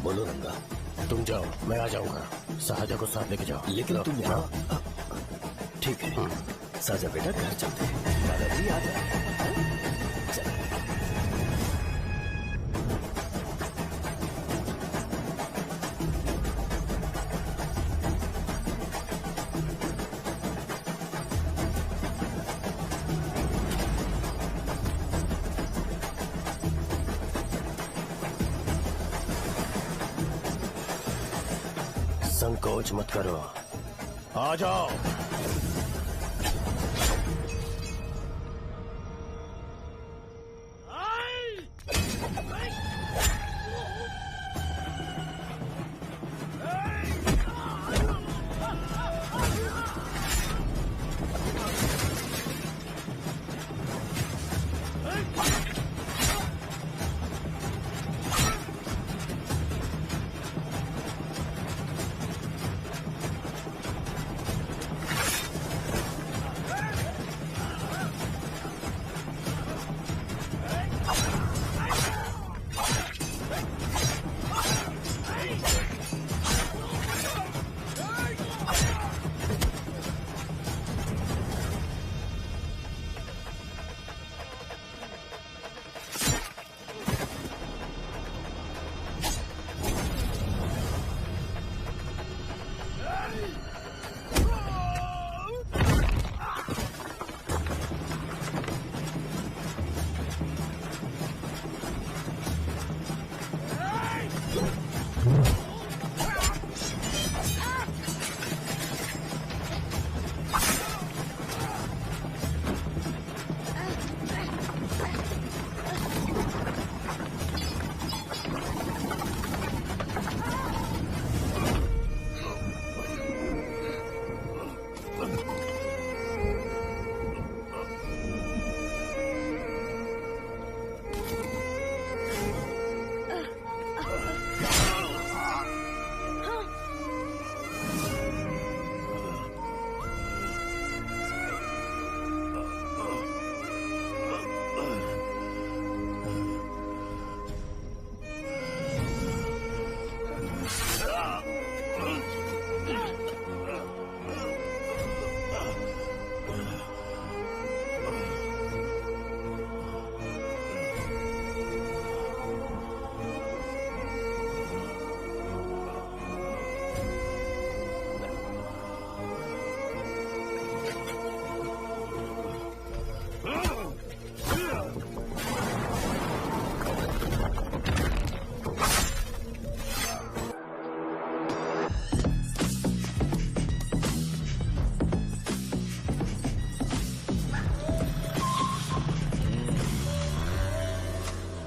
बोलो रंगा। तुम जाओ, मैं आ जाऊंगा। साजा को साथ लेके जाओ। लेकिन तुम यहाँ। ठीक है साजा बेटा, घर चलते हैं। दादाजी आ जाए। चलो। संकोच मत करो, आ जाओ।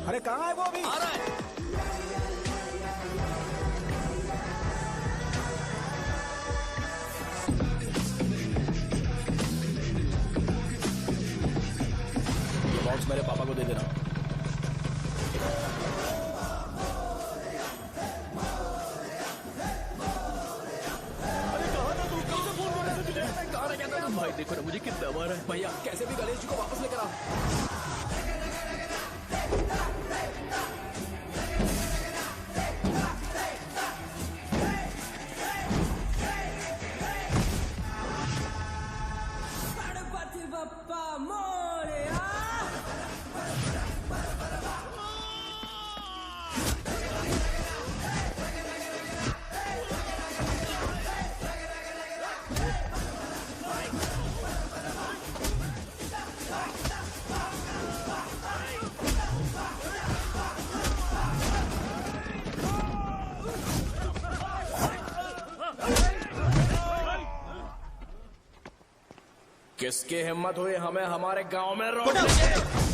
अरे कहाँ है वो? अभी आ रहा है। ये बॉक्स मेरे पापा को दे देना। भाई देखो ना मुझे कितना मारा है। भैया कैसे भी गणेश जी को वापस लेकर आओ। किसकी हिम्मत हुई हमें हमारे गांव में रोकने की?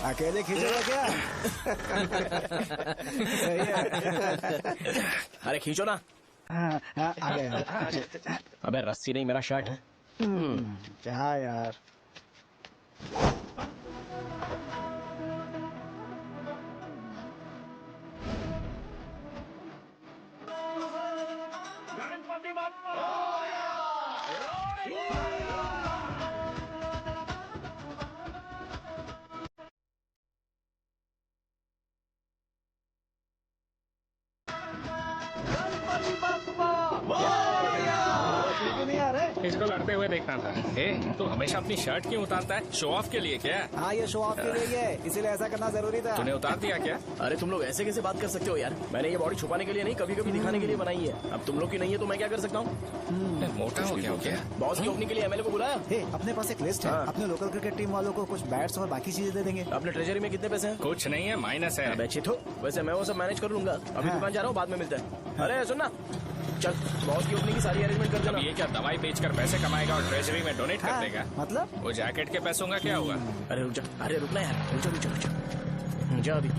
अकेले खींचोगा क्या? सही है। अरे खींचो ना। आ गया। अबे रस्सी नहीं, मेरा शर्ट। क्या यार? इसको लड़ते हुए देखना था। तू हमेशा अपनी शर्ट क्यों उतारता है? शो ऑफ के लिए क्या? हाँ, ये शो ऑफ के लिए ही है, इसीलिए ऐसा करना जरूरी था। तूने उतार दिया क्या? अरे तुम लोग ऐसे कैसे बात कर सकते हो यार? मैंने ये बॉडी छुपाने के लिए नहीं, कभी कभी दिखाने के लिए बनाई है। अब तुम लोग की नहीं है तो मैं क्या कर सकता हूँ? मोटा हो गया हो क्या? बॉस की ओपनिंग के लिए एमएलए को बुलाया। हे, अपने पास एक लिस्ट है। हाँ। अपने लोकल क्रिकेट टीम वालों को कुछ बैट्स और बाकी चीजें दे देंगे। अपने ट्रेजरी में कितने पैसे हैं? कुछ नहीं है, माइनस है। अबे चिथो, वैसे मैं वो सब मैनेज कर लूंगा। अभी हाँ। दुकान जा रहा हूँ, बाद में मिलते हैं। अरे सुनना, चल बॉस की ओपनिंग की सारी अरेंजमेंट कर देना। अब ये क्या दवाई बेचकर पैसे कमाएगा और ट्रेजरी में डोनेट कर हाँ, देगा? मतलब? वो जैकेट के पैसों का क्या हुआ? अरे रुक जा, अरे रुकना यार, रुक जा जा अभी।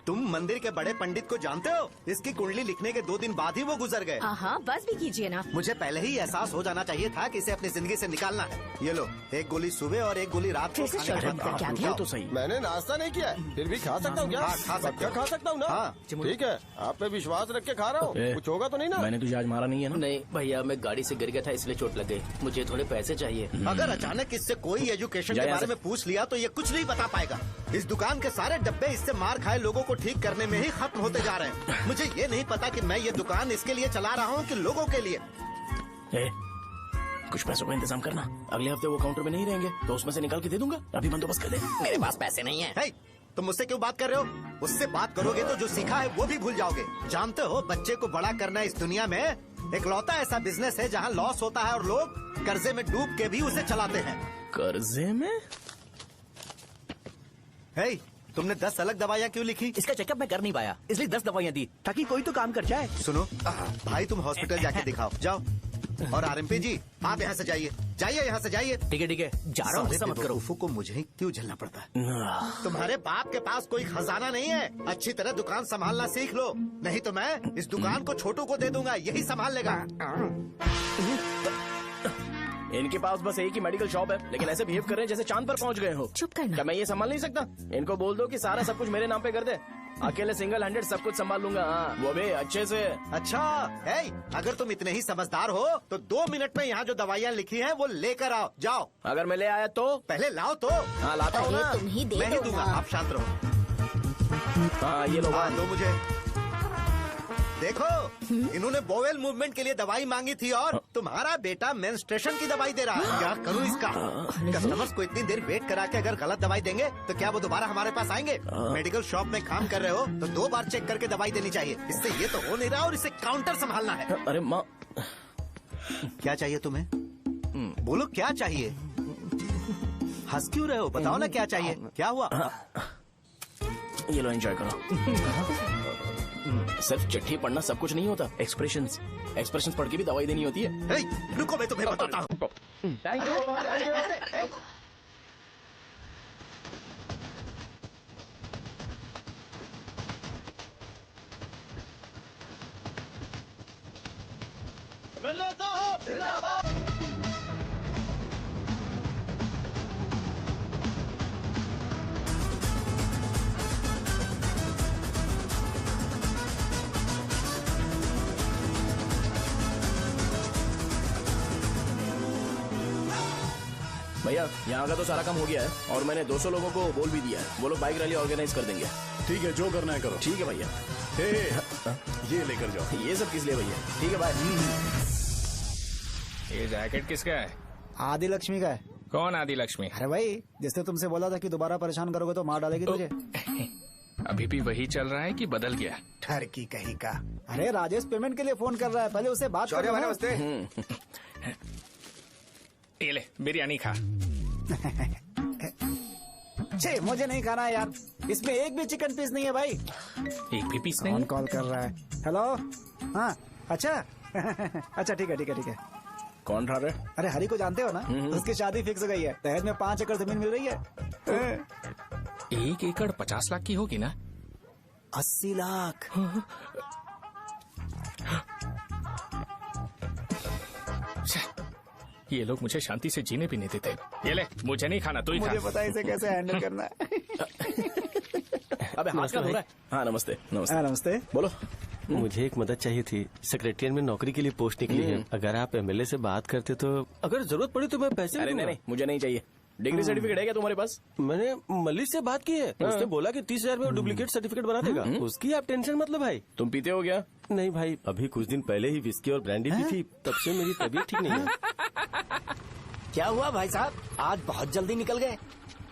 तुम मंदिर के बड़े पंडित को जानते हो? इसकी कुंडली लिखने के 2 दिन बाद ही वो गुजर गए। हाँ, बस भी कीजिए ना। मुझे पहले ही एहसास हो जाना चाहिए था कि इसे अपनी जिंदगी से निकालना है। ये लो, एक गोली सुबह और एक गोली रात को कैसे खाने के शर्ट बाद क्या खाओ। किया? तो सही। मैंने नाश्ता नहीं किया, फिर भी खा सकता हूँ क्या? हाँ, खा सकते पक्का हो। खा सकता हूँ ना? हाँ। ठीक है, आप पे विश्वास रख के खा रहा हूँ। ए, कुछ होगा तो नहीं ना? मैंने तुझे आज मारा नहीं है ना? नहीं भैया, मैं गाड़ी से गिर गया था इसलिए चोट लग गई। मुझे थोड़े पैसे चाहिए। अगर अचानक इससे कोई एजुकेशन जा के यहाँ बारे से। में पूछ लिया तो ये कुछ नहीं बता पाएगा। इस दुकान के सारे डब्बे इससे मार खाए लोगों को ठीक करने में ही खत्म होते जा रहे हैं। मुझे ये नहीं पता कि मैं ये दुकान इसके लिए चला रहा हूँ कि लोगों के लिए। ए, कुछ पैसों का इंतजाम करना। अगले हफ्ते वो काउंटर में नहीं रहेंगे तो उसमें से निकाल के दे दूंगा। अभी बंदोबस्त कर दे। मेरे पास पैसे नहीं है। हे, तुम मुझसे क्यों बात कर रहे हो? उससे बात करोगे तो जो सीखा है वो भी भूल जाओगे। जानते हो, बच्चे को बड़ा करना इस दुनिया में इकलौता ऐसा बिजनेस है जहाँ लॉस होता है और लोग कर्जे में डूब के भी उसे चलाते हैं। कर्जे में? हे, तुमने 10 अलग दवाइयाँ क्यों लिखी? इसका चेकअप मैं कर नहीं पाया, इसलिए 10 दवाइयाँ दी ताकि कोई तो काम कर जाए। सुनो भाई, तुम हॉस्पिटल जाके दिखाओ, जाओ। और आरएमपी जी, आप यहाँ से जाइए, जाइए यहाँ से जाइए। ठीक है जा रहा हूँ, गुस्सा मत करो। बेवकूफों को मुझे ही क्यों झेलना पड़ता है? तुम्हारे बाप के पास कोई खजाना नहीं है। अच्छी तरह दुकान संभालना सीख लो, नहीं तो मैं इस दुकान को छोटू को दे दूंगा, यही संभाल लेगा। इनके पास बस एक ही मेडिकल शॉप है, लेकिन ऐसे बिहेव कर रहे हैं जैसे चांद पर पहुंच गए हो। चुप करना। क्या मैं ये संभाल नहीं सकता? इनको बोल दो कि सारा सब कुछ मेरे नाम पे कर दे। अकेले सिंगल हैंडेड सब कुछ संभाल लूंगा। हाँ, वो भी अच्छे से। अच्छा है, अगर तुम इतने ही समझदार हो तो 2 मिनट में यहाँ जो दवाइयाँ लिखी हैं वो लेकर आओ, जाओ। अगर मैं ले आया तो? पहले लाओ तो। हाँ लाता हूँ ना। अरे तुम ही दे मैं ही दो दूंगा, ना। आप शांत रहो। हाँ ये लो। हाँ, दो मुझे। देखो, इन्होंने बोवेल मूवमेंट के लिए दवाई मांगी थी और तुम्हारा बेटा मेंस्ट्रुएशन की दवाई दे रहा है। क्या करूं इसका? कस्टमर्स को इतनी देर वेट करा के अगर गलत दवाई देंगे तो क्या वो दोबारा हमारे पास आएंगे? मेडिकल शॉप में काम कर रहे हो तो 2 बार चेक करके दवाई देनी चाहिए। इससे ये तो हो नहीं रहा और इसे काउंटर संभालना है। अरे माँ, क्या चाहिए तुम्हें? बोलो क्या चाहिए? हंस क्यों रहे हो? बताओ ना क्या चाहिए? क्या हुआ? ये लो एंजॉय करो। सिर्फ चिट्ठी पढ़ना सब कुछ नहीं होता। एक्सप्रेशंस पढ़ के भी दवाई देनी होती है। हे, रुको, मैं तुम्हें बताता हूँ। भैया यहाँ का तो सारा काम हो गया है और मैंने 200 लोगों को बोल भी दिया है। वो लोग बाइक रैली ऑर्गेनाइज कर देंगे। ठीक है, जो करना है करो। ठीक है भैया। ये लेकर जाओ। ये सब किस लिए भैया? ठीक है बाय। ये जैकेट किसका है? आदि लक्ष्मी का है। कौन आदि लक्ष्मी? अरे भाई, जिसने तुमसे बोला था कि दोबारा परेशान करोगे तो मार डालेगी तुझे। अभी भी वही चल रहा है कि बदल गया? ठर की कहीं का। अरे राजेश पेमेंट के लिए फोन कर रहा है, पहले उससे बात करो। नमस्ते। ये ले बिरयानी खा। छे, मुझे नहीं खाना है यार, इसमें एक भी चिकन पीस नहीं है भाई। एक भी पीस नहीं? कौन कॉल कर रहा है? हेलो, हाँ अच्छा। अच्छा ठीक है। कौन ठा रहे? अरे हरी को जानते हो ना? उसकी शादी फिक्स हो गई है। दहेज में 5 एकड़ जमीन मिल रही है। 1 एकड़ 50 लाख की होगी ना? 80 लाख। ये लोग मुझे शांति से जीने भी नहीं देते। ये ले, मुझे नहीं खाना, तू ही खा। मुझे पता है इसे कैसे हैंडल करना है। अबे हाथ का धो रहा है। हाँ नमस्ते नमस्ते। नमस्ते। बोलो। मुझे एक मदद चाहिए थी। सेक्रेटरिएट में नौकरी के लिए पोस्ट निकली है। अगर आप एमएलए से बात करते तो अगर जरूरत पड़ी तो मैं पैसे अरे नहीं, मुझे नहीं चाहिए। डिग्री सर्टिफिकेट है क्या तुम्हारे पास? मैंने मलिक से बात की है। उसने बोला कि 30,000 में वो डुप्लीकेट सर्टिफिकेट बना देगा। उसकी आप टेंशन मत लो भाई। तुम पीते हो क्या? नहीं भाई, अभी कुछ दिन पहले ही विस्की और ब्रांडी पी थी, तब से मेरी तबीयत ठीक नहीं है। क्या हुआ भाई साहब, आज बहुत जल्दी निकल गए?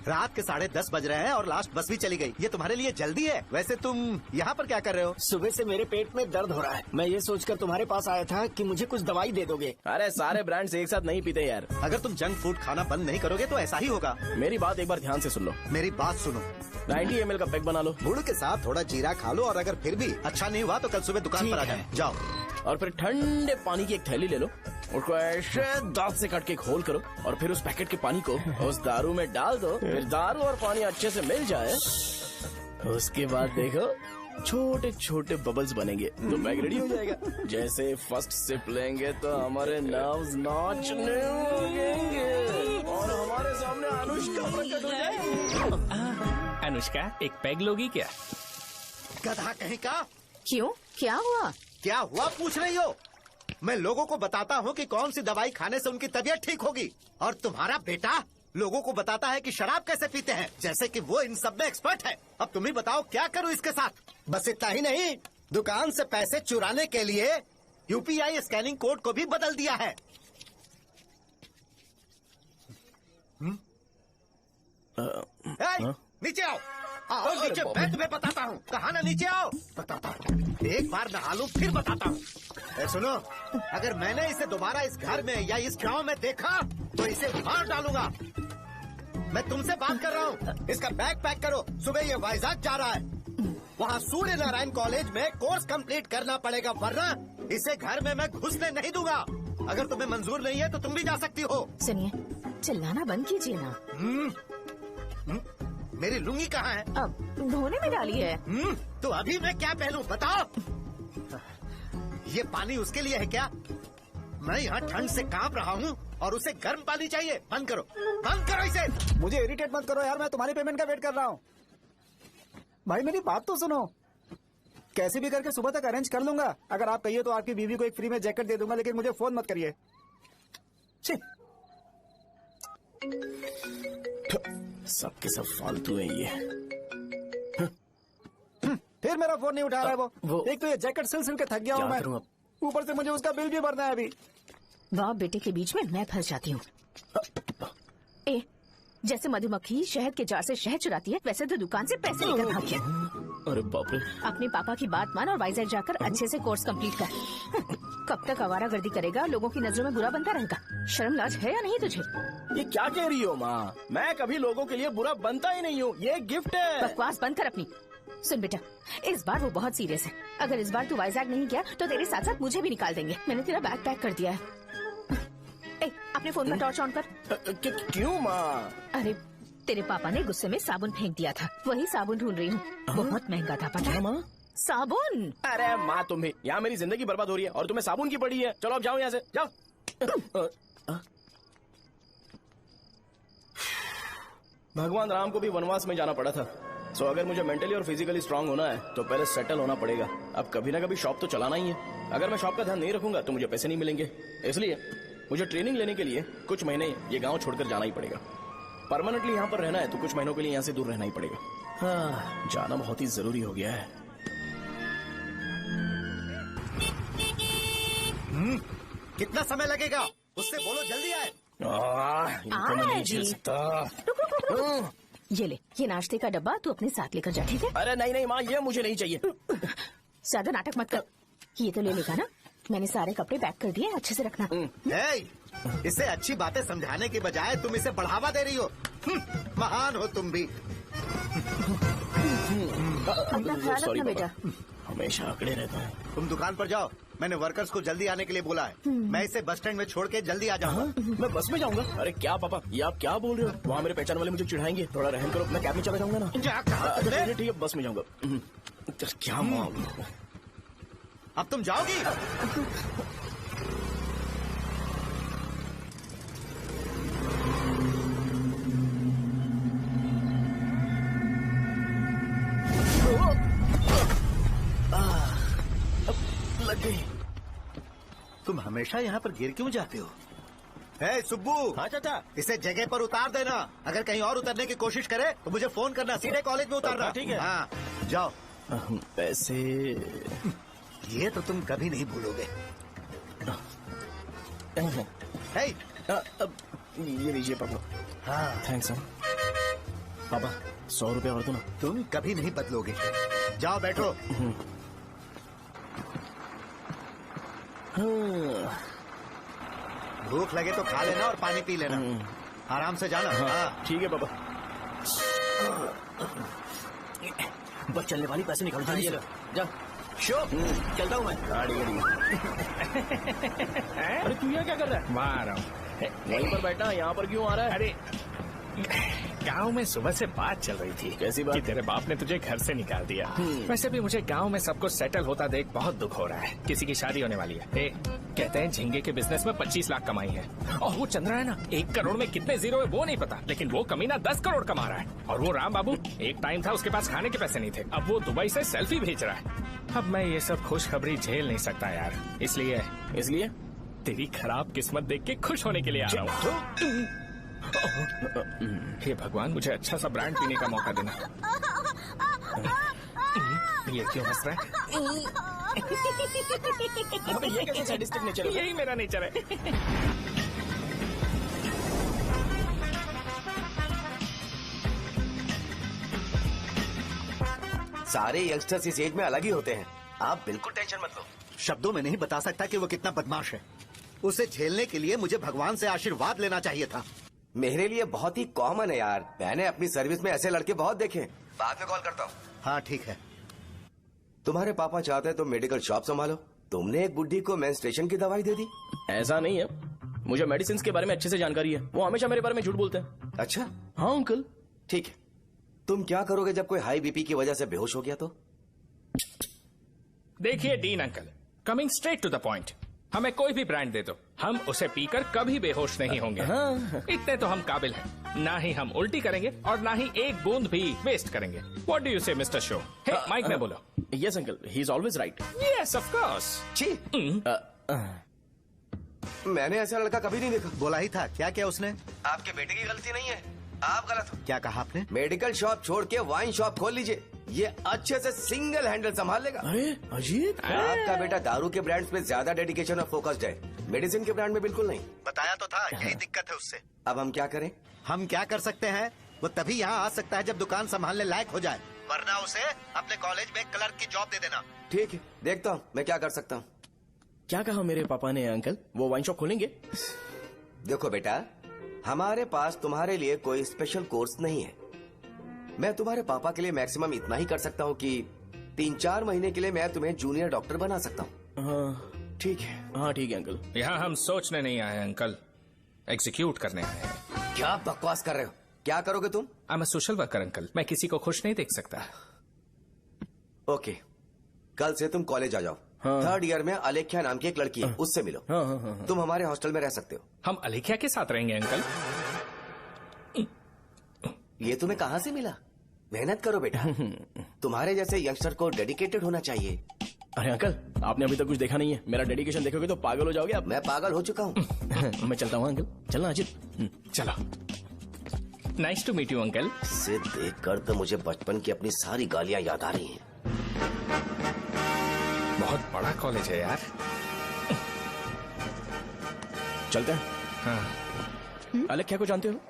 रात के 10:30 बज रहे हैं और लास्ट बस भी चली गई। ये तुम्हारे लिए जल्दी है। वैसे तुम यहाँ पर क्या कर रहे हो? सुबह से मेरे पेट में दर्द हो रहा है। मैं ये सोचकर तुम्हारे पास आया था कि मुझे कुछ दवाई दे दोगे। अरे सारे ब्रांड्स एक साथ नहीं पीते यार। अगर तुम जंक फूड खाना बंद नहीं करोगे तो ऐसा ही होगा। मेरी बात एक बार ध्यान से सुन लो। मेरी बात सुनो। 90 ml का पैक बना लो। गुड़ के साथ थोड़ा जीरा खा लो और अगर फिर भी अच्छा नहीं हुआ तो कल सुबह दुकान पर आ जाओ। और फिर ठंडे पानी की एक थैली ले लो, उसको ऐसे दांत से काट के खोल करो और फिर उस पैकेट के पानी को उस दारू में डाल दो। फिर दारू और पानी अच्छे से मिल जाए, उसके बाद देखो छोटे छोटे बबल्स बनेंगे तो पैक रेडी हो जाएगा। जैसे फर्स्ट सिप लेंगे तो हमारे नर्व्स नाचने लगेंगे और हमारे सामने अनुष्का प्रकट हो जाएगी। अनुष्का, एक पैग लोगी क्या? गधा कहीं का। क्यों, क्या हुआ? क्या हुआ पूछ रही हो? मैं लोगों को बताता हूँ कि कौन सी दवाई खाने से उनकी तबीयत ठीक होगी, और तुम्हारा बेटा लोगों को बताता है कि शराब कैसे पीते हैं, जैसे कि वो इन सब में एक्सपर्ट है। अब तुम ही बताओ क्या करूँ इसके साथ? बस इतना ही नहीं, दुकान से पैसे चुराने के लिए यूपीआई स्कैनिंग कोड को भी बदल दिया है। नीचे आओ। आओ नीचे, मैं तुम्हें बताता हूँ। कहा ना नीचे आओ, बताता हूँ। एक बार नहा लूं फिर बताता हूँ। सुनो, अगर मैंने इसे दोबारा इस घर में या इस गांव में देखा तो इसे मार डालूंगा। मैं तुमसे बात कर रहा हूँ। इसका बैग पैक करो, सुबह ये वाइजाग जा रहा है। वहाँ सूर्य नारायण कॉलेज में कोर्स कंप्लीट करना पड़ेगा, वरना इसे घर में मैं घुसने नहीं दूंगा। अगर तुम्हें मंजूर नहीं है तो तुम भी जा सकती हो। सुनिए, चिल्लाना बंद कीजिए ना। मेरी लुंगी कहाँ है? अब धोने में डाली है। तो अभी मैं क्या पहनूं बताओ? ये पानी उसके लिए है क्या? मैं यहाँ ठंड से कांप रहा हूँ और उसे गर्म पानी चाहिए। बंद करो, बंद करो इसे। मुझे इरिटेट मत करो यार, मैं तुम्हारी पेमेंट का वेट कर रहा हूँ। भाई मेरी बात तो सुनो, कैसे भी करके सुबह तक अरेंज कर लूंगा। अगर आप कहिए तो आपकी बीवी को एक फ्री में जैकेट दे दूंगा, लेकिन मुझे फोन मत करिए। सबके सब फालतू है ये। फिर मेरा फोन नहीं उठा रहा है वो। एक तो ये जैकेट सिल के थक गया हूँ मैं, करूं अब? ऊपर से मुझे उसका बिल भी भरना है अभी। बाप बेटे के बीच में मैं फंस जाती हूँ। ए, जैसे मधुमक्खी शहद के जार से शहद चुराती है, वैसे तो दुकान से पैसे लेकर भाग गया। अरे बाप रे। अपने पापा की बात मान और वाइजैक जाकर अच्छे से कोर्स कंप्लीट कर। कब तक आवारागर्दी करेगा, लोगों की नजरों में बुरा बनता रहेगा। शर्म लाज है या नहीं तुझे? ये क्या कह रही हो माँ? मैं कभी लोगों के लिए बुरा बनता ही नहीं हूँ, ये गिफ्ट है। बकवास बंद कर अपनी। सुन बेटा, इस बार वो बहुत सीरियस है। अगर इस बार तू वाइजैक नहीं गया तो तेरे साथ साथ मुझे भी निकाल देंगे। मैंने तेरा बैग पैक कर दिया है। ए, अपने फोन का टॉर्च ऑन कर। क्यों माँ? अरे तेरे पापा ने गुस्से में साबुन फेंक दिया था, वही साबुन ढूंढ रही हूँ। बहुत महंगा था, पता है माँ? साबुन। अरे माँ तुम भी, यहाँ मेरी जिंदगी बर्बाद हो रही है और तुम्हें साबुन की पड़ी है। चलो अब जाओ यहाँ से, जाओ। भगवान राम को भी वनवास में जाना पड़ा था। सो अगर मुझे मेंटली और फिजिकली स्ट्रांग होना है तो पहले सेटल होना पड़ेगा। अब कभी ना कभी शॉप तो चलाना ही है। अगर मैं शॉप का ध्यान नहीं रखूंगा तो मुझे पैसे नहीं मिलेंगे। इसलिए मुझे ट्रेनिंग लेने के लिए कुछ महीने ये गांव छोड़कर जाना ही पड़ेगा। परमानेंटली यहाँ पर रहना है तो कुछ महीनों के लिए यहाँ से दूर रहना ही पड़ेगा। हाँ, जाना बहुत ही जरूरी हो गया है। कितना समय लगेगा? उससे बोलो जल्दी आए। इनको मैं नहीं झेल सकता। ये ले, ये नाश्ते का डब्बा तू अपने साथ लेकर जा, ठीक है? अरे नहीं नहीं माँ, ये मुझे नहीं चाहिए। ज्यादा नाटक मत कर। ये तो ले लेगा ना? मैंने सारे कपड़े पैक कर दिए, अच्छे से रखना। इसे अच्छी बातें समझाने के बजाय तुम इसे बढ़ावा दे रही हो। महान हो तुम भी। अपना ख्याल रखना बेटा। हमेशा अकड़े रहता है। तुम दुकान पर जाओ, मैंने वर्कर्स को जल्दी आने के लिए बोला है। मैं इसे बस स्टैंड में छोड़ के जल्दी आ जाऊंगा। मैं बस में जाऊंगा? अरे क्या पापा, ये आप क्या बोल रहे हो? वहाँ मेरे पहचान वाले मुझे चिढ़ाएंगे। थोड़ा रहम करो, मैं कैब में चला जाऊंगा ना। ठीक है, बस में जाऊंगा। क्या मामला? अब तुम जाओगी? लग गई। तुम हमेशा यहाँ पर गिर क्यों जाते हो? हे सुब्बू। हाँ चाचा। इसे जगह पर उतार देना। अगर कहीं और उतरने की कोशिश करे तो मुझे फोन करना। सीधे कॉलेज में उतारना। ठीक है। हाँ जाओ। पैसे ये तो तुम कभी नहीं भूलोगे। हे, अब ये लीजिए पापा। हाँ थैंक्स पापा, 100 रुपया और दो ना। तुम कभी नहीं बदलोगे। जाओ बैठो। भूख लगे तो खा लेना और पानी पी लेना। आराम से जाना। हाँ ठीक है पापा। बस चलने वाली पैसे निकाल दीजिए। जा शो, चलता हूँ मैं। गाड़ी अरे तू यहाँ क्या कर रहा है? वहाँ आ रहा हूँ। वहीं पर बैठना, यहाँ पर क्यों आ रहा है? अरे गांव में सुबह से बात चल रही थी। कैसी बात? कि तेरे बाप ने तुझे घर से निकाल दिया। वैसे भी मुझे गांव में सब कुछ सेटल होता देख बहुत दुख हो रहा है। किसी की शादी होने वाली है। कहते हैं झींगे के बिजनेस में 25 लाख कमाई है। और वो चंद्रा है ना, 1 करोड़ में कितने जीरो है वो नहीं पता, लेकिन वो कमीना 10 करोड़ कमा रहा है। और वो राम बाबू, एक टाइम था उसके पास खाने के पैसे नहीं थे, अब वो दुबई से सेल्फी भेज रहा है। अब मैं ये सब खुशखबरी झेल नहीं सकता यार, इसलिए तेरी खराब किस्मत देख के खुश होने के लिए आ रहा हूँ। हे भगवान, मुझे अच्छा सा ब्रांड पीने का मौका देना। ये क्यों हंस रहा है? ये कैसे सैडिस्टिक नेचर है? यही मेरा नेचर है। सारे यंगस्टर्स इस एज में अलग ही होते हैं। आप बिल्कुल टेंशन मत लो। शब्दों में नहीं बता सकता कि वो कितना बदमाश है। उसे झेलने के लिए मुझे भगवान से आशीर्वाद लेना चाहिए था। मेरे लिए बहुत ही कॉमन है यार। मैंने अपनी सर्विस में ऐसे लड़के बहुत देखे। बाद में कॉल करता हूँ। हाँ ठीक है। तुम्हारे पापा चाहते हैं तुम मेडिकल शॉप संभालो। तुमने एक बुढ़ी को मेंस्ट्रुएशन की दवाई दे दी। ऐसा नहीं है, मुझे मेडिसिन के बारे में अच्छे से जानकारी है। वो हमेशा मेरे बारे में झूठ बोलते हैं। अच्छा हाँ अंकल। ठीक है, तुम क्या करोगे जब कोई हाई बीपी की वजह से बेहोश हो गया तो? देखिए Dean uncle, coming straight to the point, हमें कोई भी ब्रांड दे दो, हम उसे पीकर कभी बेहोश नहीं होंगे। इतने तो हम काबिल हैं। ना ही हम उल्टी करेंगे और ना ही एक बूंद भी वेस्ट करेंगे। व्हाट डू यू से मिस्टर शो? माइक में बोलो। Yes uncle, he is always right. Yes of course. छी, मैंने ऐसा लड़का कभी नहीं देखा। बोला ही था। क्या क्या उसने? आपके बेटे की गलती नहीं है, आप गलत हो। क्या कहा आपने? मेडिकल शॉप छोड़ के वाइन शॉप खोल लीजिए, ये अच्छे से सिंगल हैंडल संभाल लेगा। अरे अजीत, आपका बेटा दारू के ब्रांड्स में ज्यादा डेडिकेशन और फोकस्ड है, मेडिसिन के ब्रांड में बिल्कुल नहीं। बताया तो था, यही दिक्कत है उससे। अब हम क्या करें? हम क्या कर सकते हैं? वो तभी यहाँ आ सकता है जब दुकान संभालने लायक हो जाए, वरना उसे अपने कॉलेज में क्लर्क की जॉब दे देना। ठीक है, देखता हूँ मैं क्या कर सकता हूँ। क्या कहा मेरे पापा ने अंकल? वो वाइन शॉप खोलेंगे? देखो बेटा, हमारे पास तुम्हारे लिए कोई स्पेशल कोर्स नहीं है। मैं तुम्हारे पापा के लिए मैक्सिमम इतना ही कर सकता हूँ कि 3-4 महीने के लिए मैं तुम्हें जूनियर डॉक्टर बना सकता हूँ। हाँ ठीक है? हाँ ठीक है अंकल। यहाँ हम सोचने नहीं आए अंकल, एग्जीक्यूट करने आए हैं। क्या बकवास कर रहे हो? क्या करोगे तुम? I am a social worker uncle, मैं किसी को खुश नहीं देख सकता। ओके, कल से तुम कॉलेज आ जाओ। हाँ। 3rd ईयर में अलेख्या नाम की एक लड़की है, उससे मिलो। हाँ हाँ हाँ। तुम हमारे हॉस्टल में रह सकते हो। हम अलेख्या के साथ रहेंगे अंकल। ये तुम्हें कहाँ से मिला? मेहनत करो बेटा, तुम्हारे जैसे यंगस्टर को डेडिकेटेड होना चाहिए। अरे अंकल, आपने अभी तक कुछ देखा नहीं है। मेरा डेडिकेशन देखोगे तो पागल हो जाओगे आप। मैं पागल हो चुका हूँ। मैं चलता हूँ अंकल। चलना अजित। चलो, nice to meet you uncle. इसे देखकर तो मुझे बचपन की अपनी सारी गालियाँ याद आ रही हैं। बहुत बड़ा कॉलेज है यार। चलते हैं। हाँ। अलेख्या को जानते हो?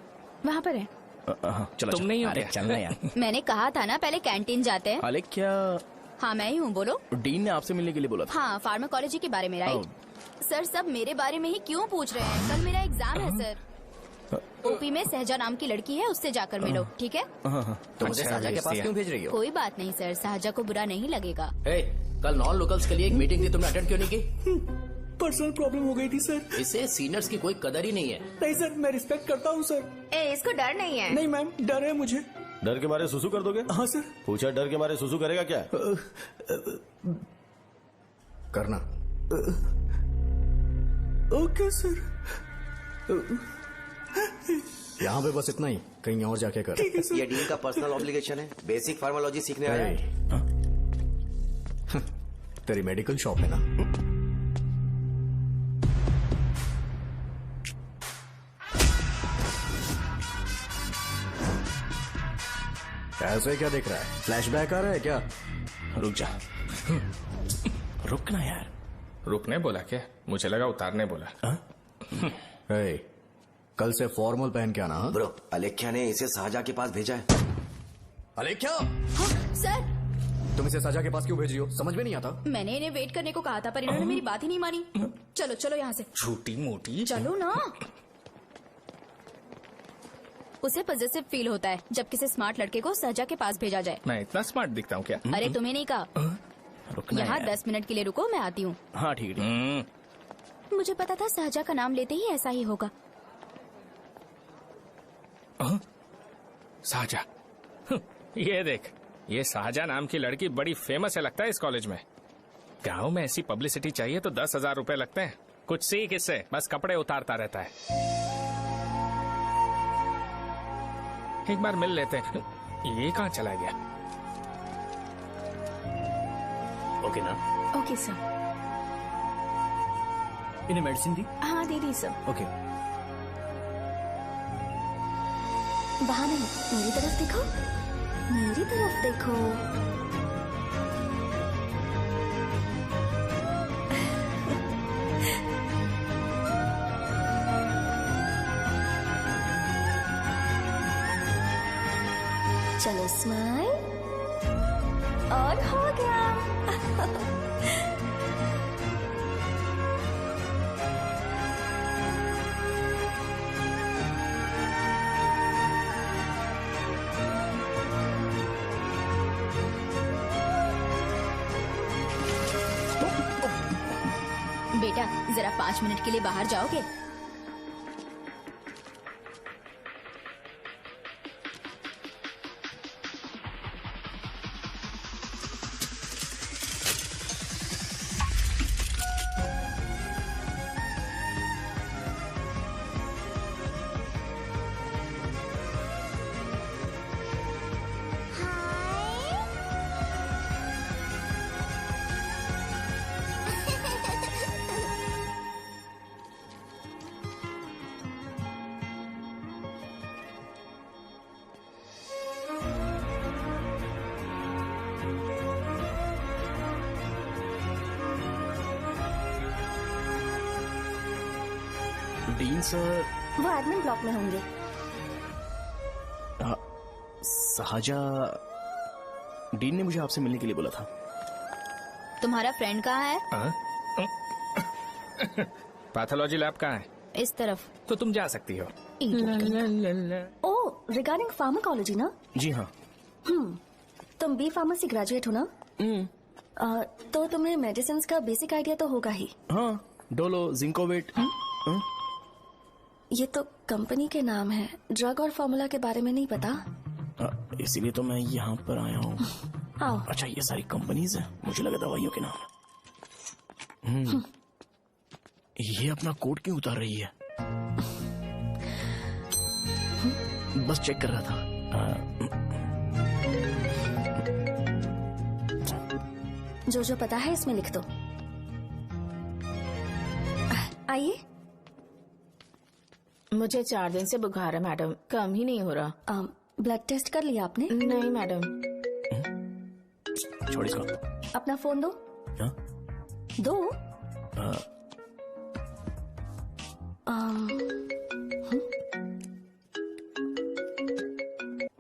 वहाँ पर है। चलो तुम नहीं हो अरे क्या? चलना यार। मैंने कहा था ना पहले कैंटीन जाते हैं। अलेख्या, हाँ मैं ही हूँ, बोलो। डीन ने आपसे मिलने के लिए बोला था। हाँ, फार्माकोलॉजी के बारे में, राइट? सर सब मेरे बारे में ही क्यों पूछ रहे हैं? कल मेरा एग्जाम है सर। ओपी में सहजा नाम की लड़की है, उससे जाकर मिलो, ठीक है? हाँ हाँ। तो मुझे अच्छा, साजा के पास भेज क्यों भेज रही हो? कोई बात नहीं सर, सहजा को बुरा नहीं लगेगा। कल नॉन लोकल्स के लिए एक मीटिंग थी, तुमने अटेंड क्यों नहीं की? पर्सनल प्रॉब्लम हो गई थी सर। इससे सीनियर्स की कोई कदर ही नहीं है। नहीं सर, मैं रिस्पेक्ट करता हूँ सर। इसको डर नहीं है। नहीं मैम, डर है मुझे। डर के मारे सुसु कर दोगे? हाँ सर। पूछा डर के मारे सुसु करेगा क्या? करना। Okay sir. यहाँ पे बस इतना ही, कहीं और जाके कर। ठीक है सर। ये डीन का पर्सनल ऑब्लिगेशन है, बेसिक फार्मोलॉजी सीखने आया है। तेरी मेडिकल शॉप है ना? ऐसे क्या देख रहा है? फ्लैशबैक आ रहा है क्या? रुक जा। रुक ना यार। रुकने बोला क्या? मुझे लगा उतारने बोला। ए, कल से फॉर्मल पहन के आना। हाँ? ब्रो, अलेख्या ने इसे शाहजहां के पास भेजा है। अलेख्या, हाँ, सर तुम इसे शाहजहां के पास क्यों भेज रही हो? समझ में नहीं आता। मैंने इन्हें वेट करने को कहा था, पर इन्होंने मेरी बात ही नहीं मानी। चलो चलो यहाँ से, छोटी मोटी। चलो ना। उसे पॉजिटिव फील होता है जब किसी स्मार्ट लड़के को शाहजहां के पास भेजा जाए। मैं इतना स्मार्ट दिखता हूँ क्या? अरे तुम्हें नहीं कहा। रुकना यहाँ यार। 10 मिनट के लिए रुको, मैं आती हूँ। हाँ ठीक है। मुझे पता था शाहजहां का नाम लेते ही ऐसा ही होगा। शाहजहां। ये देख, ये शाहजहां नाम की लड़की बड़ी फेमस है लगता है इस कॉलेज में। गांव में ऐसी पब्लिसिटी चाहिए तो 10,000 रुपए लगते हैं। कुछ सीख इससे, बस कपड़े उतारता रहता है। एक बार मिल लेते हैं। ये कहाँ चला गया? ओके ना? Okay sir. इन्हें मेडिसिन दी? हाँ दे दी सर। ओके। वहाँ नहीं, मेरी तरफ देखो, मेरी तरफ देखो। चलो स्माइल, और हो गया। बेटा जरा 5 मिनट के लिए बाहर जाओगे? Dean sir. वो एडमिन ब्लॉक में होंगे। शाहजहां, डीन ने मुझे आपसे मिलने के लिए बोला था। तुम्हारा फ्रेंड कहाँ है? पैथोलॉजी लैब कहाँ है? इस तरफ। तो तुम जा सकती हो। ओ, रिगार्डिंग फार्माकोलॉजी ना? जी हाँ। तुम बी फार्मेसी ग्रेजुएट हो ना? तो तुम्हें मेडिसिन का बेसिक आइडिया तो होगा ही। हाँ, डोलो, जिंकोवेट। ये तो कंपनी के नाम है, ड्रग और फॉर्मूला के बारे में नहीं पता। इसीलिए तो मैं यहाँ पर आया हूँ। आओ। अच्छा, ये सारी कंपनीज है, मुझे लगा दवाइयों के नाम। ये अपना कोट क्यों उतार रही है? बस चेक कर रहा था। जो जो पता है इसमें लिख दो। आइए। मुझे 4 दिन से बुखार है मैडम, कम ही नहीं हो रहा। ब्लड टेस्ट कर लिया आपने? नहीं मैडम। छोड़ इसको। अपना फोन दो। हाँ? दो।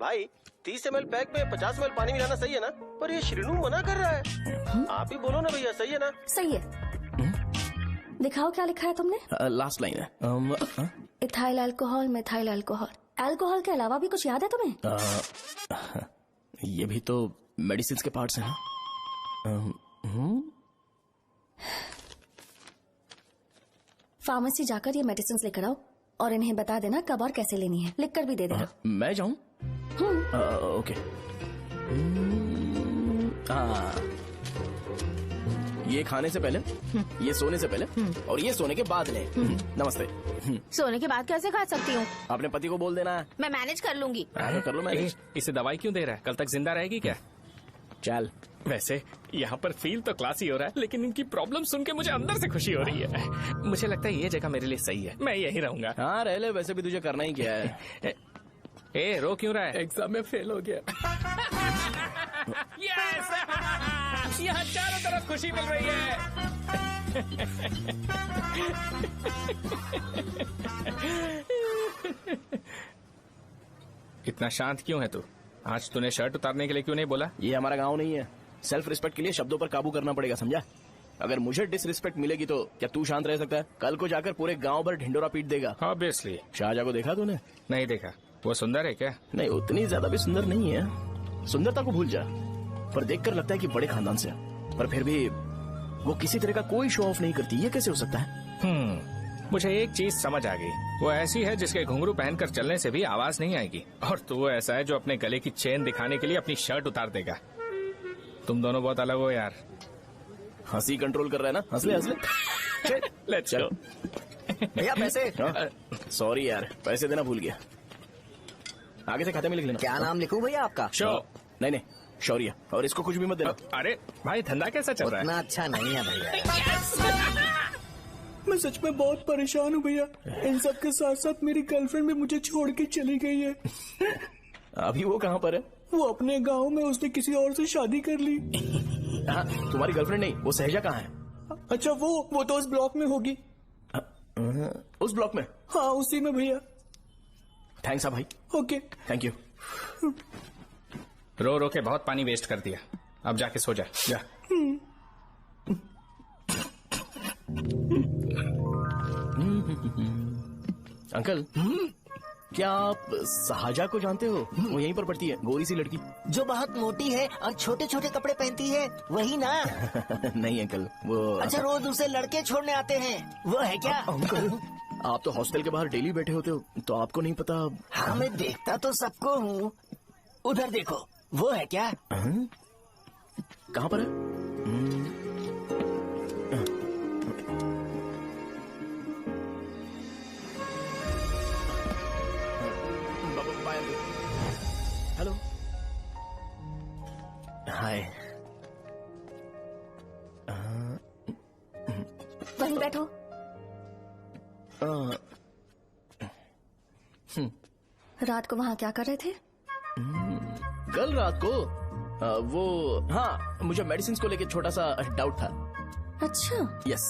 भाई 30 ml पैक में 50 ml पानी मिलाना सही है ना? पर ये श्रीनू मना कर रहा है। आप ही बोलो ना भैया, सही है ना? सही है। दिखाओ क्या लिखा है तुमने? लास्ट लाइन है। Ethyl alcohol, methyl alcohol. Alcohol के अलावा भी कुछ याद है तुम्हें? ये भी तो मेडिसिन के पार्ट्स हैं ना? फार्मेसी जाकर ये मेडिसिन लेकर आओ और इन्हें बता देना कब और कैसे लेनी है, लिख कर भी दे देना। मैं जाऊं? ओके। ये खाने से पहले, ये सोने से पहले और ये सोने के बाद ले। नमस्ते। सोने के बाद कैसे खा सकती हूँ? अपने पति को बोल देना। मैं मैनेज कर लूंगी। कर लो मैनेज। इसे दवाई क्यों दे रहा है? कल तक जिंदा रहेगी क्या? चल। वैसे यहाँ पर फील तो क्लासी हो रहा है, लेकिन इनकी प्रॉब्लम सुन के मुझे अंदर से खुशी हो रही है। मुझे लगता है ये जगह मेरे लिए सही है, मैं यही रहूंगा। हाँ रह ले, वैसे भी तुझे करना ही क्या है। ए रो क्यों रहा है? एग्जाम में फेल हो गया। यस! यहाँ चारों तरफ खुशी मिल रही है। इतना शांत क्यों है तू? आज तूने शर्ट उतारने के लिए क्यों नहीं बोला? ये हमारा गांव नहीं है। सेल्फ रिस्पेक्ट के लिए शब्दों पर काबू करना पड़ेगा, समझा? अगर मुझे डिसरिस्पेक्ट मिलेगी तो क्या तू शांत रह सकता है? कल को जाकर पूरे गांव भर ढिंडोरा पीट देगा। ऑब्वियसली। शाहजहां को देखा तूने? नहीं देखा। वो सुंदर है क्या? नहीं, उतनी ज्यादा भी सुंदर नहीं है। सुंदरता को भूल जा, पर देखकर लगता है कि बड़े खानदान से है। पर फिर भी वो किसी तरह का कोई शो ऑफ नहीं करती। ये कैसे हो सकता है? मुझे एक चीज समझ आ गई। वो ऐसी है जिसके घुंघरू पहनकर चलने से भी आवाज नहीं आएगी, और तू वो ऐसा है जो अपने गले की चेन दिखाने के लिए अपनी शर्ट उतार देगा। तुम दोनों बहुत अलग हो यार। हंसी कंट्रोल कर रहा है ना? हंस ले हंस ले। Let's go. भैया पैसे। सॉरी यार, पैसे देना भूल गया। आगे से खाते में लिख लेना। क्या नाम लिखूं भैया आपका? शो। नहीं, शौर्य। और इसको कुछ भी मत देना। अरे भाई, धंधा कैसा चल रहा है? उतना अच्छा नहीं है भैया। मैं सच में बहुत परेशान हूँ भैया। इन सब के साथ साथ मेरी गर्लफ्रेंड भी मुझे छोड़ के चली गई है। अभी वो कहाँ पर है? वो अपने गांव में, उसने किसी और से शादी कर ली। हाँ, तुम्हारी गर्लफ्रेंड नहीं, वो सहजा कहाँ है? अच्छा, वो तो उस ब्लॉक में होगी। उस ब्लॉक में? हाँ, उसी में भैया। थैंक्स भाई। Okay, thank you. रो रो के बहुत पानी वेस्ट कर दिया, अब जाके सो जा। जा। अंकल, क्या आप शाहजहां को जानते हो? वो यहीं पर पढ़ती है, गोरी सी लड़की। जो बहुत मोटी है और छोटे छोटे कपड़े पहनती है, वही ना? नहीं अंकल, वो। अच्छा, रोज उसे लड़के छोड़ने आते हैं, वो है क्या? अंकल, आप तो हॉस्टल के बाहर डेली बैठे होते हो, तो आपको नहीं पता? हाँ, मैं देखता तो सबको हूँ। उधर देखो, वो है क्या? कहाँ पर है? हेलो, हाय। वहीं बैठो। रात को वहाँ क्या कर रहे थे? कल रात को वो, हाँ, मुझे मेडिसिन को लेके छोटा सा डाउट था। अच्छा। यस।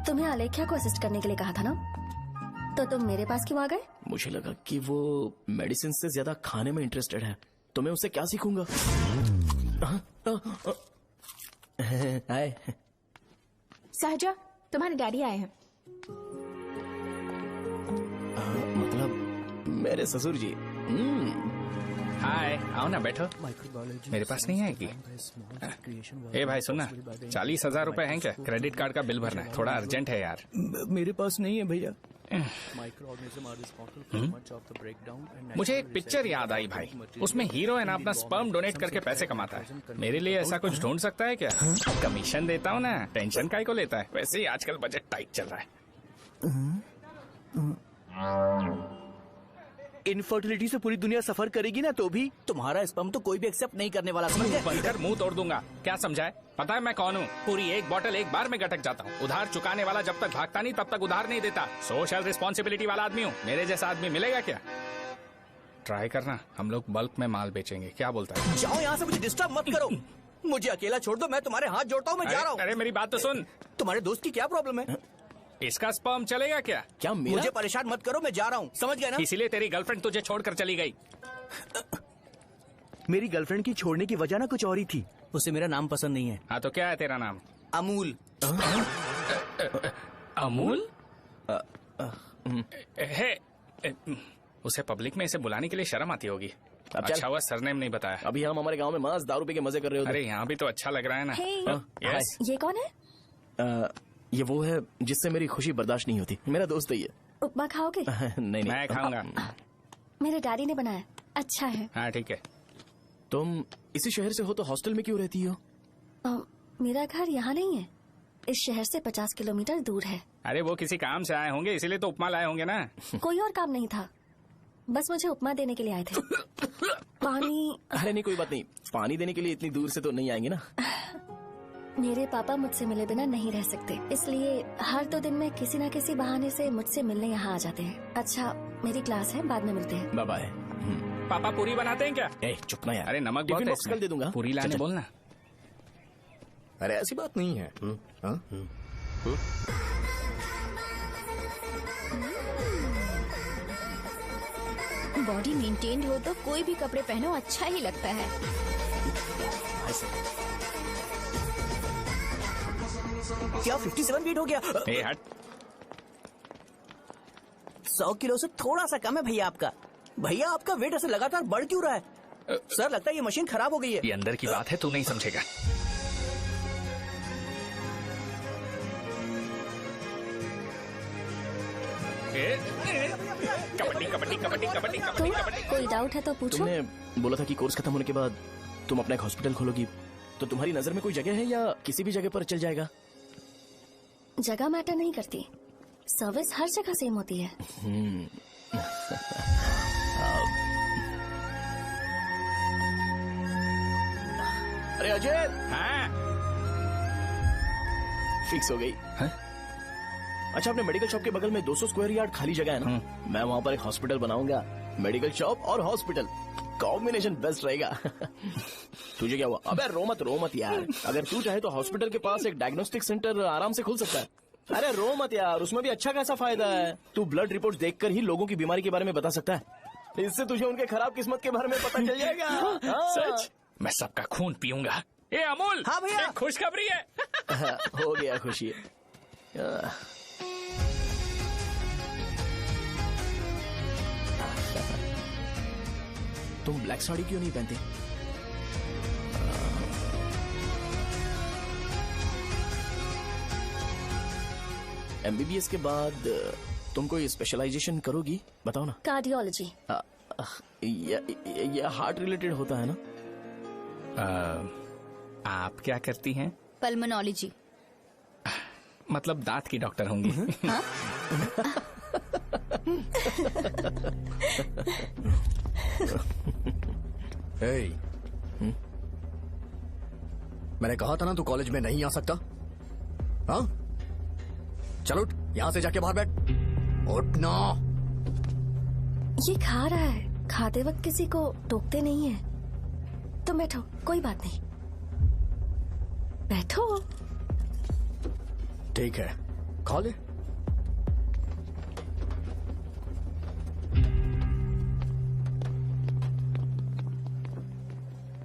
तुम्हें आलेख्या को असिस्ट करने के लिए कहा था ना, तो तुम मेरे पास क्यों आ गए? मुझे लगा कि वो मेडिसिन से ज्यादा खाने में इंटरेस्टेड है, तो मैं उससे क्या सीखूंगा? हाय। सहजा, तुम्हारे डैडी आए हैं। मतलब मेरे ससुर जी। हाय, आओ ना, बैठो। मेरे पास नहीं आएगी। ए भाई सुनना, 40,000 रुपए हैं क्या? क्रेडिट कार्ड का बिल भरना है, थोड़ा अर्जेंट है यार। मेरे पास नहीं है भैया। मुझे एक पिक्चर याद आई भाई, उसमें हीरो है ना अपना स्पर्म डोनेट करके पैसे कमाता है। मेरे लिए ऐसा कुछ ढूंढ सकता है क्या? कमीशन देता हूँ ना, टेंशन काहे को लेता है? वैसे ही आजकल बजट टाइट चल रहा है। इनफर्टिलिटी से पूरी दुनिया सफर करेगी ना, तो भी तुम्हारा स्पर्म तो कोई भी एक्सेप्ट नहीं करने वाला, समझ गए? बनकर मुंह तोड़ दूंगा। क्या समझा है? पता है मैं कौन हूँ? पूरी एक बोतल एक बार में गटक जाता हूँ। उधार चुकाने वाला जब तक भागता नहीं तब तक उधार नहीं देता। सोशल रिस्पॉन्सिबिलिटी वाला आदमी हूँ। मेरे जैसा आदमी मिलेगा क्या? ट्राई करना, हम लोग बल्क में माल बेचेंगे। क्या बोलता है? जाओ यहाँ से, मुझे डिस्टर्ब मत करो। मुझे अकेला छोड़ दो, मैं तुम्हारे हाथ जोड़ता हूँ, मैं जा रहा हूँ। अरे मेरी बात तो सुन। तुम्हारे दोस्त की क्या प्रॉब्लम है? इसका स्पर्म चलेगा क्या? क्या मेरा? मुझे परेशान मत करो, मैं जा रहा हूँ, समझ गए ना? इसीलिए तेरी गर्लफ्रेंड तुझे छोड़कर चली गई। मेरी गर्लफ्रेंड की छोड़ने की वजह ना कुछ और ही थी। उसे मेरा नाम पसंद नहीं है। हाँ तो क्या है तेरा नाम? अमूल। अमूल? है, उसे पब्लिक में इसे बुलाने के लिए शर्म आती होगी। अब चल। अच्छा हुआ सरनेम नहीं बताया। अभी हम हमारे गांव में मस्त दारू पी के मजे कर रहे होते। अरे यहाँ भी तो अच्छा लग रहा है ना। Hey, यस ये कौन है? ये वो है जिससे मेरी खुशी बर्दाश्त नहीं होती। मेरा दोस्त है ये। उपमा खाओगे? नहीं मैं खाऊंगा। मेरे डैडी ने बनाया, अच्छा है। हाँ ठीक है। तुम इसी शहर से हो तो हॉस्टल में क्यों रहती हो? मेरा घर यहाँ नहीं है, इस शहर से 50 किलोमीटर दूर है। अरे वो किसी काम से आए होंगे इसीलिए तो उपमा लाए होंगे ना। कोई और काम नहीं था, बस मुझे उपमा देने के लिए आए थे। पानी? अरे नहीं कोई बात नहीं, पानी देने के लिए इतनी दूर से तो नहीं आएंगे ना। मेरे पापा मुझसे मिले बिना नहीं रह सकते, इसलिए हर 2 दिन में किसी न किसी बहाने से मुझसे मिलने यहाँ आ जाते हैं। अच्छा मेरी क्लास है, बाद में मिलते हैं। Bye bye. पापा पूरी बनाते हैं क्या? ए चुप ना यार। अरे नमक टिफिन बहुत है बॉक्स इसमें। कल दे दूंगा। पूरी लाने चल, चल। बोलना। अरे ऐसी बात नहीं है। हाँ? बॉडी मेंटेन्ड हो तो कोई भी कपड़े पहनो अच्छा ही लगता है। क्या 57 वेट हो गया? ए हट। 100 किलो से थोड़ा सा कम है भैया आपका। भैया आपका वेट ऐसे लगातार बढ़ क्यों रहा है? सर लगता है ये मशीन खराब हो गई है। ये अंदर की बात है, तू नहीं समझेगा। कबड्डी कबड्डी कबड्डी कबड्डी तो कबड्डी कबड्डी। कोई डाउट है तो पूछो। तुमने बोला था कि कोर्स खत्म होने के बाद तुम अपना एक हॉस्पिटल खोलोगी, तो तुम्हारी नजर में कोई जगह है या किसी भी जगह पर चल जाएगा? जगह मैटर नहीं करती, सर्विस हर जगह सेम होती है। अरे अजय, हाँ फिक्स हो गई। हाँ? अच्छा अपने मेडिकल शॉप के बगल में 200 स्क्वायर यार्ड खाली जगह है ना, मैं वहाँ पर एक हॉस्पिटल बनाऊंगा। मेडिकल शॉप और हॉस्पिटल कॉम्बिनेशन बेस्ट रहेगा। तुझे क्या हुआ? अबे रो मत यार। अगर तू चाहे तो हॉस्पिटल के पास एक डायग्नोस्टिक सेंटर आराम से खुल सकता है। अरे रो मत यार, उसमें भी अच्छा खासा फायदा है। तू ब्लड रिपोर्ट देखकर ही लोगों की बीमारी के बारे में बता सकता है। इससे तुझे उनके खराब किस्मत के बारे में पता चल जाएगा। हाँ। सच? मैं सबका खून पीऊंगा। ए अमूल। हाँ भैया। एक खुशखबरी है। हो गया खुशी। तुम ब्लैक साड़ी क्यों नहीं पहनते? एमबीबीएस के बाद तुम कोई स्पेशलाइजेशन करोगी? बताओ ना। कार्डियोलॉजी। ये हार्ट रिलेटेड होता है ना? आप क्या करती हैं? पल्मोनोलॉजी। मतलब दांत की डॉक्टर होंगी। हाँ? मैंने कहा था ना तू कॉलेज में नहीं आ सकता। हाँ चल उठ, यहाँ से जाके बाहर बैठ। उठ ना। ये खा रहा है, खाते वक्त किसी को टोकते नहीं है। तुम बैठो, कोई बात नहीं, बैठो। ठीक है खा ले।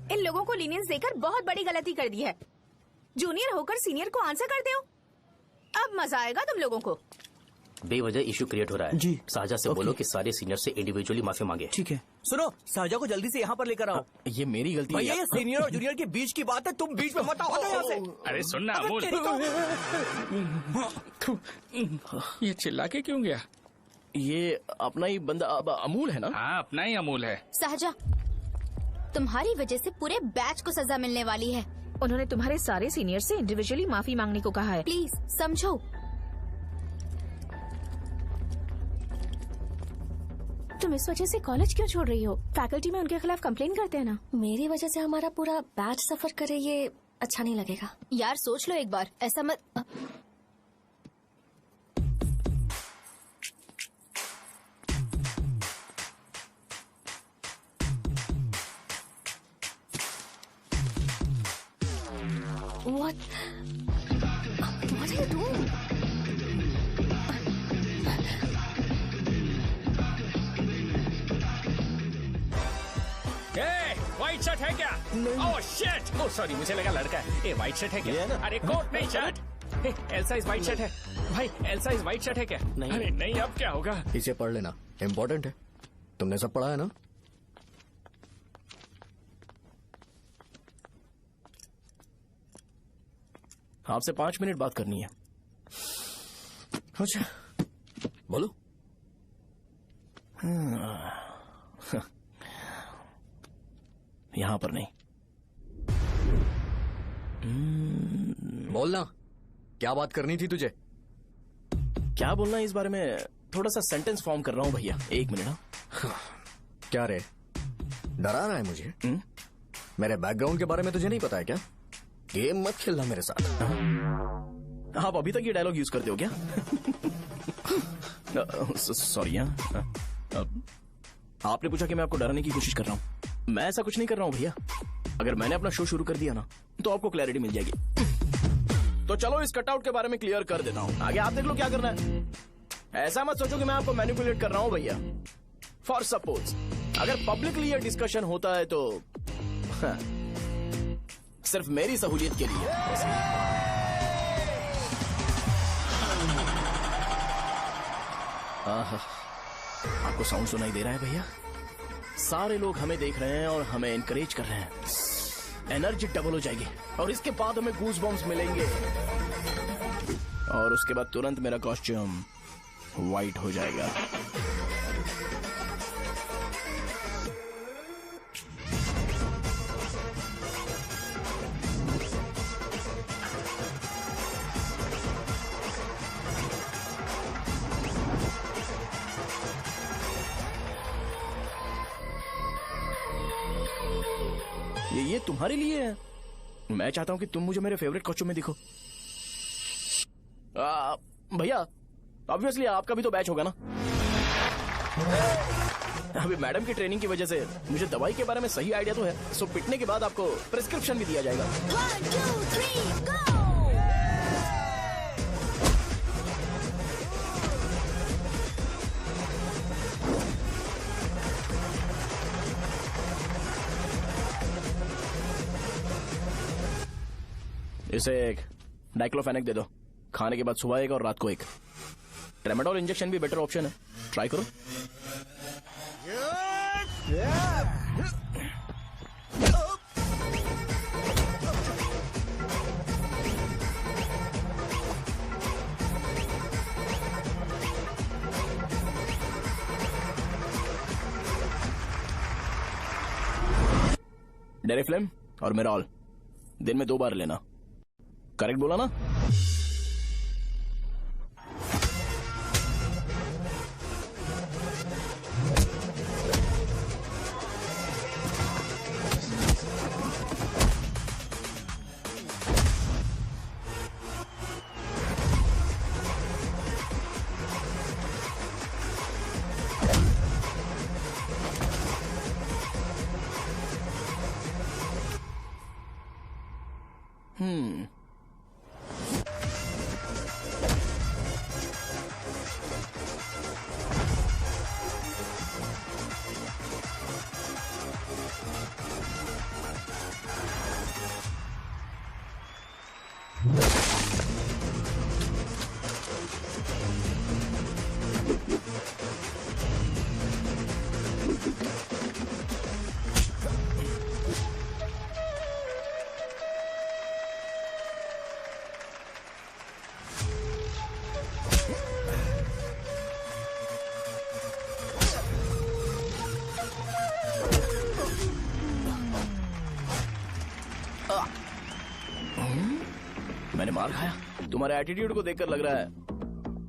इन लोगों को लीनियंस देकर बहुत बड़ी गलती कर दी है। जूनियर होकर सीनियर को आंसर करते हो। अब मजा आएगा तुम लोगों को। बेवजह इशू क्रिएट हो रहा है जी। साजा से बोलो कि सारे सीनियर से इंडिविजुअली माफी मांगे। ठीक है। सुनो, साजा को जल्दी से यहाँ पर लेकर आओ। ये मेरी गलती भैया है। ये सीनियर और जूनियर के बीच की बात है, तुम बीच में मत आओ यहाँ से। अरे सुनना अमूल, ये चिल्ला के क्यों गया? ये अपना ही बंदा अमूल है ना? हाँ अपना ही अमूल है। साजा, तुम्हारी वजह से पूरे बैच को सजा मिलने वाली है। उन्होंने तुम्हारे सारे सीनियर से इंडिविजुअली माफी मांगने को कहा है। प्लीज समझो। तुम इस वजह से कॉलेज क्यों छोड़ रही हो? फैकल्टी में उनके खिलाफ कंप्लेन करते हैं ना। मेरी वजह से हमारा पूरा बैच सफर करे, ये अच्छा नहीं लगेगा। यार सोच लो एक बार, ऐसा मत। What are you doing? White shirt है क्या? ओह शिट, ओह सॉरी, मुझे लगा लड़का है। ए व्हाइट शर्ट है क्या? अरे कोट नहीं shirt. L size white shirt है भाई। एल साइज व्हाइट शर्ट है क्या? नहीं। अरे नहीं, अब क्या होगा? इसे पढ़ लेना, इम्पोर्टेंट है। तुमने सब पढ़ा है ना? आपसे 5 मिनट बात करनी है। अच्छा बोलो। यहां पर नहीं। बोलना, क्या बात करनी थी तुझे? क्या बोलना है इस बारे में? थोड़ा सा सेंटेंस फॉर्म कर रहा हूँ भैया, 1 मिनट। क्या रे, डरा रहा है मुझे? मेरे बैकग्राउंड के बारे में तुझे नहीं पता है क्या? गेम मत खेलना मेरे साथ। आप अभी तक ये डायलॉग यूज करते हो क्या? सॉरी। आपने पूछा कि मैं आपको डराने की कोशिश कर रहा हूँ। मैं ऐसा कुछ नहीं कर रहा हूँ भैया। अगर मैंने अपना शो शुरू कर दिया ना तो आपको क्लैरिटी मिल जाएगी। तो चलो इस कटआउट के बारे में क्लियर कर देता हूँ, आगे आप देख लो क्या करना है। ऐसा मत सोचो कि मैं आपको मैनिपुलेट कर रहा हूँ भैया। फॉर सपोज अगर पब्लिकली ये डिस्कशन होता है तो सिर्फ मेरी सहूलियत के लिए। आपको साउंड सुनाई दे रहा है भैया? सारे लोग हमें देख रहे हैं और हमें एनकरेज कर रहे हैं। एनर्जी डबल हो जाएगी और इसके बाद हमें गूज बम्स मिलेंगे और उसके बाद तुरंत मेरा कॉस्ट्यूम वाइट हो जाएगा। ये तुम्हारे लिए है। मैं चाहता हूं कि तुम मुझे मेरे फेवरेट कॉस्ट्यूम में दिखो। भैया ऑब्वियसली आपका भी तो बैच होगा ना। अभी मैडम की ट्रेनिंग की वजह से मुझे दवाई के बारे में सही आइडिया तो है। सो पिटने के बाद आपको प्रिस्क्रिप्शन भी दिया जाएगा। 1 2 3 गो। इसे एक डाइक्लोफेनेक दे दो। खाने के बाद सुबह एक और रात को एक। ट्रेमाडोल इंजेक्शन भी बेटर ऑप्शन है, ट्राई करो। डेरिफ्लेम और मेरॉल दिन में 2 बार लेना। करेक्ट बोला ना? मैंने मार खाया। तुम्हारे एटीट्यूड को देखकर लग रहा है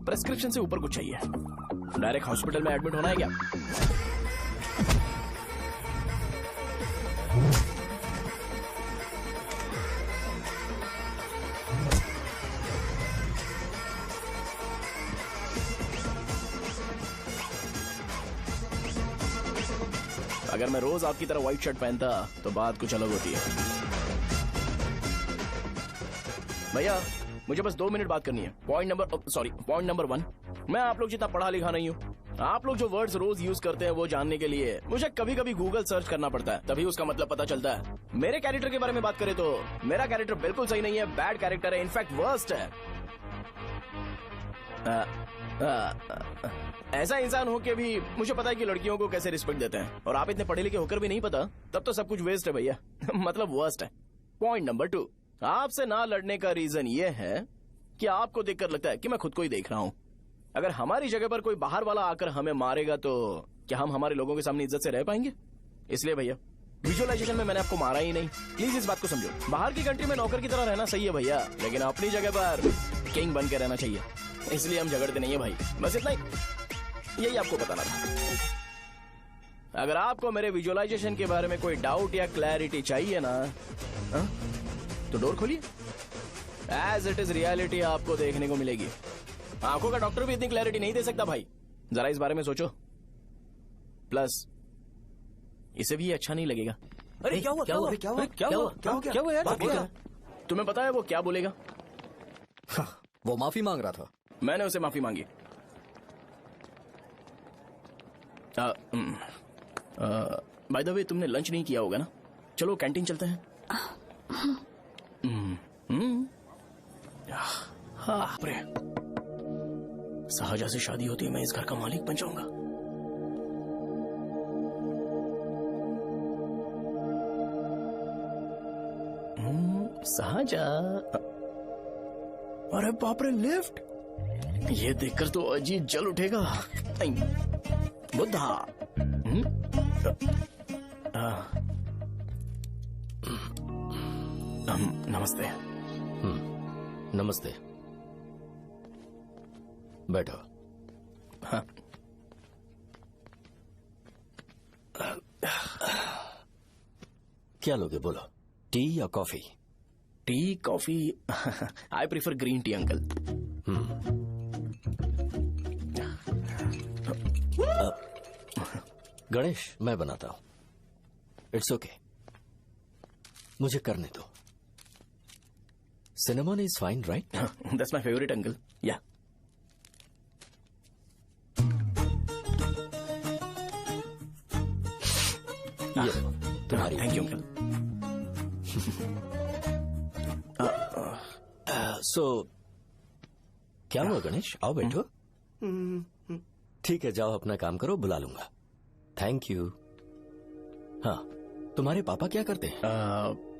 प्रेस्क्रिप्शन से ऊपर कुछ चाहिए। डायरेक्ट हॉस्पिटल में एडमिट होना है क्या? अगर मैं रोज आपकी तरह व्हाइट शर्ट पहनता तो बात कुछ अलग होती है। भैया मुझे बस 2 मिनट बात करनी है। पॉइंट नंबर 1, मैं आप लोग जितना पढ़ा लिखा नहीं हूँ। आप लोग जो वर्ड्स रोज यूज करते हैं वो जानने के लिए मुझे कभी कभी गूगल सर्च करना पड़ता है, तभी उसका मतलब पता चलता है। मेरे कैरेक्टर के बारे में बात करें तो मेरा कैरेक्टर बिल्कुल सही नहीं है, बैड कैरेक्टर है, इनफैक्ट वर्स्ट है। ऐसा इंसान हो के भी मुझे पता है कि लड़कियों को कैसे रिस्पेक्ट देते हैं, और आप इतने पढ़े लिखे होकर भी नहीं पता, तब तो सब कुछ वेस्ट है भैया। मतलब वर्स्ट है। पॉइंट नंबर 2, आपसे ना लड़ने का रीजन ये है कि आपको देखकर लगता है कि मैं खुद को ही देख रहा हूँ। अगर हमारी जगह पर कोई बाहर वाला आकर हमें मारेगा तो क्या हम हमारे लोगों के सामने इज्जत से रह पाएंगे? इसलिए भैया विजुअलाइजेशन में मैंने आपको मारा ही नहीं। प्लीज इस बात को समझो। बाहर की कंट्री में नौकर की तरह रहना सही है भैया, लेकिन अपनी जगह पर किंग बन के रहना चाहिए। इसलिए हम झगड़ते नहीं है भाई, बस इतना ही, यही आपको बताना था। अगर आपको मेरे विजुअलाइजेशन के बारे में कोई डाउट या क्लैरिटी चाहिए ना, तो डोर खोलिए। एज इट इज रियलिटी आपको देखने को मिलेगी। आंखों का डॉक्टर भी इतनी क्लैरिटी नहीं दे सकता भाई, जरा इस बारे में सोचो। प्लस इसे भी अच्छा नहीं लगेगा। अरे क्या हुआ? क्या हुआ? क्या हुआ? क्या हुआ? क्या हुआ यार? तुम्हें पता है वो क्या बोलेगा? वो माफी मांग रहा था। मैंने उसे माफी मांगी। बाय द वे तुमने लंच नहीं किया होगा ना? चलो कैंटीन चलते हैं। सहजा से शादी होती है, मैं इस घर का मालिक बन जाऊंगा। सहजा, अरे बाप रे, लिफ्ट! ये देखकर तो अजीत जल उठेगा। बुद्धा। नमस्ते। नमस्ते, बैठो। हाँ। क्या लोगे बोलो, टी या coffee? T, coffee? I prefer green tea uncle. Ganesh, मैं बनाता हूं। इट्स ओके, मुझे करने दो। Cinnamon is fine, right? That's my favourite uncle. या तुम्हारी। Thank you uncle. सो क्या हुआ गणेश? आओ बैठो। ठीक है, जाओ अपना काम करो, बुला लूंगा। Thank you. हाँ, तुम्हारे पापा क्या करते हैं?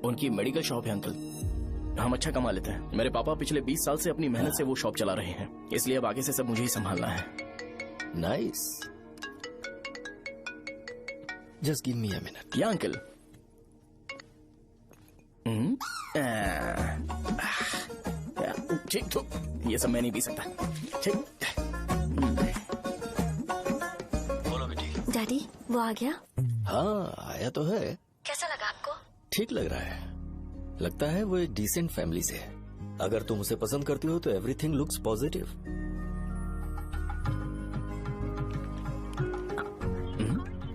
उनकी मेडिकल शॉप है अंकल। हम अच्छा कमा लेते हैं। मेरे पापा पिछले 20 साल से अपनी मेहनत से वो शॉप चला रहे हैं, इसलिए अब आगे से सब मुझे ही संभालना है। Nice. Just give me a minute. या अंकल। ठीक, तो ये सब मैं नहीं पी सकता। ठीक। बोलो बेटी। डैडी, वो आ गया? हाँ, आया तो है। कैसा लगा आपको? ठीक लग रहा है। लगता है वो एक डिसेंट फैमिली से है। अगर तुम उसे पसंद करती हो तो एवरीथिंग लुक्स पॉजिटिव।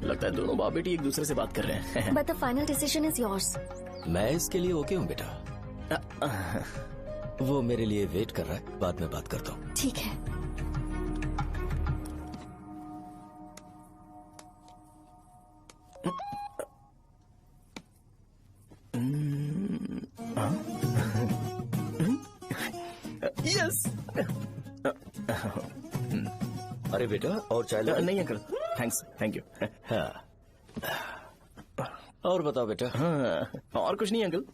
लगता है दोनों बाप बेटी एक दूसरे से बात कर रहे हैं। But the final decision is yours. मैं इसके लिए ओके हूँ बेटा। वो मेरे लिए वेट कर रहा है, बाद में बात करता हूँ। ठीक है। यस। अरे बेटा, और चाय नहीं अंकल, थैंक्स, थैंक यू। हाँ। और बताओ बेटा। हाँ, और कुछ नहीं अंकल।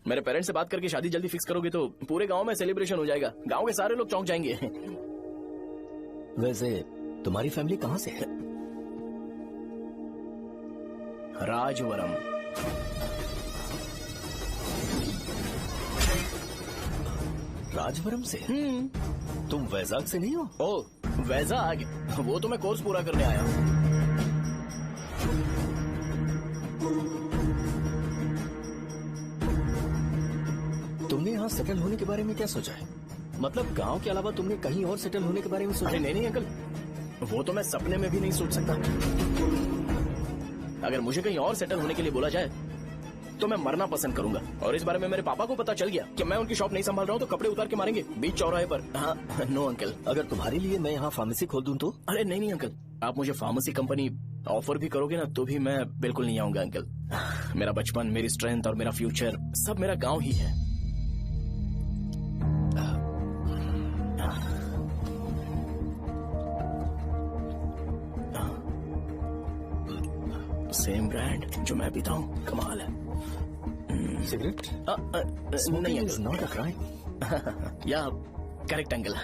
मेरे पेरेंट्स से बात करके शादी जल्दी फिक्स करोगे तो पूरे गांव में सेलिब्रेशन हो जाएगा। गांव के सारे लोग चौंक जाएंगे। वैसे तुम्हारी फैमिली कहाँ से है? राजवरम। राजवरम से? तुम वैजाग से नहीं हो? ओ, वैजाग? वो तो मैं कोर्स पूरा करने आया हूँ। तुमने यहाँ सेटल होने के बारे में क्या सोचा है? मतलब गांव के अलावा तुमने कहीं और सेटल होने के बारे में सोचा? अरे नहीं अंकल, वो तो मैं सपने में भी नहीं सोच सकता। अगर मुझे कहीं और सेटल होने के लिए बोला जाए तो मैं मरना पसंद करूंगा। और इस बारे में मेरे पापा को पता चल गया कि मैं उनकी शॉप नहीं संभाल रहा हूँ तो कपड़े उतार के मारेंगे बीच चौराहे पर। हाँ, नो अंकल। अगर तुम्हारे लिए मैं यहाँ फार्मेसी खोल दूं तो? अरे नहीं अंकल, आप मुझे फार्मेसी कंपनी ऑफर भी करोगे ना तो भी मैं बिल्कुल नहीं आऊंगा अंकल। मेरा बचपन, मेरी स्ट्रेंथ और मेरा फ्यूचर सब मेरा गाँव ही है। सेम ब्रांड जो मैं पीता हूँ, कमाल है। सिगरेट नहीं इज नॉट अ क्राइम। या करेक्ट अंकल।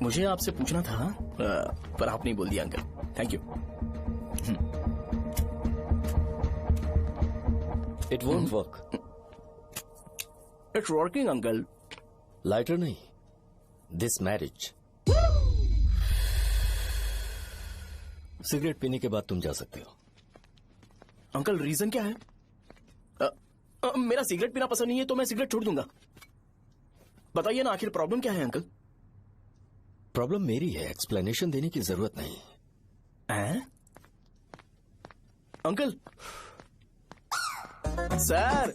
मुझे आपसे पूछना था पर आपने ही बोल दिया uncle. Thank you. It won't work. It's working uncle. Lighter नहीं, दिस मैरिज। सिगरेट पीने के बाद तुम जा सकते हो। अंकल रीजन क्या है? मेरा सिगरेट पीना पसंद नहीं है तो मैं सिगरेट छोड़ दूंगा। बताइए ना आखिर प्रॉब्लम क्या है अंकल? प्रॉब्लम मेरी है, एक्सप्लेनेशन देने की जरूरत नहीं है। अंकल सर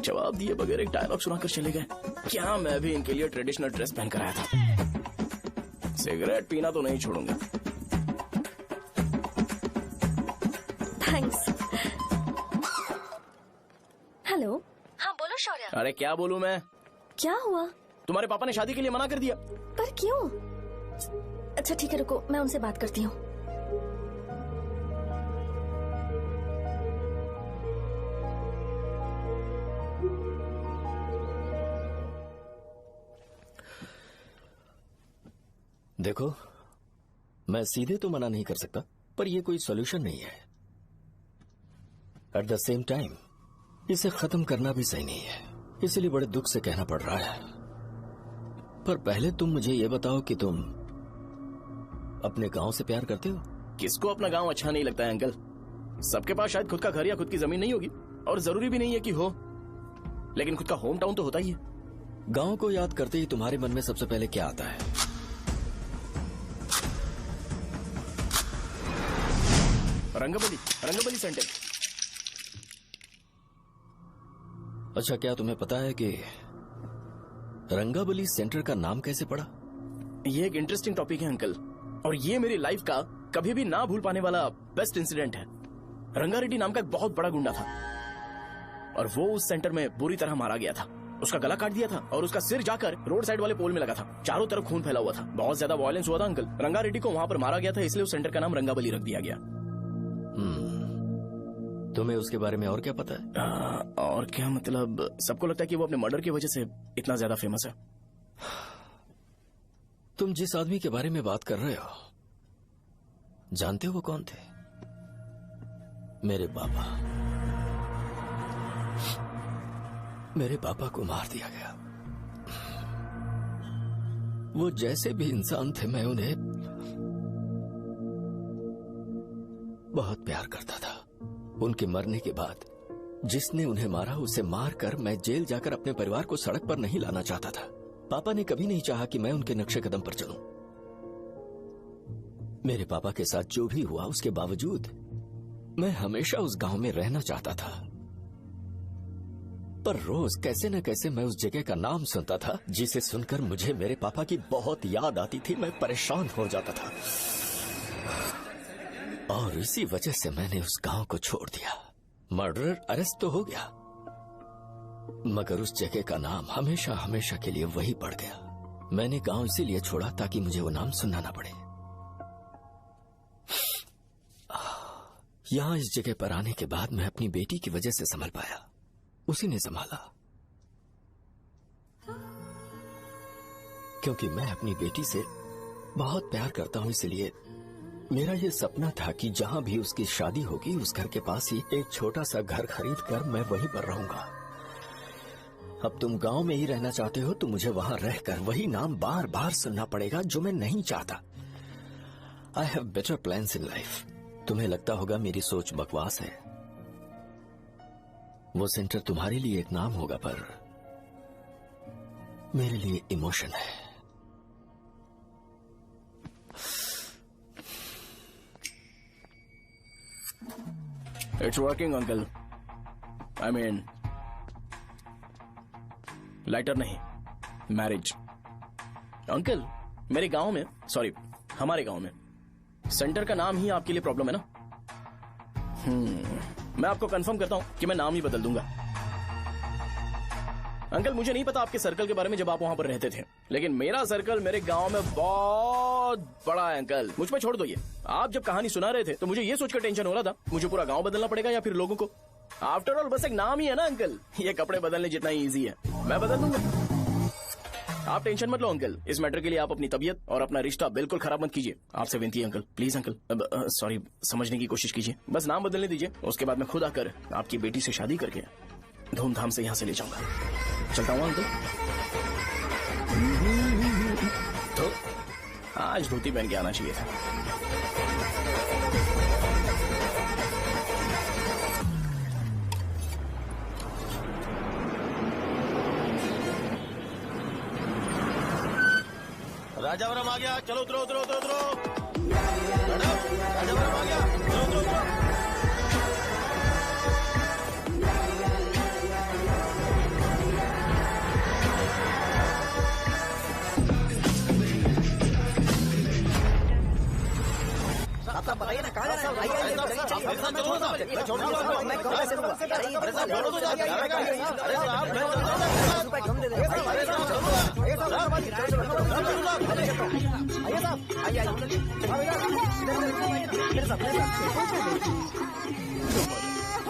जवाब दिए बगैर एक डायलॉग सुनाकर चले गए। क्या मैं भी इनके लिए ट्रेडिशनल ड्रेस पहन कर आया था। सिगरेट पीना तो नहीं छोड़ूंगा। थैंक्स। हेलो। हाँ बोलो शौर्य। अरे क्या बोलूं मैं? क्या हुआ? तुम्हारे पापा ने शादी के लिए मना कर दिया। पर क्यों? अच्छा ठीक है रुको, मैं उनसे बात करती हूँ। देखो, मैं सीधे तो मना नहीं कर सकता, पर यह कोई सॉल्यूशन नहीं है। एट द सेम टाइम इसे खत्म करना भी सही नहीं है, इसलिए बड़े दुख से कहना पड़ रहा है। पर पहले तुम मुझे ये बताओ कि तुम अपने गांव से प्यार करते हो? किसको अपना गांव अच्छा नहीं लगता है अंकल? सबके पास शायद खुद का घर या खुद की जमीन नहीं होगी, और जरूरी भी नहीं है कि हो, लेकिन खुद का होम टाउन तो होता ही है। गांव को याद करते ही तुम्हारे मन में सबसे पहले क्या आता है? रंगबली सेंटर। अच्छा, क्या तुम्हें पता है कि रंगाबली सेंटर का नाम कैसे पड़ा? ये एक इंटरेस्टिंग टॉपिक है अंकल, और ये मेरी लाइफ का कभी भी ना भूल पाने वाला बेस्ट इंसिडेंट है। रंगारेड्डी नाम का एक बहुत बड़ा गुंडा था, और वो उस सेंटर में बुरी तरह मारा गया था। उसका गला काट दिया था और उसका सिर जाकर रोड साइड वाले पोल में लगा था। चारों तरफ खून फैला हुआ था, बहुत ज्यादा वायलेंस हुआ था अंकल। रंगारेड्डी को वहां पर मारा गया था, इसलिए उस सेंटर का नाम रंगाबली रख दिया गया। तुम्हें उसके बारे में और क्या पता है? और क्या मतलब, सबको लगता है कि वो अपने मर्डर की वजह से इतना ज्यादा फेमस है। तुम जिस आदमी के बारे में बात कर रहे हो, जानते हो वो कौन थे? मेरे पापा। मेरे पापा को मार दिया गया। वो जैसे भी इंसान थे, मैं उन्हें बहुत प्यार करता था। उनके मरने के बाद जिसने उन्हें मारा उसे मारकर मैं जेल जाकर अपने परिवार को सड़क पर नहीं लाना चाहता था। पापा ने कभी नहीं चाहा कि मैं उनके नक्शे कदम पर चलूं। मेरे पापा के साथ जो भी हुआ, उसके बावजूद मैं हमेशा उस गांव में रहना चाहता था। पर रोज कैसे न कैसे मैं उस जगह का नाम सुनता था, जिसे सुनकर मुझे मेरे पापा की बहुत याद आती थी। मैं परेशान हो जाता था, और इसी वजह से मैंने उस गांव को छोड़ दिया। मर्डरर अरेस्ट तो हो गया, मगर उस जगह का नाम हमेशा हमेशा के लिए वही पड़ गया। मैंने गांव इसीलिए छोड़ा ताकि मुझे वो नाम सुनना ना पड़े। यहां इस जगह पर आने के बाद मैं अपनी बेटी की वजह से संभल पाया, उसी ने संभाला। क्योंकि मैं अपनी बेटी से बहुत प्यार करता हूं, इसलिए मेरा ये सपना था कि जहां भी उसकी शादी होगी, उस घर के पास ही एक छोटा सा घर खरीद कर मैं वहीं पर रहूंगा। अब तुम गांव में ही रहना चाहते हो तो मुझे वहां रहकर वही नाम बार बार सुनना पड़ेगा, जो मैं नहीं चाहता। I have better plans in life. तुम्हें लगता होगा मेरी सोच बकवास है। वो सेंटर तुम्हारे लिए एक नाम होगा, पर मेरे लिए इमोशन है। It's working uncle. I mean lighter नहीं, मैरिज। अंकल मेरे गांव में, सॉरी हमारे गांव में सेंटर का नाम ही आपके लिए प्रॉब्लम है ना? मैं आपको कंफर्म करता हूं कि मैं नाम ही बदल दूंगा। अंकल मुझे नहीं पता आपके सर्कल के बारे में जब आप वहां पर रहते थे, लेकिन मेरा सर्कल मेरे गांव में बहुत बड़ा है अंकल। मुझ पे छोड़ दो ये। आप जब कहानी सुना रहे थे तो मुझे ये सोचकर टेंशन हो रहा था मुझे पूरा गांव बदलना पड़ेगा या फिर लोगों को। आफ्टर ऑल बस एक नाम ही है ना अंकल, ये कपड़े बदलने जितना ही इजी है, मैं बदल दूंगा। आप टेंशन मत लो अंकल, इस मैटर के लिए आप अपनी तबीयत और अपना रिश्ता बिल्कुल खराब मत कीजिए। आपसे विनती है अंकल, प्लीज अंकल, सॉरी, समझने की कोशिश कीजिए, बस नाम बदलने दीजिए, उसके बाद मैं खुद आकर आपकी बेटी से शादी करके धूमधाम से यहाँ से ले जाऊंगा। चलता हूँ अंकल। तो आज धोती पहन के आना चाहिए था। राजावरम आ गया, चलो उतरो उतरो उतरो उतरो। राजावरम आ गया, चलो उतरो उतरो। आप बताइए ना कहाँ जाना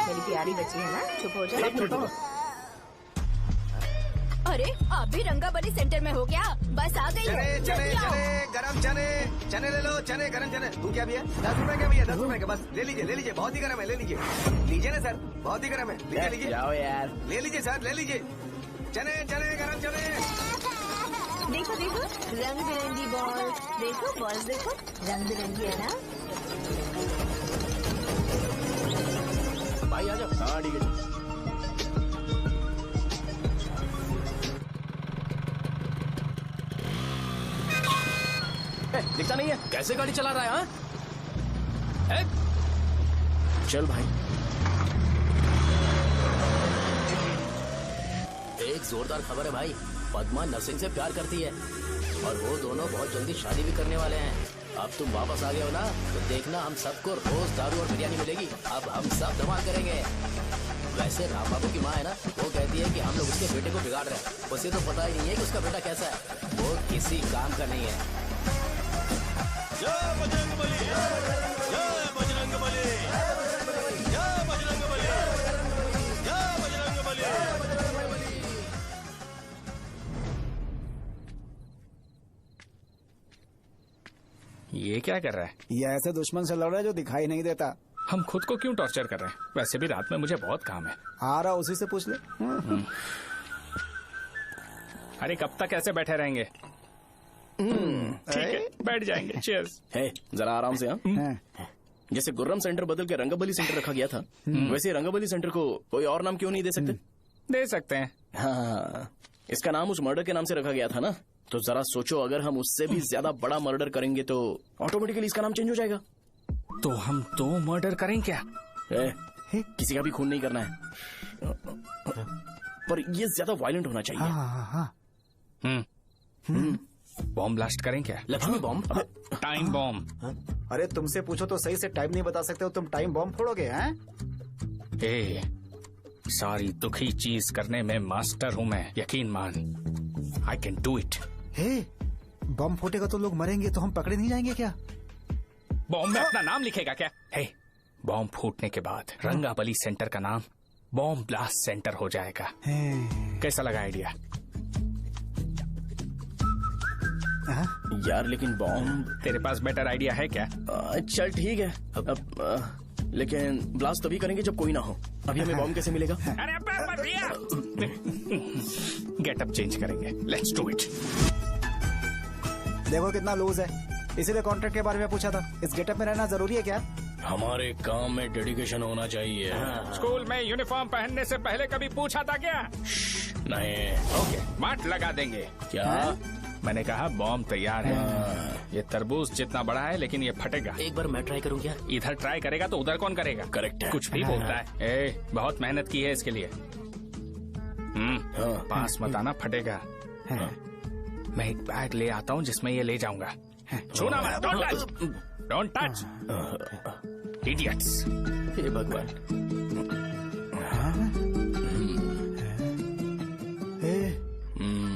मेरी प्यारी बच्ची है ना, चुप हो जाए। अरे आप भी रंगाबली सेंटर में हो क्या? बस आ गई। चने चने चने गरम चने, चने ले लो, चने गरम चने। तू क्या भी है? 10 रुपए का भी है, 10 रुपए का, बस ले लीजिए, बहुत ही गरम है, ले लीजिए, लीजिए ना सर, बहुत ही गरम है, लीजिए जाओ यार, ले लीजिए सर, ले लीजिए, चने चने गरम चने। देखो देखो रंग बिरंगी बॉल, देखो बॉल देखो रंग बिरंगी है ना। भाई आ जाओ। हाँ ठीक है। दिखता नहीं है, कैसे गाड़ी चला रहा है? हाँ? चल भाई। एक जोरदार खबर है भाई, पद्मा नरसिंह से प्यार करती है और वो दोनों बहुत जल्दी शादी भी करने वाले हैं। अब तुम वापस आ गए हो ना, तो देखना हम सबको रोज दारू और बिरयानी मिलेगी। अब हम सब धमाल करेंगे। वैसे राम बाबू की माँ है ना, वो कहती है कि हम लोग उसके बेटे को बिगाड़ रहे हैं। उसे तो पता ही नहीं है कि उसका बेटा कैसा है, वो किसी काम का नहीं है। जय बजरंगबली, जय बजरंगबली, जय बजरंगबली, जय बजरंगबली। ये क्या कर रहा है? ये ऐसे दुश्मन से लड़ रहा है जो दिखाई नहीं देता। हम खुद को क्यों टॉर्चर कर रहे हैं? वैसे भी रात में मुझे बहुत काम है। आ रहा उसी से पूछ ले। अरे कब तक ऐसे बैठे रहेंगे? ठीक है, बैठ जाएंगे। चीयर्स। है जरा आराम से। हाँ, जैसे गुर्रम सेंटर बदल के रंगाबली सेंटर रखा गया था, वैसे रंगाबली सेंटर को कोई और नाम क्यों नहीं दे सकते? दे सकते हैं। हाँ, इसका नाम उस मर्डर के नाम से रखा गया था ना, तो जरा सोचो अगर हम उससे भी ज्यादा बड़ा मर्डर करेंगे तो ऑटोमेटिकली इसका नाम चेंज हो जाएगा। तो हम 2 मर्डर करें क्या? किसी का भी खून नहीं करना है, पर ये ज्यादा वायलेंट होना चाहिए। बॉम्ब ब्लास्ट करें क्या? Lakshmi bomb, time bomb. अरे तुमसे पूछो तो सही से टाइम नहीं बता सकते हो, तुम टाइम बॉम्ब फोड़ोगे? हैं? सारी दुखी चीज करने में मास्टर हूँ मैं, यकीन मान। I can do it. बम फूटेगा तो लोग मरेंगे, तो हम पकड़े नहीं जाएंगे क्या? बॉम्ब में अपना नाम लिखेगा क्या? बॉम्ब फूटने के बाद रंगाबली सेंटर का नाम बॉम्ब ब्लास्ट सेंटर हो जाएगा। कैसा लगा आइडिया? यार लेकिन बॉम्ब, तेरे पास बेटर आइडिया है क्या? चल ठीक है, लेकिन ब्लास्ट तभी करेंगे जब कोई ना हो। अभी हमें बॉम्ब कैसे मिलेगा? अरे गेटअप चेंज करेंगे। Let's do it. देखो कितना लूज है, इसीलिए कॉन्ट्रैक्ट के बारे में पूछा था। इस गेटअप में रहना जरूरी है क्या? हमारे काम में डेडिकेशन होना चाहिए। स्कूल में यूनिफॉर्म पहनने से पहले कभी पूछा था क्या? नहीं। ओके, मार्ट लगा देंगे। क्या? मैंने कहा बॉम्ब तैयार है। ये तरबूज जितना बड़ा है, लेकिन ये फटेगा। एक बार मैं ट्राई करूं क्या? इधर ट्राई करेगा तो उधर कौन करेगा? करेक्ट है। कुछ भी बोलता है। बहुत मेहनत की है इसके लिए। पास मत आना, फटेगा। मैं एक बैग ले आता हूँ जिसमें ये ले जाऊंगा। छूना मत, don't touch, don't touch, idiots. हे भगवान।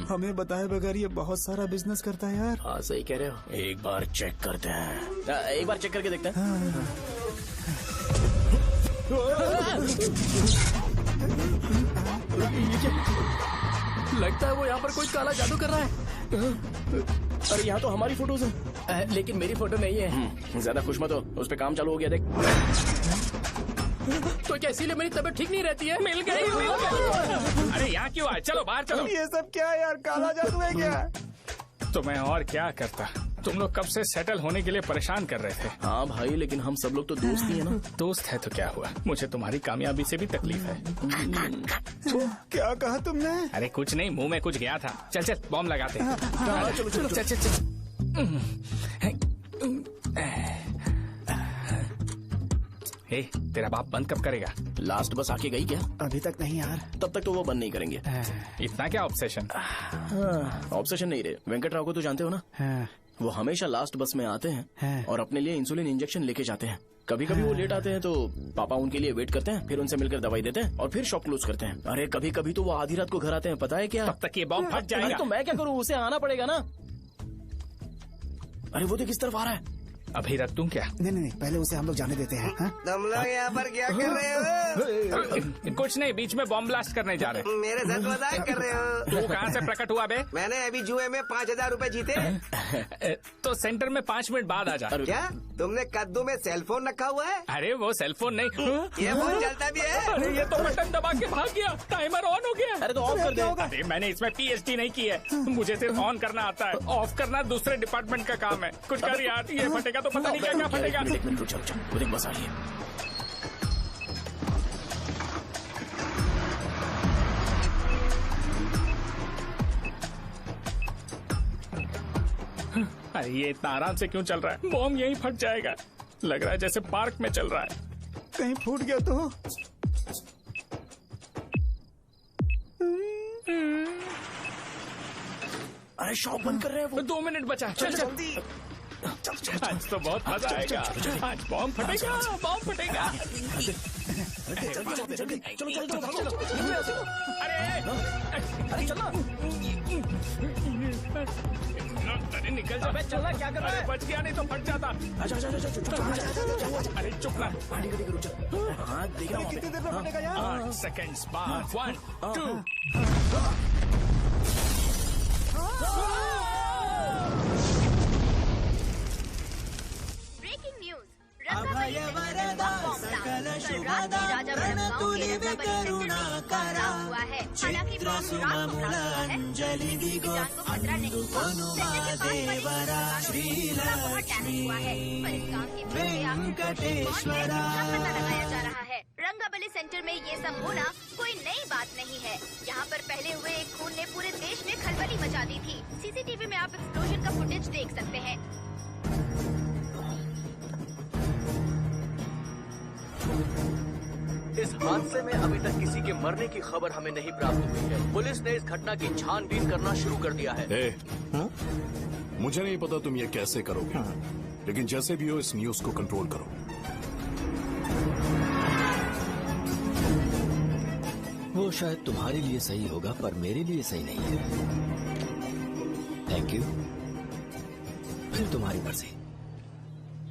हमें बताए बगैर ये बहुत सारा बिजनेस करता है यार। हाँ सही कह रहे हो। एक बार चेक करते हैं। एक बार चेक करके देखते हैं। लगता है वो यहाँ पर कोई काला जादू कर रहा है। अरे यहाँ तो हमारी फोटोज हैं, लेकिन मेरी फोटो नहीं है। ज्यादा खुश मत हो, उस पे काम चालू हो गया देख। तो क्या इसीलिए मेरी तबीयत ठीक नहीं रहती है? मिल गई। अरे यहाँ क्यों आए? चलो बाहर चलो। ये सब क्या है यार, काला जादू है क्या? तो मैं और क्या करता? तुम लोग कब से सेटल होने के लिए परेशान कर रहे थे। हाँ भाई, लेकिन हम सब लोग तो दोस्त ही है ना। दोस्त है तो क्या हुआ, मुझे तुम्हारी कामयाबी से भी तकलीफ है। क्या कहा तुमने? अरे कुछ नहीं, मुंह में कुछ गया था। चल चल बॉम्ब लगाते हैं। चलो चलो चल चल चल। ए, तेरा बाप बंद कब करेगा? लास्ट बस आके गई क्या? अभी तक नहीं यार। तब तक तो वो बंद नहीं करेंगे। इतना क्या ऑब्सेशन? ऑब्सेशन नहीं रहे। वेंकट राव को तो जानते हो ना? वो हमेशा लास्ट बस में आते हैं और अपने लिए इंसुलिन इंजेक्शन लेके जाते हैं। कभी कभी वो लेट आते हैं तो पापा उनके लिए वेट करते हैं, फिर उनसे मिलकर दवाई देते हैं और फिर शॉप क्लोज करते हैं। अरे कभी कभी तो वो आधी रात को घर आते हैं, पता है क्या? तब तक ये बॉम्ब फट जाएगा। तो मैं क्या करूँ, उसे आना पड़ेगा ना। अरे वो तो किस तरफ आ रहा है? अभी रख दूं क्या? नहीं, पहले उसे हम लोग जाने देते हैं। तुम लोग यहाँ पर क्या कर रहे हो? कुछ नहीं, बीच में बॉम्ब ब्लास्ट करने जा रहे हैं। मेरे साथ मजाक कर रहे हो? तू कहाँ से प्रकट हुआ बे? मैंने अभी जुए में 5,000 रूपए जीते। तो सेंटर में 5 मिनट बाद आ जा। क्या तुमने कद्दू में सेल फोन रखा हुआ है? अरे वो सेल फोन नहीं, ये फोन चलता भी है। अरे ये तो बटन दबा के भाग गया, टाइमर ऑन हो गया। अरे तो ऑफ कर दे। अरे मैंने इसमें PhD नहीं की है, मुझे सिर्फ ऑन करना आता है। ऑफ करना दूसरे डिपार्टमेंट का काम है। कुछ कर यार, ये फटेगा तो पता नहीं क्या क्या फटेगा। एक मिनट रुक, चलो वो देख बस आ रही है। अरे ये इतना आराम से क्यों चल रहा है? बॉम्ब यहीं फट जाएगा। लग रहा है जैसे पार्क में चल रहा है। कहीं फूट गया तो? अरे शॉप बंद कर रहे हैं वो। 2 मिनट बचा। चल जल्दी। आज तो बहुत मजा आएगा। आज बॉम्ब फटेगा, बॉम्ब फटेगा। चलो। अरे चलना। अरे निकल जा। चलना, क्या कर रहा है? बच गया, नहीं तो फट जाता। अरे चुप ना। रुक जा। हाँ देख रहा हूँ। कितनी देर में फटेगा यार? 8 सेकेंड्स बाद 1 2। Breaking news. रंगाबली सेंटर में बॉम्ब ब्लास्ट। कल रात में राजा गांव के रंगाबली सेंटर में एक बम हुआ है। हालांकि बॉम्ब रात को ब्लास्ट हुआ है, किसी की जान को खतरा नहीं हुआ। सेंटर के पास बने बहुत डैमेज हुआ है, पर इस काम की प्रक्रिया पता लगाया जा रहा है। रंगाबली सेंटर में ये सब होना कोई नई बात नहीं है। यहाँ पर पहले हुए एक खून ने पूरे देश में खलबली मचा दी थी। CCTV में आप एक्सप्लोजन का फुटेज देख सकते हैं। इस हादसे में अभी तक किसी के मरने की खबर हमें नहीं प्राप्त हुई है। पुलिस ने इस घटना की छानबीन करना शुरू कर दिया है। मुझे नहीं पता तुम ये कैसे करोगे, लेकिन जैसे भी हो इस न्यूज को कंट्रोल करो। वो शायद तुम्हारे लिए सही होगा, पर मेरे लिए सही नहीं है। Thank you. फिर तुम्हारी मर्जी।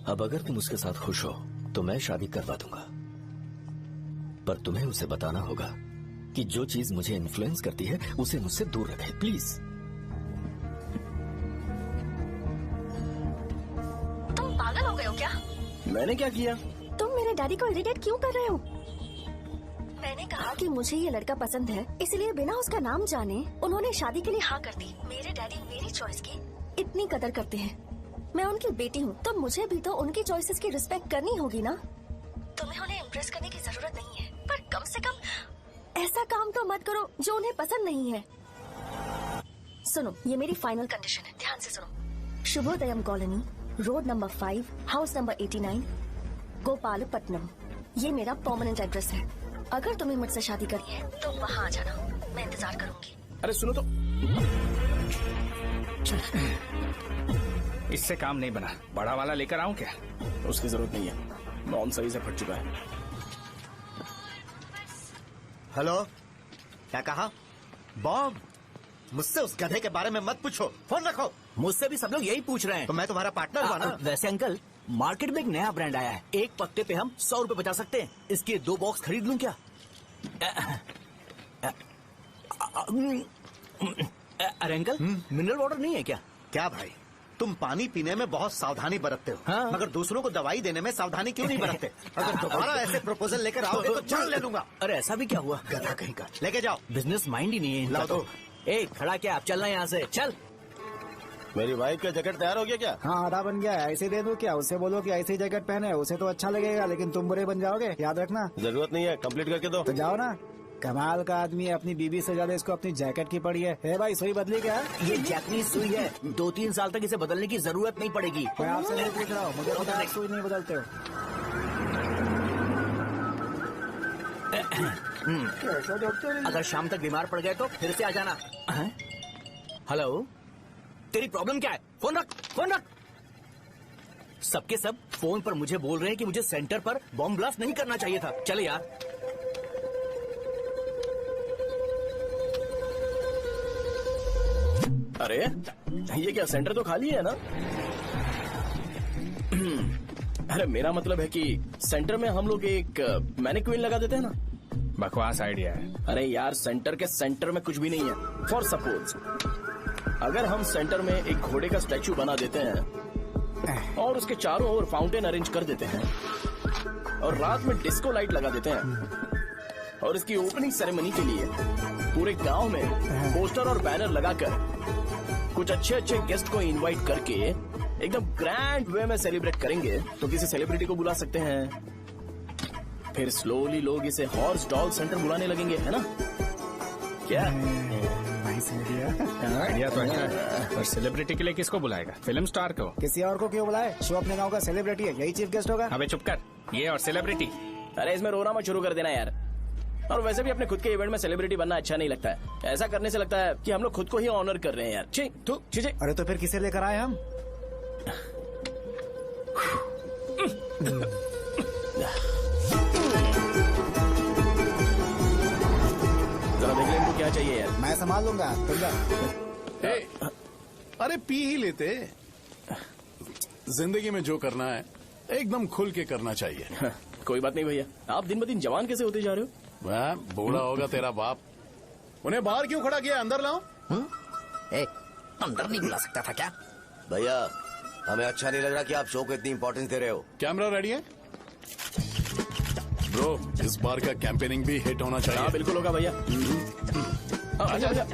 अब अगर तुम उसके साथ खुश हो तो मैं शादी करवा दूंगा, पर तुम्हें उसे बताना होगा कि जो चीज मुझे इन्फ्लुएंस करती है उसे मुझसे दूर रखे, प्लीज। तुम पागल हो गए हो क्या? मैंने क्या किया? तुम मेरे डैडी को इरिटेट क्यों कर रहे हो? मैंने कहा कि मुझे ये लड़का पसंद है, इसलिए बिना उसका नाम जाने उन्होंने शादी के लिए हाँ कर दी। मेरे डैडी मेरी चॉइस की इतनी कदर करते हैं। मैं उनकी बेटी हूँ, तो मुझे भी तो उनकी चॉइसेस की रिस्पेक्ट करनी होगी ना। तुम्हें उन्हें इम्प्रेस करने की जरूरत नहीं है, पर कम से कम ऐसा काम तो मत करो जो उन्हें पसंद नहीं है। सुनो, ये मेरी फाइनल कंडीशन है, ध्यान से सुनो। Shubhodayam colony, road number 5, house number 89, Gopalapatnam. ये मेरा परमानेंट एड्रेस है। अगर तुम्हें मुझसे शादी करनी है तो वहाँ आ जाना, मैं इंतजार करूंगी। अरे सुनो तो। इससे काम नहीं बना। बड़ा वाला लेकर आऊं क्या? उसकी जरूरत नहीं है, बॉम्ब सही से फट चुका है। हेलो, क्या कहा? बॉम्ब? मुझसे उस गधे के बारे में मत पूछो, फोन रखो। मुझसे भी सब लोग यही पूछ रहे हैं। तो मैं तुम्हारा पार्टनर हुआ ना? वैसे अंकल, मार्केट में एक नया ब्रांड आया है, एक पत्ते पे हम 100 रुपए बचा सकते हैं। इसके 2 बॉक्स खरीद लूं क्या? अरे अंकल, मिनरल वाटर नहीं है क्या? क्या भाई, तुम पानी पीने में बहुत सावधानी बरतते हो, हाँ? मगर दूसरों को दवाई देने में सावधानी क्यों नहीं बरतते? अगर दोबारा ऐसे प्रपोजल लेकर आओगे तो जान ले लूंगा। अरे ऐसा भी क्या हुआ? गधा कहीं का, लेके जाओ। बिजनेस माइंड ही नहीं है इनका लाओ तो। दो। ए खड़ा क्या, आप चलना यहाँ से, चल। मेरी वाइफ का जैकेट तैयार हो गया क्या? हाँ, आधा बन गया है। ऐसे दे दो क्या? उससे बोलो कि ऐसे ही जैकेट पहने, उसे तो अच्छा लगेगा, लेकिन तुम बुरे बन जाओगे, याद रखना। जरूरत नहीं है, कंप्लीट करके दो। तो जाओ ना। कमाल का आदमी है, अपनी बीबी से ज्यादा इसको अपनी जैकेट की पड़ी है। ए भाई, सुई बदली क्या? ये जैपनीज सुई है, 2-3 साल तक इसे बदलने की जरूरत नहीं पड़ेगी। मैं आपसे नहीं पूछ रहा हूँ, मुझे पता है सुई नहीं बदलते हो। अगर शाम तक बीमार पड़ गए तो फिर से आ जाना। हेलो, तेरी प्रॉब्लम क्या है? फोन रख, फोन रख। सबके सब फोन पर मुझे बोल रहे हैं कि मुझे सेंटर पर बॉम्ब ब्लास्ट नहीं करना चाहिए था। चले यार। अरे ये क्या, सेंटर तो खाली है ना? अरे मेरा मतलब है कि सेंटर में हम लोग एक मैनिक्विन लगा देते हैं ना। बकवास आइडिया है। अरे यार, सेंटर के सेंटर में कुछ भी नहीं है। फॉर सपोज अगर हम सेंटर में एक घोड़े का स्टैचू बना देते हैं और उसके चारों ओर फाउंटेन अरेंज कर देते हैं और रात में डिस्को लाइट लगा देते हैं और इसकी ओपनिंग सेरेमनी के लिए पूरे गांव में पोस्टर और बैनर लगाकर कुछ अच्छे अच्छे गेस्ट को इनवाइट करके एकदम ग्रैंड वे में सेलिब्रेट करेंगे तो किसी सेलिब्रिटी को बुला सकते हैं। फिर स्लोली लोग इसे हॉर्स डॉग सेंटर बुलाने लगेंगे, है ना? क्या आइडिया तो अच्छा है। और सेलिब्रिटी के लिए किसको बुलाएगा? फिल्म स्टार को? किसी और को क्यों बुलाए? शो अपने गांव का सेलिब्रिटी है, यही चीफ गेस्ट होगा। अबे चुप कर, ये और सेलिब्रिटी। अरे इसमें रोना मत शुरू कर देना यार। और वैसे भी अपने खुद के इवेंट में सेलिब्रिटी बनना अच्छा नहीं लगता है। ऐसा करने से लगता है कि हम लोग खुद को ही ऑनर कर रहे हैं यार। छी, तू छी। अरे तो फिर किसे लेकर आए हम? जरा देख ले इनको क्या चाहिए यार। मैं संभाल लूंगा, तुम जा। अरे पी ही लेते। जिंदगी में जो करना है एकदम खुल के करना चाहिए। कोई बात नहीं भैया, आप दिन ब दिन जवान कैसे होते जा रहे हो? वह बूढ़ा होगा तेरा बाप। उन्हें बाहर क्यों खड़ा किया? अंदर लाओ। अंदर नहीं बुला सकता था क्या? भैया, हमें अच्छा नहीं लग रहा कि आप शो को इतनी इंपॉर्टेंस दे रहे हो। कैमरा रेडी है? ब्रो, इस बार का कैंपेनिंग भी हिट होना चाहिए। हाँ बिल्कुल होगा भैया। अच्छा भैया,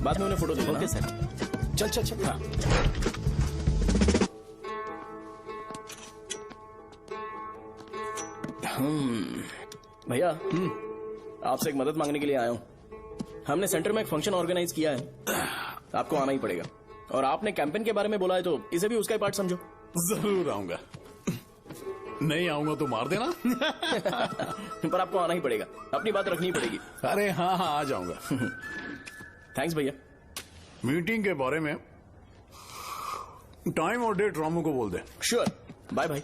बाद में उन्हें फोटो दे। ओके सर, चल चल चल। हाँ। भैया, आपसे एक मदद मांगने के लिए आया हूँ। हमने सेंटर में एक फंक्शन ऑर्गेनाइज किया है, आपको आना ही पड़ेगा। और आपने कैंपेन के बारे में बोला है तो इसे भी उसका ही पार्ट समझो। जरूर आऊंगा। नहीं आऊंगा तो मार देना। पर आपको आना ही पड़ेगा, अपनी बात रखनी पड़ेगी। अरे हाँ हाँ, आ जाऊंगा। थैंक्स भैया। मीटिंग के बारे में टाइम और डेट रामू को बोल दे। Sure, bye bye.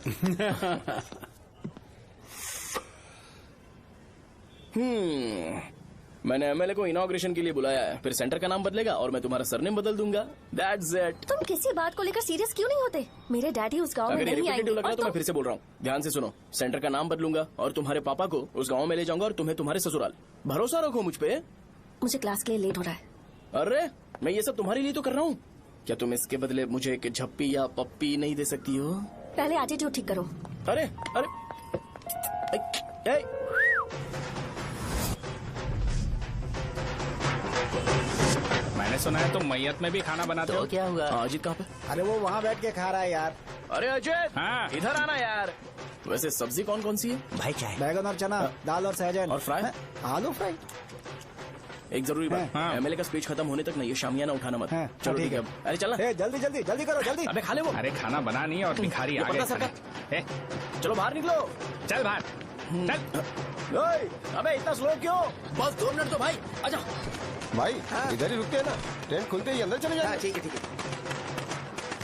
मैंने एमएलए को इनॉग्रेशन के लिए बुलाया है, फिर सेंटर का नाम बदलेगा और मैं तुम्हारा सरनेम बदल दूंगा। That's it. तुम किसी बात को लेकर सीरियस क्यों नहीं होते? मेरे डैडी उस गांव में अगर नहीं आएंगे। रिपीटेटिव लग रहा है तो मैं फिर से बोल रहा हूँ, ध्यान से सुनो। सेंटर का नाम बदलूंगा और तुम्हारे पापा को उस गांव में ले जाऊंगा और तुम्हें तुम्हारे ससुराल। भरोसा रखो मुझ पे। मुझे क्लास के लिए लेट हो रहा है। अरे मैं ये सब तुम्हारे लिए तो कर रहा हूँ। क्या तुम इसके बदले मुझे एक झप्पी या पप्पी नहीं दे सकती हो? पहले एटीट्यूड ठीक करो। अरे अरे मैंने सुना है तुम मैयत में भी खाना बनाते हो। क्या हुआ? अजीत कहाँ पे? अरे वो वहाँ बैठ के खा रहा है यार। अरे अजय, हाँ। इधर आना यार। वैसे सब्जी कौन कौन सी है? भाई क्या है? बैगन और चना, दाल और सहजन और फ्राई? आलू फ्राई। एक जरूरी बात, हाँ। एमएलए का स्पीच खत्म होने तक ना ये शामियाना उठाना मत। हाँ, चलो ठीक ठीक है। है। अरे चलना। ए, जल्दी जल्दी जल्दी करो, जल्दी। अबे खा ले वो। अरे खाना बना नहीं और भिखारी ये आ गए। पर्दा सरका। ए, चलो बाहर निकलो। चल बाहर चल। ओए, अबे इतना स्लो क्यों? बस 2 मिनट तो भाई, आजा। भाई इधर ही रुकते हैं ना, ट्रेन खुलते ही अंदर चले हाँ, जाएंगे। ठीक है ठीक है।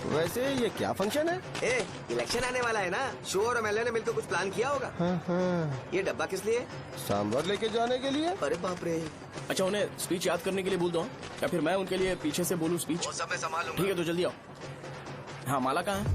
वैसे ये क्या फंक्शन है? ए, इलेक्शन आने वाला है ना, शो और एमएलए ने मिलकर कुछ प्लान किया होगा। ये डब्बा किस लिए? सांभर लेके जाने के लिए। अरे बाप रे। अच्छा, उन्हें स्पीच याद करने के लिए बोल दो या फिर मैं उनके लिए पीछे से बोलूं स्पीच? वो सब मैं संभालूंगा। ठीक है तो जल्दी आओ। हाँ, माला कहाँ है?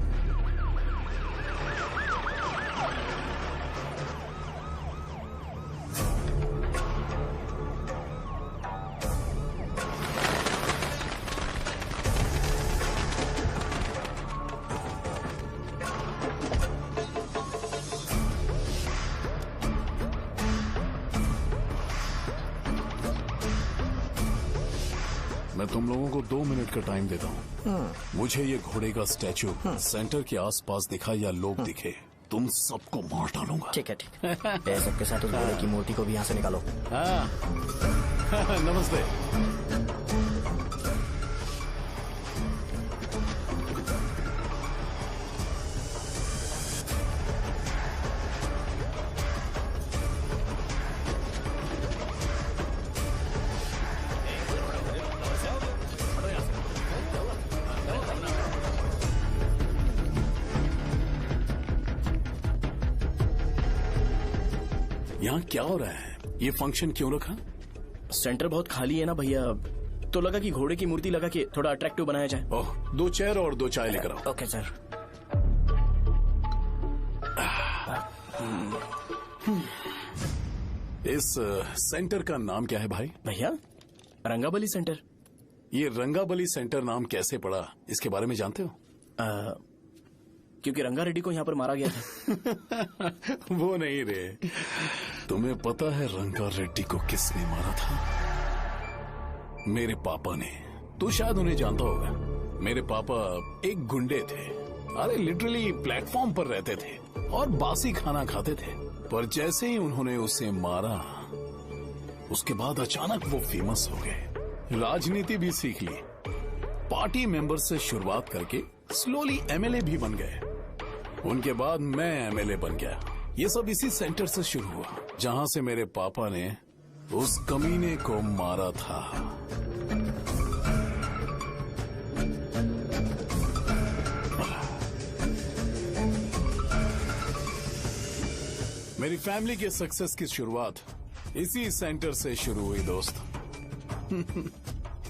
मैं तुम लोगों को 2 मिनट का टाइम देता हूँ। मुझे ये घोड़े का स्टैचू सेंटर के आसपास दिखा या लोग दिखे, तुम सबको मार डालूंगा। ठीक है ठीक है। सबके साथ उस घोड़े की मूर्ति को भी यहाँ से निकालो। हाँ। नमस्ते। यहाँ क्या हो रहा है? ये फंक्शन क्यों रखा? सेंटर बहुत खाली है ना भैया, तो लगा कि घोड़े की मूर्ति लगा के थोड़ा अट्रैक्टिव बनाया जाए। ओह, 2 चेयर और 2 चाय लेकर आओ। Okay sir. इस सेंटर का नाम क्या है भाई? भैया रंगाबली सेंटर। ये रंगाबली सेंटर नाम कैसे पड़ा, इसके बारे में जानते हो? क्योंकि रंगा रेड्डी को यहाँ पर मारा गया था। वो नहीं रे, तुम्हें पता है रंगा रेड्डी को किसने मारा था? मेरे पापा ने। तू शायद उन्हें जानता होगा। मेरे पापा एक गुंडे थे। अरे लिटरली प्लेटफॉर्म पर रहते थे और बासी खाना खाते थे। पर जैसे ही उन्होंने उसे मारा, उसके बाद अचानक वो फेमस हो गए। राजनीति भी सीख ली, पार्टी मेंबर से शुरुआत करके स्लोली एमएलए भी बन गए। उनके बाद मैं एमएलए बन गया। ये सब इसी सेंटर से शुरू हुआ, जहां से मेरे पापा ने उस कमीने को मारा था। मेरी फैमिली के सक्सेस की शुरुआत इसी सेंटर से शुरू हुई दोस्त।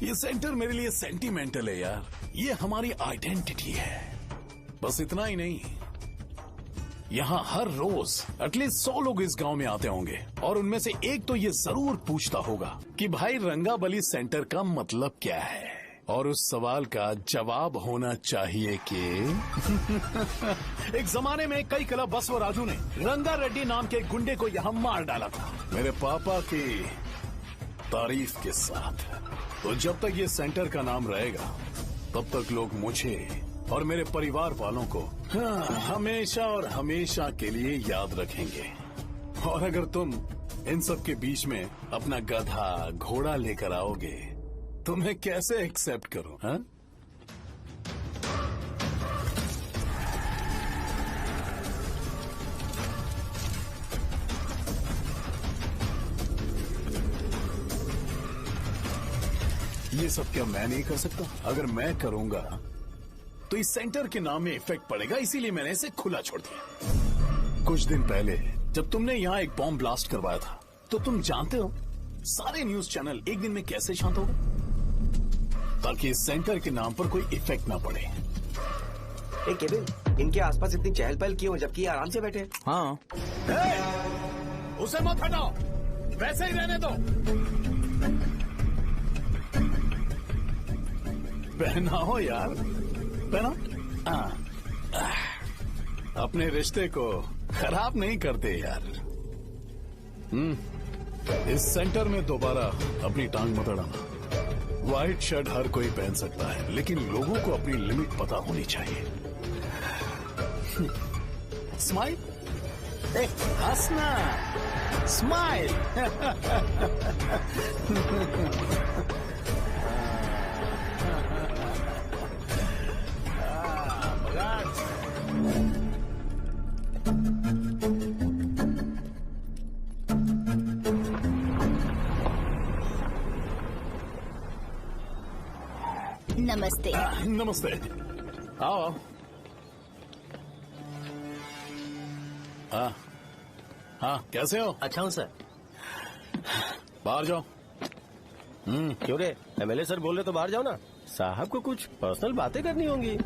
ये सेंटर मेरे लिए सेंटिमेंटल है यार। ये हमारी आइडेंटिटी है। बस इतना ही नहीं, यहाँ हर रोज एटलीस्ट 100 लोग इस गांव में आते होंगे और उनमें से एक तो ये जरूर पूछता होगा कि भाई रंगाबली सेंटर का मतलब क्या है, और उस सवाल का जवाब होना चाहिए कि एक जमाने में कई कला बस व राजू ने रंगा रेड्डी नाम के गुंडे को यहाँ मार डाला था, मेरे पापा की तारीफ के साथ। तो जब तक ये सेंटर का नाम रहेगा, तब तक लोग मुझे और मेरे परिवार वालों को हमेशा और हमेशा के लिए याद रखेंगे। और अगर तुम इन सब के बीच में अपना गधा घोड़ा लेकर आओगे, तो मैं कैसे एक्सेप्ट करूं? हाँ? ये सब क्या मैं नहीं कर सकता? अगर मैं करूंगा तो इस सेंटर के नाम में इफेक्ट पड़ेगा, इसीलिए मैंने इसे खुला छोड़ दिया। कुछ दिन पहले जब तुमने यहाँ एक बॉम्ब ब्लास्ट करवाया था, तो तुम जानते हो सारे न्यूज चैनल एक दिन में कैसे शांत हो गए? ताकि इस सेंटर के नाम पर कोई इफेक्ट ना पड़े। केविन, इनके आसपास इतनी चहल पहल क्यों, जबकि आराम से बैठे? हाँ। उसे मत हटाओ, वैसे ही रहने दो। पहनाओ यार, पहना। अपने रिश्ते को खराब नहीं करते यार। इस सेंटर में दोबारा अपनी टांग मत अड़ाना। व्हाइट शर्ट हर कोई पहन सकता है, लेकिन लोगों को अपनी लिमिट पता होनी चाहिए। स्माइल, हंसना, स्माइल। नमस्ते। नमस्ते, आओ। हाँ हाँ, कैसे हो? अच्छा हूँ सर। बाहर जाओ। क्यों रे, एमएलए सर बोल रहे तो बाहर जाओ ना। साहब को कुछ पर्सनल बातें करनी होंगी।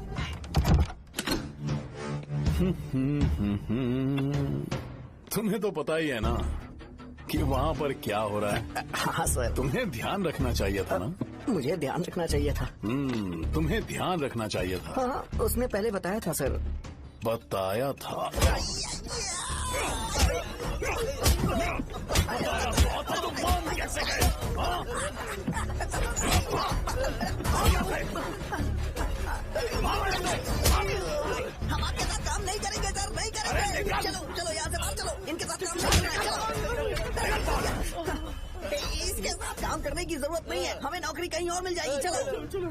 तुम्हें तो पता ही है ना कि वहाँ पर क्या हो रहा है। हाँ सर। तुम्हें ध्यान रखना चाहिए था ना। मुझे ध्यान रखना चाहिए था। तुम्हें ध्यान रखना चाहिए था। हाँ, उसने पहले बताया था सर। बताया था। कैसे गए? काम करने की जरूरत नहीं है, हमें नौकरी कहीं और मिल जाएगी। चलो चलो।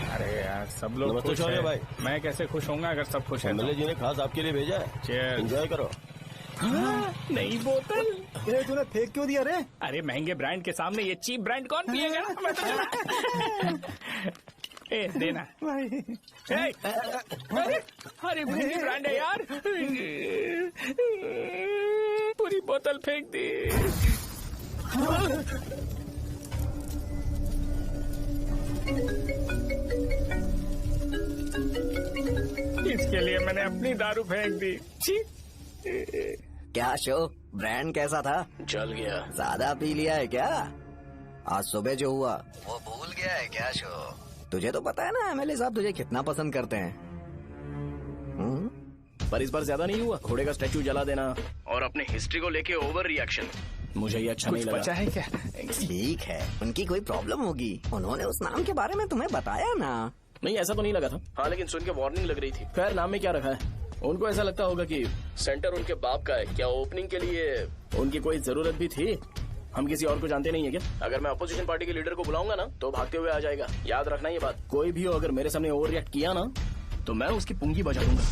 अरे यार सब लोग नमस्ते खुश शौर्य हैं। भाई। मैं कैसे खुश होऊंगा अगर सब खुश हैं तो? एमएलए जी ने खास आपके लिए भेजा है। Cheers। एंजॉय करो। नई बोतल। ये तूने फेंक क्यों दिया रे? अरे महंगे ब्रांड के सामने ये चीप ब्रांड कौन पिएगा? मैं तो चला। ए देना भाई। ए, अरे महंगी ब्रांड है यार। पूरी बोतल फेंक दी। इसके लिए मैंने अपनी दारू फेंक दी। छी। क्या शो, ब्रांड कैसा था? चल गया। ज्यादा पी लिया है क्या? आज सुबह जो हुआ वो भूल गया है क्या शो? तुझे तो पता है ना एमएलए साहब तुझे कितना पसंद करते हैं। पर इस बार ज्यादा नहीं हुआ। घोड़े का स्टैचू जला देना और अपने हिस्ट्री को लेके ओवर रिएक्शन, मुझे ये अच्छा नहीं लगा। बचा है क्या? ठीक है, उनकी कोई प्रॉब्लम होगी, उन्होंने उस नाम के बारे में तुम्हें बताया ना? नहीं ऐसा तो नहीं लगा था। हाँ लेकिन सुन के वार्निंग लग रही थी। खैर नाम में क्या रखा है, उनको ऐसा लगता होगा कि सेंटर उनके बाप का है। क्या ओपनिंग के लिए उनकी कोई जरूरत भी थी? हम किसी और को जानते नहीं है क्या? अगर मैं अपोजिशन पार्टी के लीडर को बुलाऊंगा ना तो भागते हुए आ जाएगा। याद रखना ये बात। कोई भी हो अगर मेरे सामने ओवर रिएक्ट किया ना तो मैं उसकी पुंगी बजा दूंगा।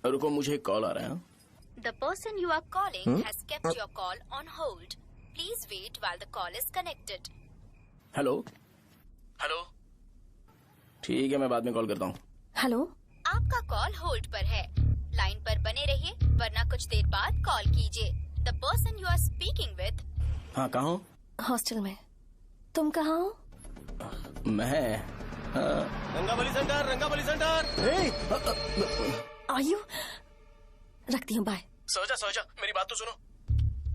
रुको मुझे एक कॉल आ रहा है। The person you are calling has kept your call on hold. Please wait while the call is connected. Hello hello, ठीक है मैं बाद में कॉल करता हूँ। हेलो, आपका कॉल होल्ड पर है, लाइन पर बने रहिए वरना कुछ देर बाद कॉल कीजिए। The person you are speaking with। हाँ कहाँ हो? हॉस्टल में। तुम कहाँ हो? मैं रंगाबली सेंटर, रंगाबली सेंटर। आयु, रखती हूँ, बाय। सोचा मेरी बात तो सुनो।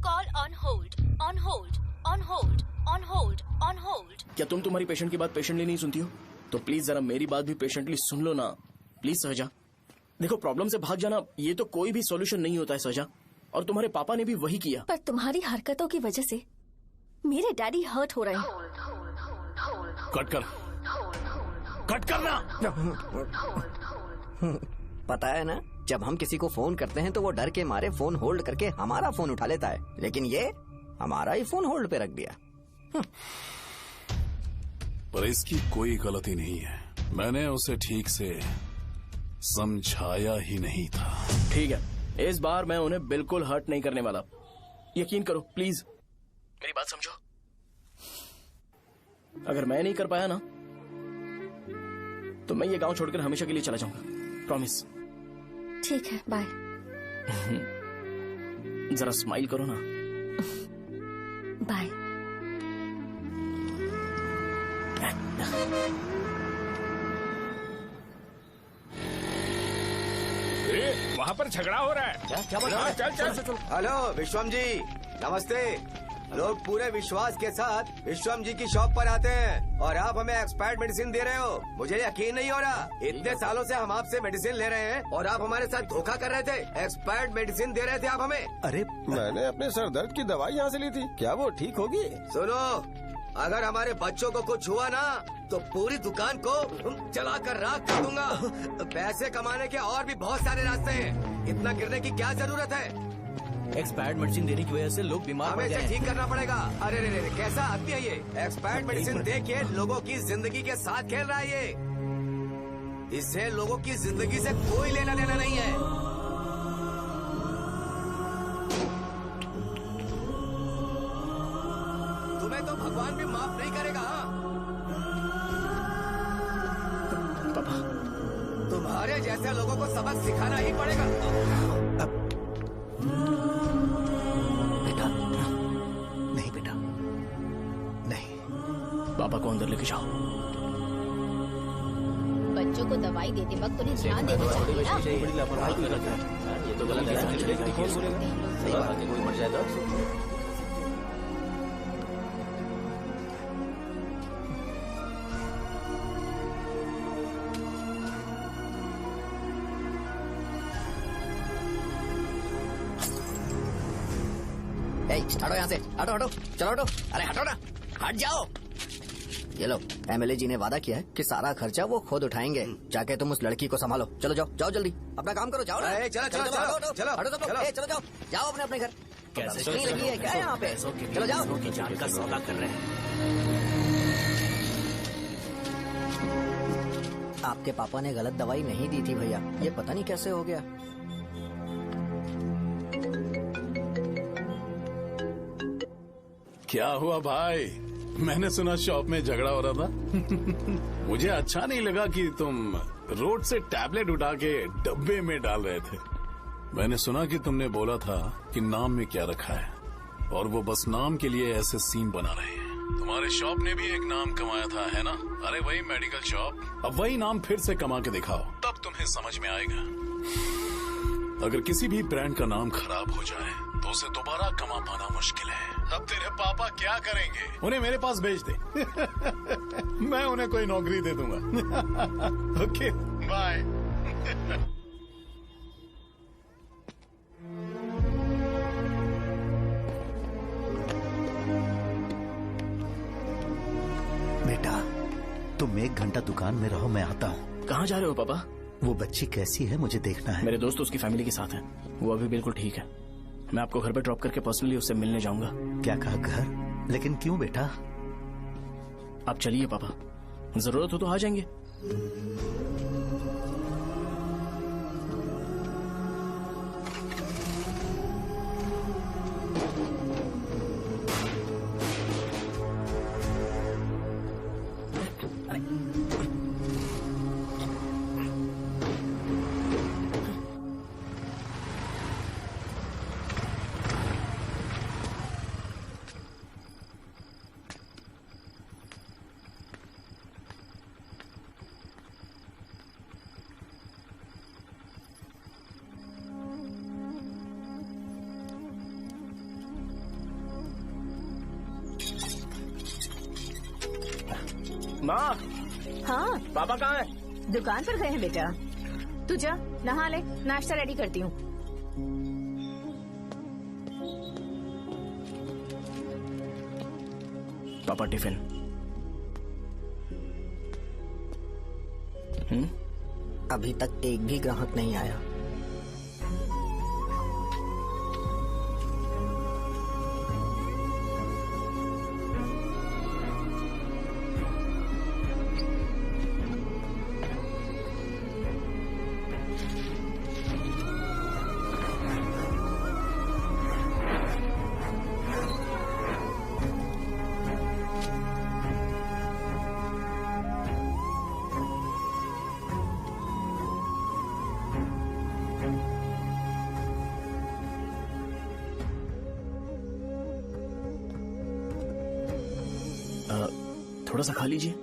Call on hold, on hold, on hold, on hold, on hold। क्या तुम तुम्हारी पेशेंट की बात पेशेंटली नहीं सुनती हो? तो प्लीज जरा मेरी बात भी पेशेंटली सुन लो ना प्लीज। सहजा देखो, प्रॉब्लम से भाग जाना ये तो कोई भी सॉल्यूशन नहीं होता है सहजा, और तुम्हारे पापा ने भी वही किया। पर तुम्हारी हरकतों की वजह से मेरे डैडी हर्ट हो रहे हैं। कट करना। पता है ना, जब हम किसी को फोन करते हैं तो वो डर के मारे फोन होल्ड करके हमारा फोन उठा लेता है, लेकिन ये हमारा ही फोन होल्ड पे रख दिया। पर इसकी कोई गलती नहीं है, मैंने उसे ठीक से समझाया ही नहीं था। ठीक है, इस बार मैं उन्हें बिल्कुल हर्ट नहीं करने वाला, यकीन करो प्लीज। मेरी बात समझो। अगर मैं नहीं कर पाया ना तो मैं ये गांव छोड़कर हमेशा के लिए चला जाऊंगा, प्रॉमिस। ठीक है, बाय। जरा स्माइल करो ना। बाय। वहाँ पर झगड़ा हो रहा है। क्या बोल रहा है? चल। हेलो विश्वम जी, नमस्ते। लोग पूरे विश्वास के साथ विश्वम जी की शॉप पर आते हैं और आप हमें एक्सपायर्ड मेडिसिन दे रहे हो। मुझे यकीन नहीं हो रहा, इतने सालों से हम आपसे मेडिसिन ले रहे हैं और आप हमारे साथ धोखा कर रहे थे। एक्सपायर्ड मेडिसिन दे रहे थे आप हमें। अरे मैंने अपने सर दर्द की दवाई यहाँ से ली थी, क्या वो ठीक होगी? सुनो, अगर हमारे बच्चों को कुछ हुआ ना तो पूरी दुकान को जला कर राख कर दूंगा। पैसे कमाने के और भी बहुत सारे रास्ते हैं, इतना गिरने की क्या जरूरत है? एक्सपायर्ड मेडिसिन देने की वजह से लोग बीमार पड़ हमें गए इसे हैं। ठीक करना पड़ेगा। अरे रे, कैसा आदमी है ये? एक्सपायर्ड मेडिसिन दे के लोगों की जिंदगी के साथ खेल रहा है ये। इससे लोगों की जिंदगी से कोई लेना देना नहीं है। तुम्हें तो भगवान भी माफ नहीं करेगा। पापा, तुम्हारे जैसे लोगों को सबक सिखाना ही पड़ेगा। नहीं बेटा, नहीं। पापा को अंदर लेके जाओ। बच्चों को दवाई देते वक्त उन्हें ध्यान देना चाहिए ना। ये तो गलत है। कोई मर जाएगा। हटो यहाँ से, हटो हटो, चलो हटो, अरे हटो ना, हट जाओ। ये लो, एमएलए जी ने वादा किया है कि सारा खर्चा वो खुद उठाएंगे। जाके तुम उस लड़की को संभालो। चलो जाओ, जाओ जल्दी, अपना काम करो, जाओ ना। चलो, चलो, चलो, हटो, चलो, हटो सब लोग, चलो जाओ, जाओ अपने घर। कैसे नहीं लगी है क्या यहाँ पे? चलो जाओ। की जान का सौदा कर रहे हैं। आपके पापा ने गलत दवाई नहीं दी थी भैया, ये पता नहीं कैसे हो गया। क्या हुआ भाई? मैंने सुना शॉप में झगड़ा हो रहा था। मुझे अच्छा नहीं लगा कि तुम रोड से टैबलेट उठा के डब्बे में डाल रहे थे। मैंने सुना कि तुमने बोला था कि नाम में क्या रखा है, और वो बस नाम के लिए ऐसे सीन बना रहे हैं। तुम्हारे शॉप ने भी एक नाम कमाया था, है ना? अरे वही मेडिकल शॉप, अब वही नाम फिर से कमा के दिखाओ, तब तुम्हें समझ में आएगा। अगर किसी भी ब्रांड का नाम खराब हो जाए तो उसे दोबारा कमा पाना मुश्किल है। अब तेरे पापा क्या करेंगे? उन्हें मेरे पास भेज दे। मैं उन्हें कोई नौकरी दे दूंगा। Okay, bye. बेटा, तुम 1 घंटा दुकान में रहो, मैं आता हूँ। कहाँ जा रहे हो पापा? वो बच्ची कैसी है मुझे देखना है। मेरे दोस्त उसकी फैमिली के साथ हैं, वो अभी बिल्कुल ठीक है। मैं आपको घर पे ड्रॉप करके पर्सनली उससे मिलने जाऊंगा। क्या कहा घर? लेकिन क्यों बेटा? आप चलिए पापा, जरूरत हो तो आ जाएंगे। माँ, हाँ पापा कहाँ हैं? दुकान पर गए हैं बेटा। तू जा नहा ले, नाश्ता रेडी करती हूँ। पापा टिफिन। अभी तक एक भी ग्राहक नहीं आया। थोड़ा सा खा लीजिए।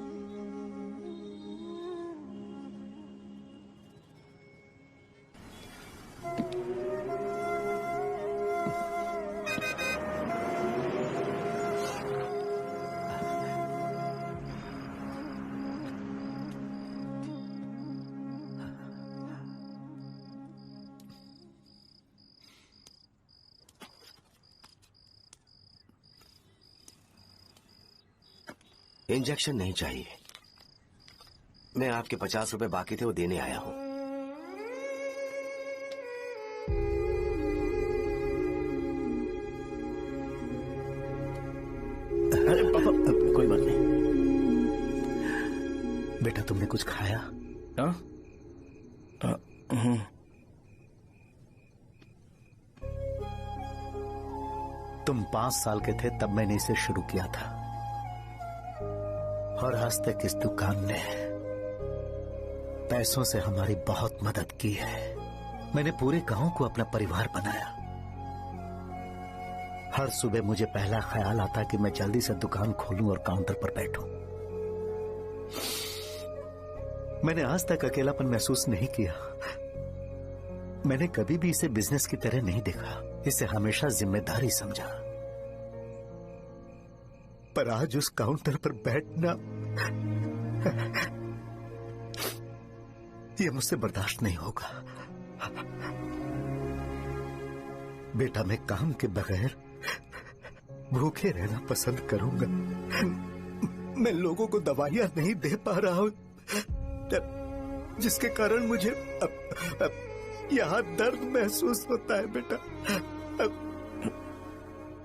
इंजेक्शन नहीं चाहिए, मैं आपके 50 रुपए बाकी थे वो देने आया हूं। अरे पापा, कोई बात नहीं। बेटा तुमने कुछ खाया? हाँ? तुम 5 साल के थे तब मैंने इसे शुरू किया था, और आज तक इस दुकान ने पैसों से हमारी बहुत मदद की है। मैंने पूरे गांव को अपना परिवार बनाया। हर सुबह मुझे पहला ख्याल आता कि मैं जल्दी से दुकान खोलूं और काउंटर पर बैठूं। मैंने आज तक अकेलापन महसूस नहीं किया। मैंने कभी भी इसे बिजनेस की तरह नहीं देखा, इसे हमेशा जिम्मेदारी समझा। पर आज उस काउंटर पर बैठना ये मुझसे बर्दाश्त नहीं होगा। बेटा मैं काम के बगैर भूखे रहना पसंद करूंगा। मैं लोगों को दवाइयां नहीं दे पा रहा हूं, जिसके कारण मुझे यहाँ दर्द महसूस होता है बेटा।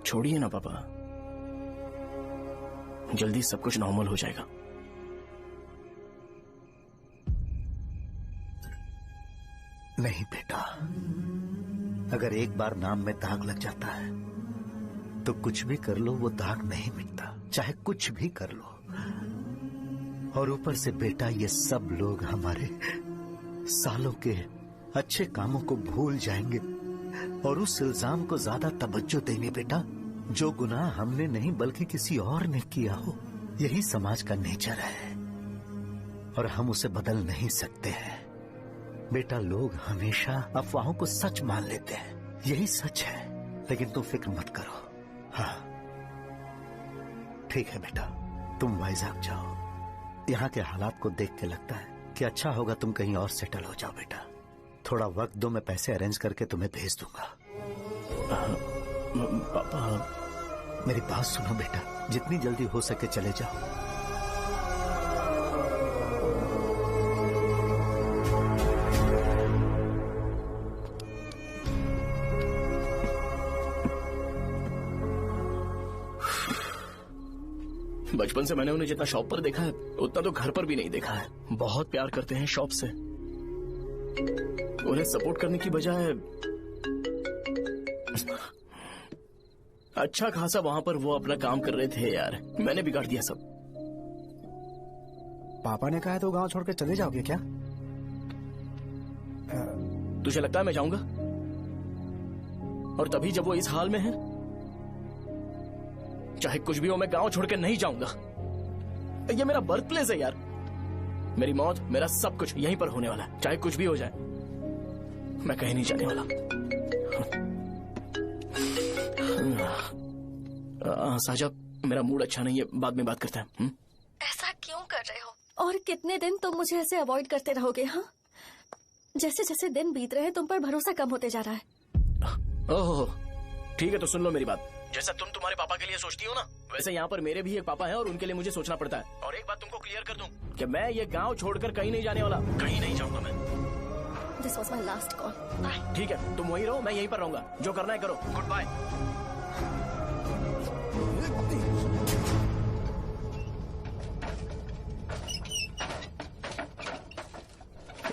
छोड़िए ना पापा, जल्दी सब कुछ नॉर्मल हो जाएगा। नहीं बेटा, अगर एक बार नाम में दाग लग जाता है तो कुछ भी कर लो वो दाग नहीं मिटता, चाहे कुछ भी कर लो। और ऊपर से बेटा ये सब लोग हमारे सालों के अच्छे कामों को भूल जाएंगे और उस इल्जाम को ज्यादा तवज्जो देंगे बेटा, जो गुनाह हमने नहीं बल्कि किसी और ने किया हो। यही समाज का नेचर है और हम उसे बदल नहीं सकते हैं बेटा। लोग हमेशा अफवाहों को सच मान लेते हैं, यही सच है। लेकिन तुम फिक्र मत करो। हाँ ठीक है बेटा, तुम वाइजैक जाओ। यहाँ के हालात को देख के लगता है कि अच्छा होगा तुम कहीं और सेटल हो जाओ बेटा। थोड़ा वक्त दो, मैं पैसे अरेंज करके तुम्हें भेज दूंगा। पापा मेरी बात सुनो बेटा, जितनी जल्दी हो सके चले जाओ। बचपन से मैंने उन्हें जितना शॉप पर देखा है उतना तो घर पर भी नहीं देखा है। बहुत प्यार करते हैं शॉप से। उन्हें सपोर्ट करने की बजाय अच्छा खासा वहां पर वो अपना काम कर रहे थे यार। मैंने बिगाड़ दिया सब। पापा ने कहा है तो गांव छोड़ के चले जाओगे क्या? तुझे लगता है मैं जाऊंगा? और तभी जब वो इस हाल में है, चाहे कुछ भी हो मैं गांव छोड़ के नहीं जाऊंगा। ये मेरा बर्थ प्लेस है यार। मेरी मौत, मेरा सब कुछ यहीं पर होने वाला है। चाहे कुछ भी हो जाए मैं कहीं नहीं जाने वाला। साजा, मेरा मूड अच्छा नहीं है, बाद में बात करते हैं। ऐसा क्यों कर रहे हो? और कितने दिन तुम मुझे ऐसे अवॉइड करते रहोगे? हाँ, जैसे जैसे दिन बीत रहे हैं तुम पर भरोसा कम होते जा रहा है। ओह ठीक है, तो सुन लो मेरी बात। जैसा तुम तुम्हारे पापा के लिए सोचती हो ना, वैसे यहाँ पर मेरे भी एक पापा हैं और उनके लिए मुझे सोचना पड़ता है। और एक बात तुमको क्लियर कर दूं कि मैं ये गांव छोड़कर कहीं नहीं जाने वाला, कहीं नहीं जाऊंगा मैं। This was my last call. Bye. ठीक है, तुम वहीं रहो, मैं यहीं पर रहूंगा। जो करना है करो। Good bye.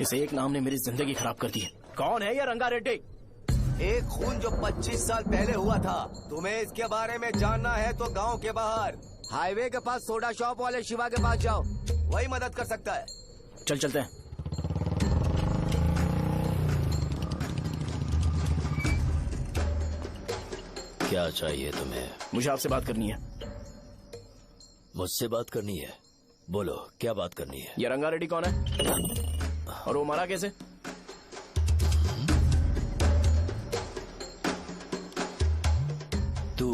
इस एक नाम ने मेरी जिंदगी खराब कर दी है। कौन है ये रंगा रेड्डी? एक खून जो 25 साल पहले हुआ था। तुम्हें इसके बारे में जानना है तो गांव के बाहर हाईवे के पास सोडा शॉप वाले शिवा के पास जाओ, वही मदद कर सकता है। चल चलते हैं। क्या चाहिए तुम्हें? मुझे आपसे बात करनी है। मुझसे बात करनी है? बोलो क्या बात करनी है? ये रंगा रेड्डी कौन है और वो मरा कैसे? तू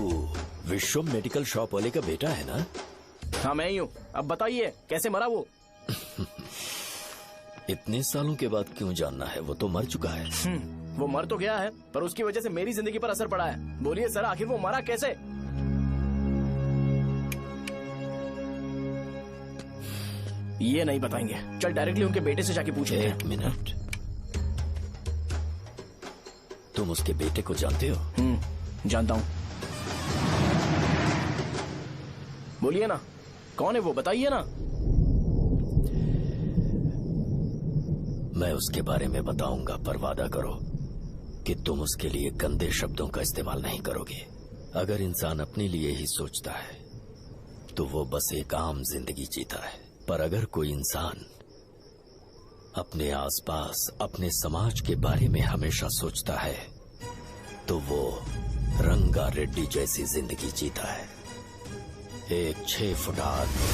विश्वम मेडिकल शॉप वाले का बेटा है ना? हाँ मैं ही हूँ। अब बताइए कैसे मरा वो? इतने सालों के बाद क्यों जानना है? वो तो मर चुका है। वो मर तो गया है पर उसकी वजह से मेरी जिंदगी पर असर पड़ा है। बोलिए सर, आखिर वो मरा कैसे? ये नहीं बताएंगे। चल डायरेक्टली उनके बेटे से जाके पूछे। एक मिनट, तुम उसके बेटे को जानते हो? जानता हूँ। बोलिए ना, कौन है वो? बताइए ना। मैं उसके बारे में बताऊंगा, पर वादा करो कि तुम उसके लिए गंदे शब्दों का इस्तेमाल नहीं करोगे। अगर इंसान अपने लिए ही सोचता है तो वो बस एक आम जिंदगी जीता है, पर अगर कोई इंसान अपने आसपास, अपने समाज के बारे में हमेशा सोचता है तो वो रंगा रेड्डी जैसी जिंदगी जीता है। एक 6 फुट आदमी,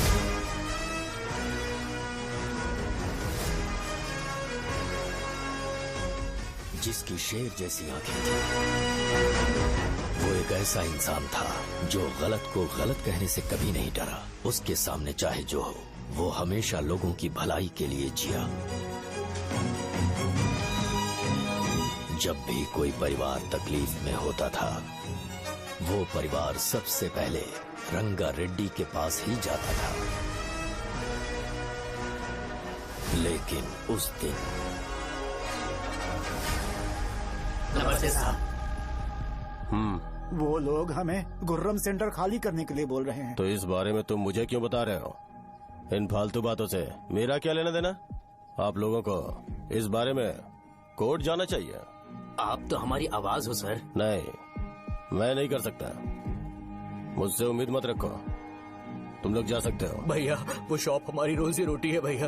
जिसकी शेर जैसी आंखें थी। वो एक ऐसा इंसान था जो गलत को गलत कहने से कभी नहीं डरा। उसके सामने चाहे जो हो, वो हमेशा लोगों की भलाई के लिए जिया। जब भी कोई परिवार तकलीफ में होता था वो परिवार सबसे पहले रंगा रेड्डी के पास ही जाता था, लेकिन उस दिन नमस्ते साहब। वो लोग हमें गुर्रम सेंटर खाली करने के लिए बोल रहे हैं। तो इस बारे में तुम मुझे क्यों बता रहे हो? इन फालतू बातों से मेरा क्या लेना देना? आप लोगों को इस बारे में कोर्ट जाना चाहिए। आप तो हमारी आवाज हो सर। नहीं, मैं नहीं कर सकता। मुझसे उम्मीद मत रखो। तुम लोग जा सकते हो। भैया वो शॉप हमारी रोजी रोटी है भैया।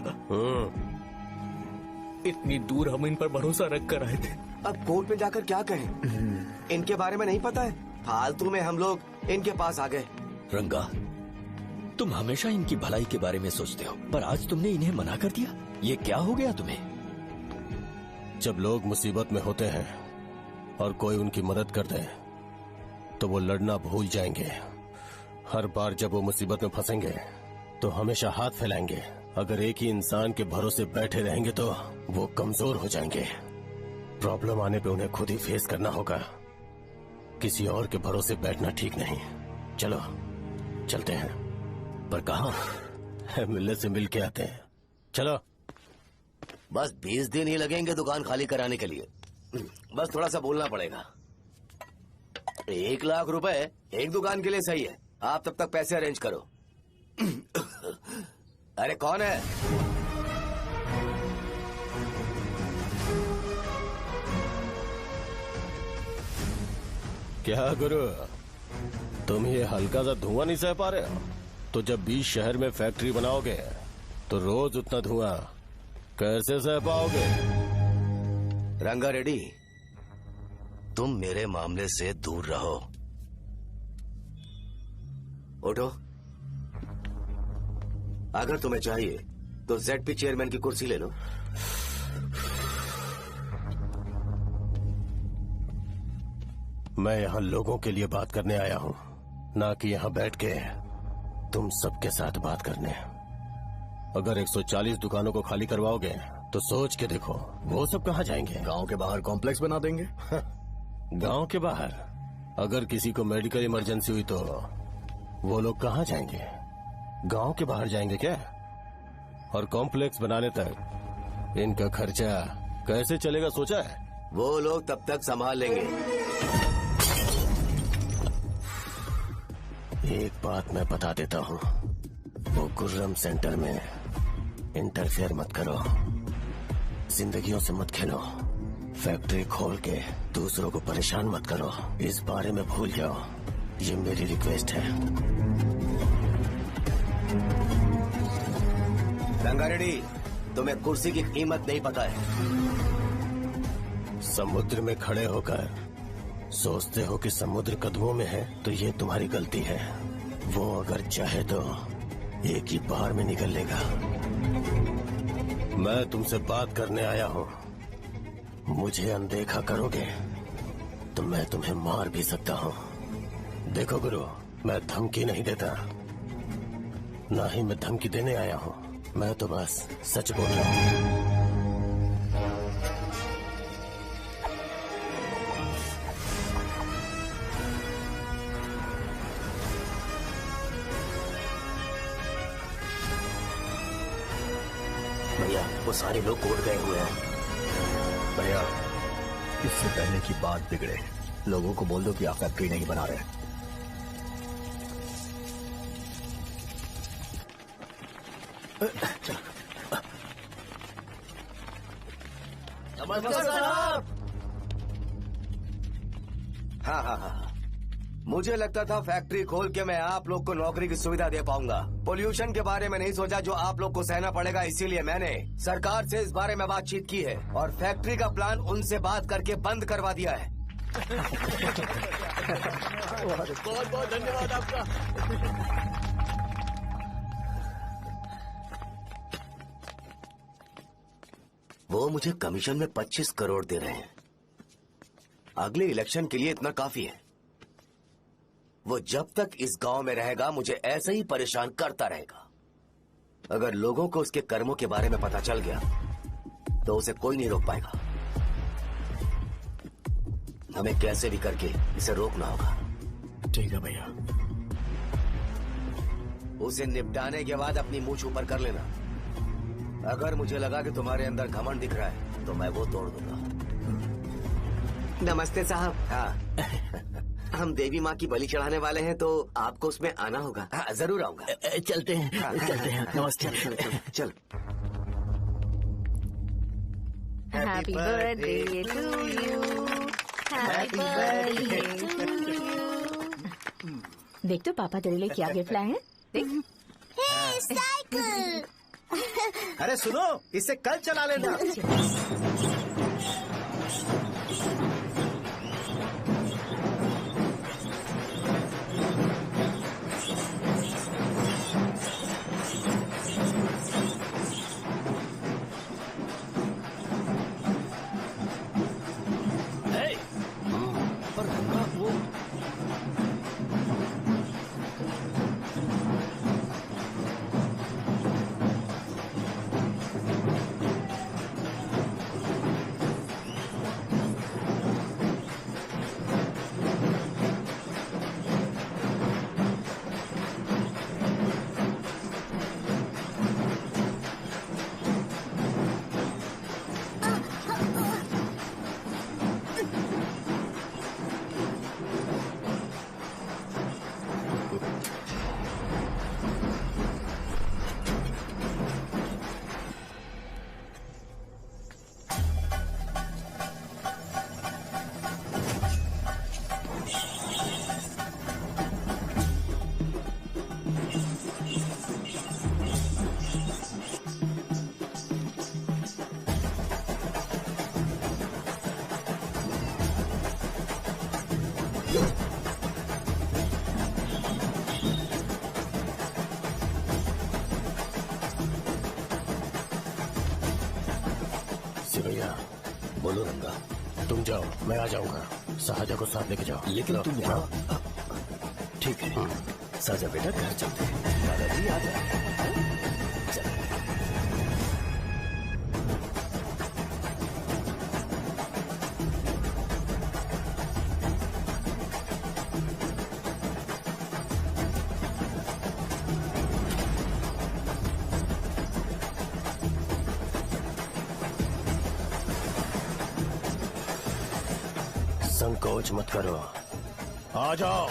इतनी दूर हम इन पर भरोसा रख कर आए थे। अब कोर्ट में जाकर क्या कहें? इनके बारे में नहीं पता है। फालतू में हम लोग इनके पास आ गए। रंगा, तुम हमेशा इनकी भलाई के बारे में सोचते हो, पर आज तुमने इन्हें मना कर दिया। ये क्या हो गया तुम्हें? जब लोग मुसीबत में होते हैं और कोई उनकी मदद कर दे तो वो लड़ना भूल जाएंगे। हर बार जब वो मुसीबत में फंसेंगे तो हमेशा हाथ फैलाएंगे। अगर एक ही इंसान के भरोसे बैठे रहेंगे तो वो कमजोर हो जाएंगे। प्रॉब्लम आने पे उन्हें खुद ही फेस करना होगा। किसी और के भरोसे बैठना ठीक नहीं। चलो चलते हैं। पर कहाँ? मिलने से मिल के आते हैं। चलो। बस 20 दिन ही लगेंगे दुकान खाली कराने के लिए। बस थोड़ा सा बोलना पड़ेगा। 1 लाख रुपए एक दुकान के लिए सही है। आप तब तक पैसे अरेंज करो। अरे कौन है? क्या गुरु, तुम ये हल्का सा धुआं नहीं सह पा रहे हो? तो जब 20 शहर में फैक्ट्री बनाओगे तो रोज उतना धुआं कैसे सह पाओगे? रंगा रेड्डी, तुम मेरे मामले से दूर रहो। उठो। अगर तुम्हें चाहिए तो ZP चेयरमैन की कुर्सी ले लो। मैं यहाँ लोगों के लिए बात करने आया हूँ, ना कि यहाँ बैठ के तुम सबके साथ बात करने। अगर 140 दुकानों को खाली करवाओगे तो सोच के देखो वो सब कहाँ जाएंगे? गांव के बाहर कॉम्प्लेक्स बना देंगे। गांव के बाहर? अगर किसी को मेडिकल इमरजेंसी हुई तो वो लोग कहाँ जाएंगे? गांव के बाहर जाएंगे क्या? और कॉम्प्लेक्स बनाने तक इनका खर्चा कैसे चलेगा सोचा है? वो लोग तब तक संभाल लेंगे। एक बात मैं बता देता हूँ, वो गुर्रम सेंटर में इंटरफेयर मत करो, जिंदगियों से मत खेलो, फैक्ट्री खोल के दूसरों को परेशान मत करो। इस बारे में भूल जाओ, ये मेरी रिक्वेस्ट है। रंगा रेड्डी, तुम्हें कुर्सी की कीमत नहीं पता है। समुद्र में खड़े होकर सोचते हो कि समुद्र कदमों में है तो ये तुम्हारी गलती है। वो अगर चाहे तो एक ही बार में निकल लेगा। मैं तुमसे बात करने आया हूँ। मुझे अनदेखा करोगे तो मैं तुम्हें मार भी सकता हूँ। देखो गुरु, मैं धमकी नहीं देता, ना ही मैं धमकी देने आया हूँ। मैं तो बस सच बोल रहा हूँ। भैया वो सारे लोग कोर्ट गए हुए हैं। भैया इससे पहले की बात बिगड़े, लोगों को बोल दो कि आप फैक्ट्री नहीं बना रहे। नमस्कार साहब। हाँ, मुझे लगता था फैक्ट्री खोल के मैं आप लोग को नौकरी की सुविधा दे पाऊंगा। पोल्यूशन के बारे में नहीं सोचा जो आप लोग को सहना पड़ेगा, इसीलिए मैंने सरकार से इस बारे में बातचीत की है और फैक्ट्री का प्लान उनसे बात करके बंद करवा दिया है। बहुत बहुत धन्यवाद आपका। वो मुझे कमीशन में 25 करोड़ दे रहे हैं। अगले इलेक्शन के लिए इतना काफी है। वो जब तक इस गांव में रहेगा मुझे ऐसे ही परेशान करता रहेगा। अगर लोगों को उसके कर्मों के बारे में पता चल गया तो उसे कोई नहीं रोक पाएगा। हमें कैसे भी करके इसे रोकना होगा। ठीक है भैया। उसे निपटाने के बाद अपनी मूंछ ऊपर कर लेना। अगर मुझे लगा कि तुम्हारे अंदर घमंड दिख रहा है तो मैं वो तोड़ दूंगा। नमस्ते साहब। हाँ हम देवी माँ की बलि चढ़ाने वाले हैं तो आपको उसमें आना होगा। हाँ जरूर आऊंगा। चलते हैं। हाँ, चलते हैं। नमस्ते। चल। Happy birthday to you, happy birthday to you. देख तो पापा तेरे लिए क्या गिफ्ट लाए हैं। देख। साइकिल। अरे सुनो, इसे कल चला लेना। सिवैया, बोलो रंगा, तुम जाओ, मैं आ जाऊंगा। साजा को साथ लेके जाओ। लेकिन तुम यहाँ। ठीक है साजा बेटा, घर चलते हैं। दादाजी आ जाए। चल। संकोच मत करो, आ जाओ।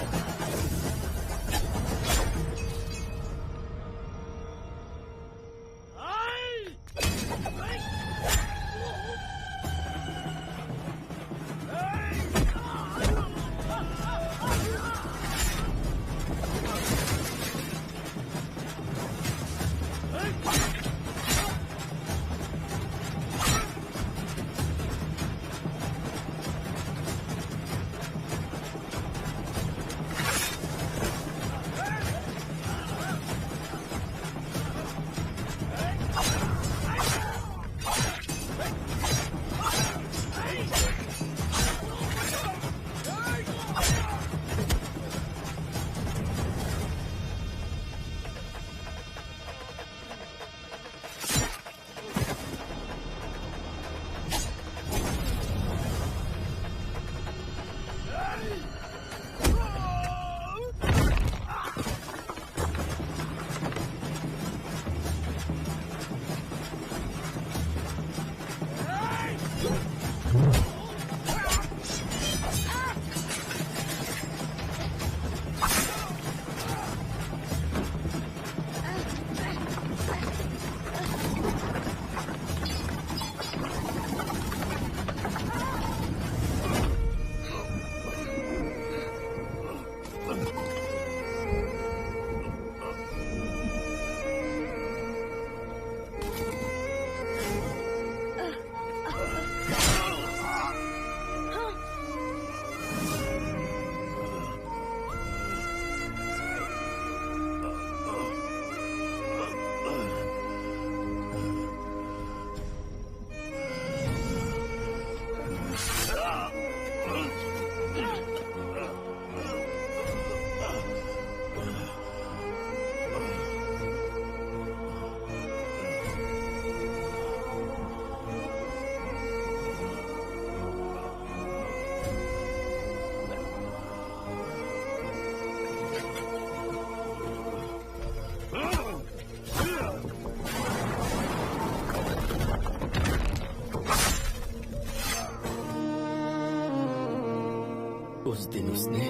उस दिन उसने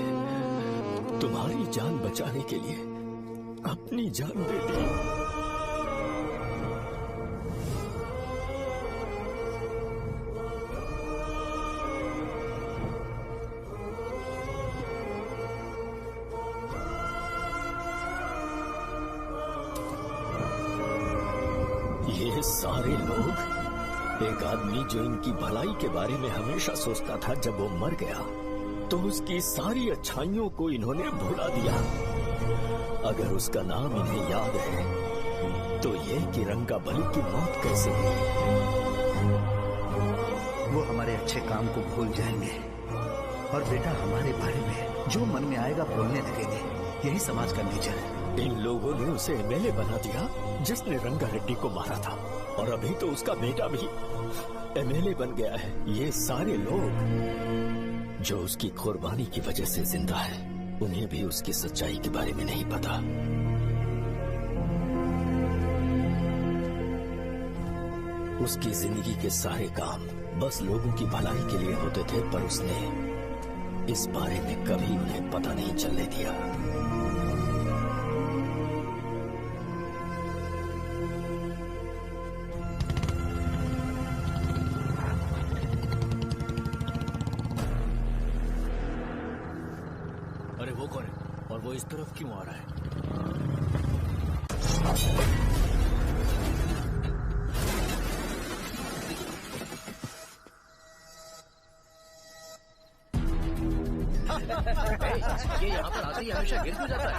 तुम्हारी जान बचाने के लिए अपनी जान दे दी। ये सारे लोग, एक आदमी जो इनकी भलाई के बारे में हमेशा सोचता था, जब वो मर गया तो उसकी सारी अच्छाइयों को इन्होंने भुला दिया। अगर उसका नाम इन्हें याद है तो ये कि रंगाबली की मौत कैसे हुई। वो हमारे अच्छे काम को भूल जाएंगे और बेटा हमारे बारे में जो मन में आएगा बोलने लगेंगे। यही समाज का नेचर है। इन लोगों ने उसे एमएलए बना दिया जिसने रंगा रेड्डी को मारा था, और अभी तो उसका बेटा भी एमएलए बन गया है। ये सारे लोग जो उसकी कुर्बानी की वजह से जिंदा है, उन्हें भी उसकी सच्चाई के बारे में नहीं पता। उसकी जिंदगी के सारे काम बस लोगों की भलाई के लिए होते थे, पर उसने इस बारे में कभी उन्हें पता नहीं चलने दिया। अरे वो कौन है और वो इस तरफ क्यों आ रहा है? ये यहाँ पर आते ही हमेशा गिर क्यों जाता है?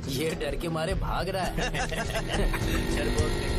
ये डर के मारे भाग रहा है। डरपोक नहीं।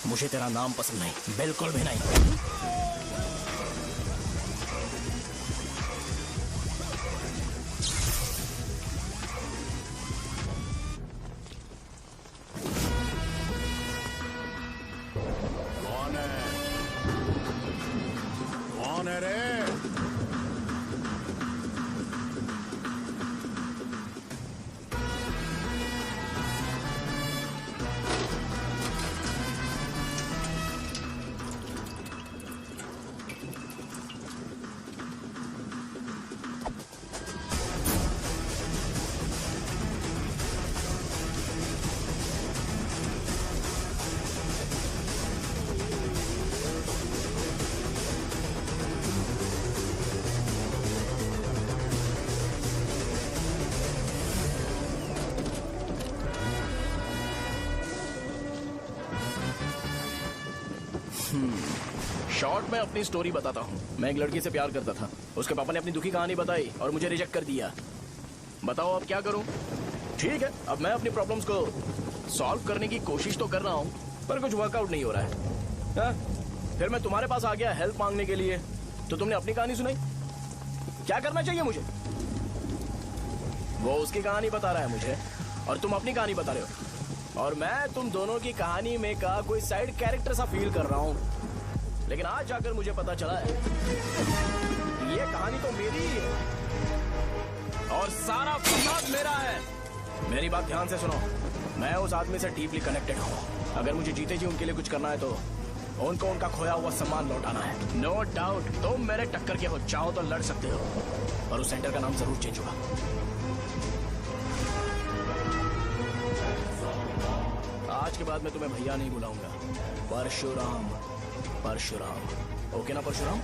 मुझे तेरा नाम पसंद नहीं, बिल्कुल भी नहीं। कौन है? कौन है रे? शॉर्ट में अपनी स्टोरी बताता हूँ। मैं एक लड़की से प्यार करता था। उसके पापा ने अपनी दुखी कहानी बताई और मुझे रिजेक्ट कर दिया। बताओ अब क्या करूँ? ठीक है, अब मैं अपनी प्रॉब्लम्स को सॉल्व करने की कोशिश तो कर रहा हूँ, पर कुछ वर्कआउट नहीं हो रहा है। हा? फिर मैं तुम्हारे पास आ गया हेल्प मांगने के लिए, तो तुमने अपनी कहानी सुनाई। क्या करना चाहिए मुझे? वो उसकी कहानी बता रहा है मुझे और तुम अपनी कहानी बता रहे हो, और मैं तुम दोनों की कहानी में का कोई साइड कैरेक्टर सा फील कर रहा हूँ। लेकिन आज जाकर मुझे पता चला है ये कहानी तो मेरी ही है और सारा फसाद मेरा है। मेरी बात ध्यान से सुनो, मैं उस आदमी से डीपली कनेक्टेड हूँ। अगर मुझे जीते जी उनके लिए कुछ करना है तो उनको उनका खोया हुआ सम्मान लौटाना है। नो डाउट तुम मेरे टक्कर के हो, चाहो तो लड़ सकते हो, और उस सेंटर का नाम जरूर चेंज होगा। आज के बाद मैं तुम्हें भैया नहीं बुलाऊंगा, परशुराम। परशुराम, ओके ना परशुराम?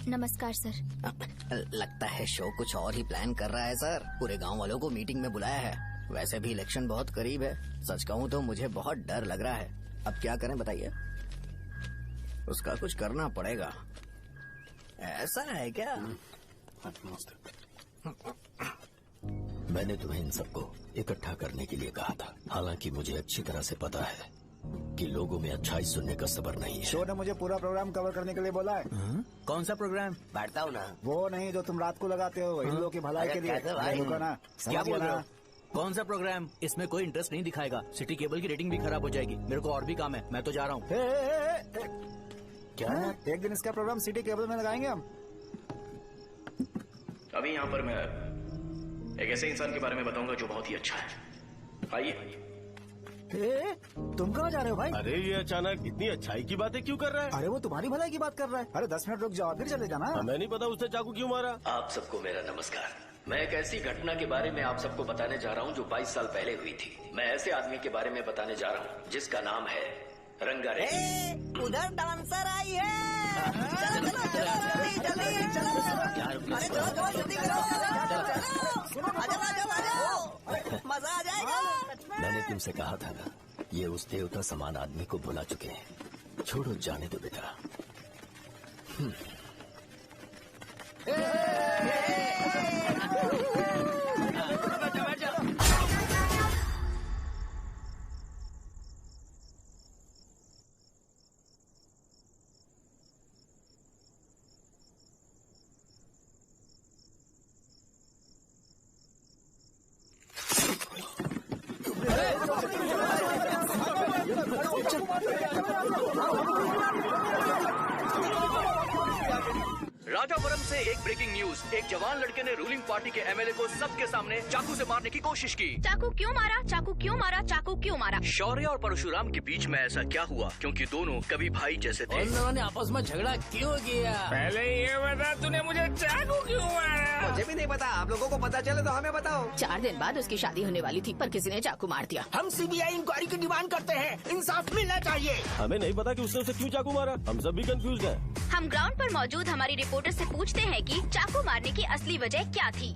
नमस्कार सर। लगता है शो कुछ और ही प्लान कर रहा है सर। पूरे गांव वालों को मीटिंग में बुलाया है। वैसे भी इलेक्शन बहुत करीब है। सच कहूँ तो मुझे बहुत डर लग रहा है। अब क्या करें बताइए? उसका कुछ करना पड़ेगा। ऐसा है क्या? मैंने तुम्हें इन सबको इकट्ठा करने के लिए कहा था। हालांकि मुझे अच्छी तरह से पता है कि लोगों में अच्छाई सुनने का सब्र नहीं है। शो ने मुझे पूरा प्रोग्राम कवर करने के लिए बोला है। कौन सा प्रोग्राम? बैठता हूँ ना। वो नहीं जो तुम रात को लगाते हो इन लोगों की भलाई के लिए। क्या बोल रहे हो? कौन सा प्रोग्राम? इसमें कोई इंटरेस्ट नहीं दिखाएगा। सिटी केबल की रेटिंग भी खराब हो जाएगी। मेरे को और भी काम है, मैं तो जा रहा हूँ। क्या? एक दिन इसका प्रोग्राम सिटी केबल में लगाएंगे हम। अभी यहाँ पर मैं एक ऐसे इंसान के बारे में बताऊंगा जो बहुत ही अच्छा है। आइए। तुम कहाँ जा रहे हो भाई? अरे ये अचानक इतनी अच्छाई की बातें क्यों कर रहा है? अरे वो तुम्हारी भलाई की बात कर रहा है। अरे 10 मिनट रुक जाओ फिर चले जाना। हमें नहीं पता उसने चाकू क्यों मारा। आप सबको मेरा नमस्कार। मैं एक ऐसी घटना के बारे में आप सबको बताने जा रहा हूँ जो 22 साल पहले हुई थी। मैं ऐसे आदमी के बारे में बताने जा रहा हूँ जिसका नाम है रंगारेड्डी। उधर डांसर आई है। चलो जल्दी जल्दी चलो। जल्दी करो। मजा आ जाएगा। मैंने तुमसे कहा था ना, ये उस देवता समान आदमी को भुला चुके हैं। छोड़ो, जाने दो बेटा। राजापुरम से एक ब्रेकिंग न्यूज। एक जवान लड़के ने रूलिंग पार्टी के एमएलए को सबके सामने चाकू से मारने की कोशिश की। चाकू क्यों मारा? चाकू क्यों मारा? चाकू क्यों मारा? शौर्य और परशुराम के बीच में ऐसा क्या हुआ? क्योंकि दोनों कभी भाई जैसे थे। उन दोनों ने आपस में झगड़ा क्यों किया? पहले ये बता, तूने मुझे चाकू क्यों मारा? मुझे भी नहीं पता। आप लोगों को पता चले तो हमें बताओ। 4 दिन बाद उसकी शादी होने वाली थी पर किसी ने चाकू मार दिया। हम सीबीआई इंक्वायरी की डिमांड करते हैं। इंसाफ मिलना चाहिए। हमें नहीं पता कि उसने उसे क्यों चाकू मारा। हम सब भी कंफ्यूज हैं। हम ग्राउंड पर मौजूद हमारी रिपोर्टर से पूछते हैं कि चाकू मारने की असली वजह क्या थी।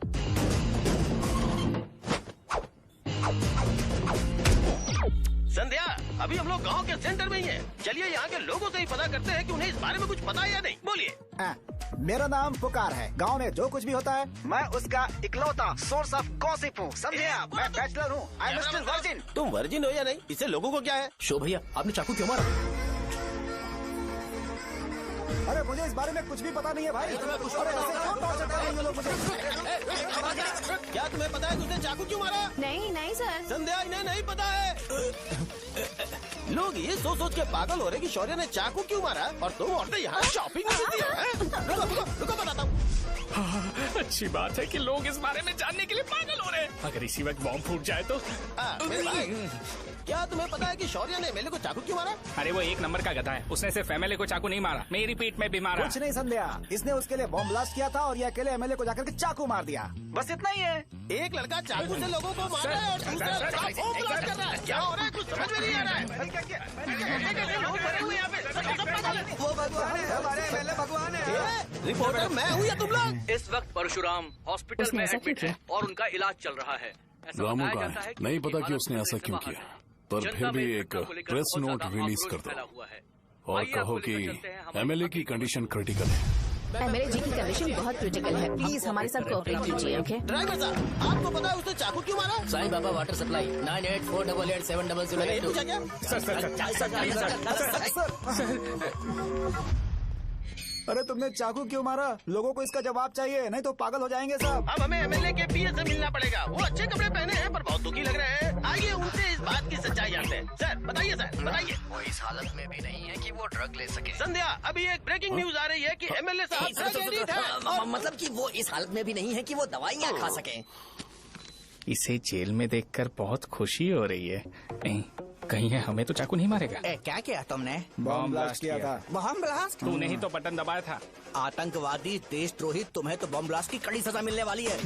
संध्या, अभी हम लोग गांव के सेंटर में ही हैं। चलिए यहाँ के लोगों से ही पता करते हैं कि उन्हें इस बारे में कुछ पता है या नहीं। बोलिए। मेरा नाम पुकार है। गांव में जो कुछ भी होता है मैं उसका इकलौता सोर्स ऑफ गॉसिप हूँ। समझे आप? मैं बैचलर हूँ। I am still virgin. तुम वर्जिन हो या नहीं, इससे लोगों को क्या है? शो भैया, आपने चाकू क्यों मारा? अरे मुझे इस बारे में कुछ भी पता नहीं है भाई। अरे ऐसे क्यों टॉर्चर कर रहे हैं ये लोग मुझे? क्या तुम्हें पता है कि उसने चाकू क्यों मारा? नहीं नहीं सर। संध्या, इन्हें नहीं पता है। लोग ये सोच सोच के पागल हो रहे कि शौर्य ने चाकू क्यों मारा और तुम औरतें यहाँ शॉपिंग करती हैं। रुको बताता हूँ। अच्छी बात है कि लोग इस बारे में जानने के लिए पागल हो रहे हैं। अगर इसी वक्त बॉम्ब फूट जाए तो। मेरे भाई, क्या तुम्हें पता है कि शौर्य ने एमएलए को चाकू क्यों मारा? अरे वो 1 नंबर का गधा है। उसने सिर्फ एमएलए को चाकू नहीं मारा, मेरी पीठ में भी मारा। कुछ नहीं संध्या, इसने उसके लिए बॉम्ब ब्लास्ट किया था और ये अकेले एमएलए को जाकर के चाकू मार दिया। बस इतना ही है। एक लड़का चाकू से लोगों को मार रहा है और दूसरा लड़का बॉम्ब ब्लास्ट कर रहा है। क्या हो रहा है? कुछ समझ में नहीं आ रहा है। लोग भरे हुए यहाँ पे। वो भगवान है, हमारे एमएलए भगवान है। रिपोर्टर मैं हूँ या तुम लोग? इस वक्त परशुराम हॉस्पिटल में एडमिट है और उनका इलाज चल रहा है। रामू का है, नहीं पता कि उसने ऐसा क्यों किया, पर फिर भी एक प्रेस नोट रिलीज कर दो और कहो कि एमएलए की कंडीशन क्रिटिकल है। एमएलए जी की कंडीशन बहुत क्रिटिकल है। प्लीज हमारे साथ कोऑपरेट कीजिए। ओके ड्राइवर साहब, आपको पता है उसने चाकू क्यों मारा? Sai Baba water supply 9848870082। अरे तुमने चाकू क्यों मारा? लोगों को इसका जवाब चाहिए, नहीं तो पागल हो जाएंगे सब। अब हमें एमएलए के पीए से मिलना पड़ेगा। वो अच्छे कपड़े पहने हैं पर बहुत दुखी लग रहे हैं। आइए उनसे इस बात की सच्चाई जानते हैं। सर बताइए, सर बताइए। वो इस हालत में भी नहीं है कि वो ड्रग ले सके। संध्या, अभी एक ब्रेकिंग न्यूज आ रही है कि एमएलए साहब ड्रग एडिक्ट हैं और मतलब कि वो इस हालत में भी नहीं है कि वो दवाइयाँ खा सके। इसे जेल में देखकर बहुत खुशी हो रही है। नहीं, कहीं है हमें तो चाकू नहीं मारेगा। क्या किया तुमने? बॉम्ब ब्लास्ट किया था। Bomb blast? तूने ही तो बटन दबाया था। आतंकवादी, देशद्रोही, तुम्हें तो बॉम्ब ब्लास्ट की कड़ी सजा मिलने वाली है।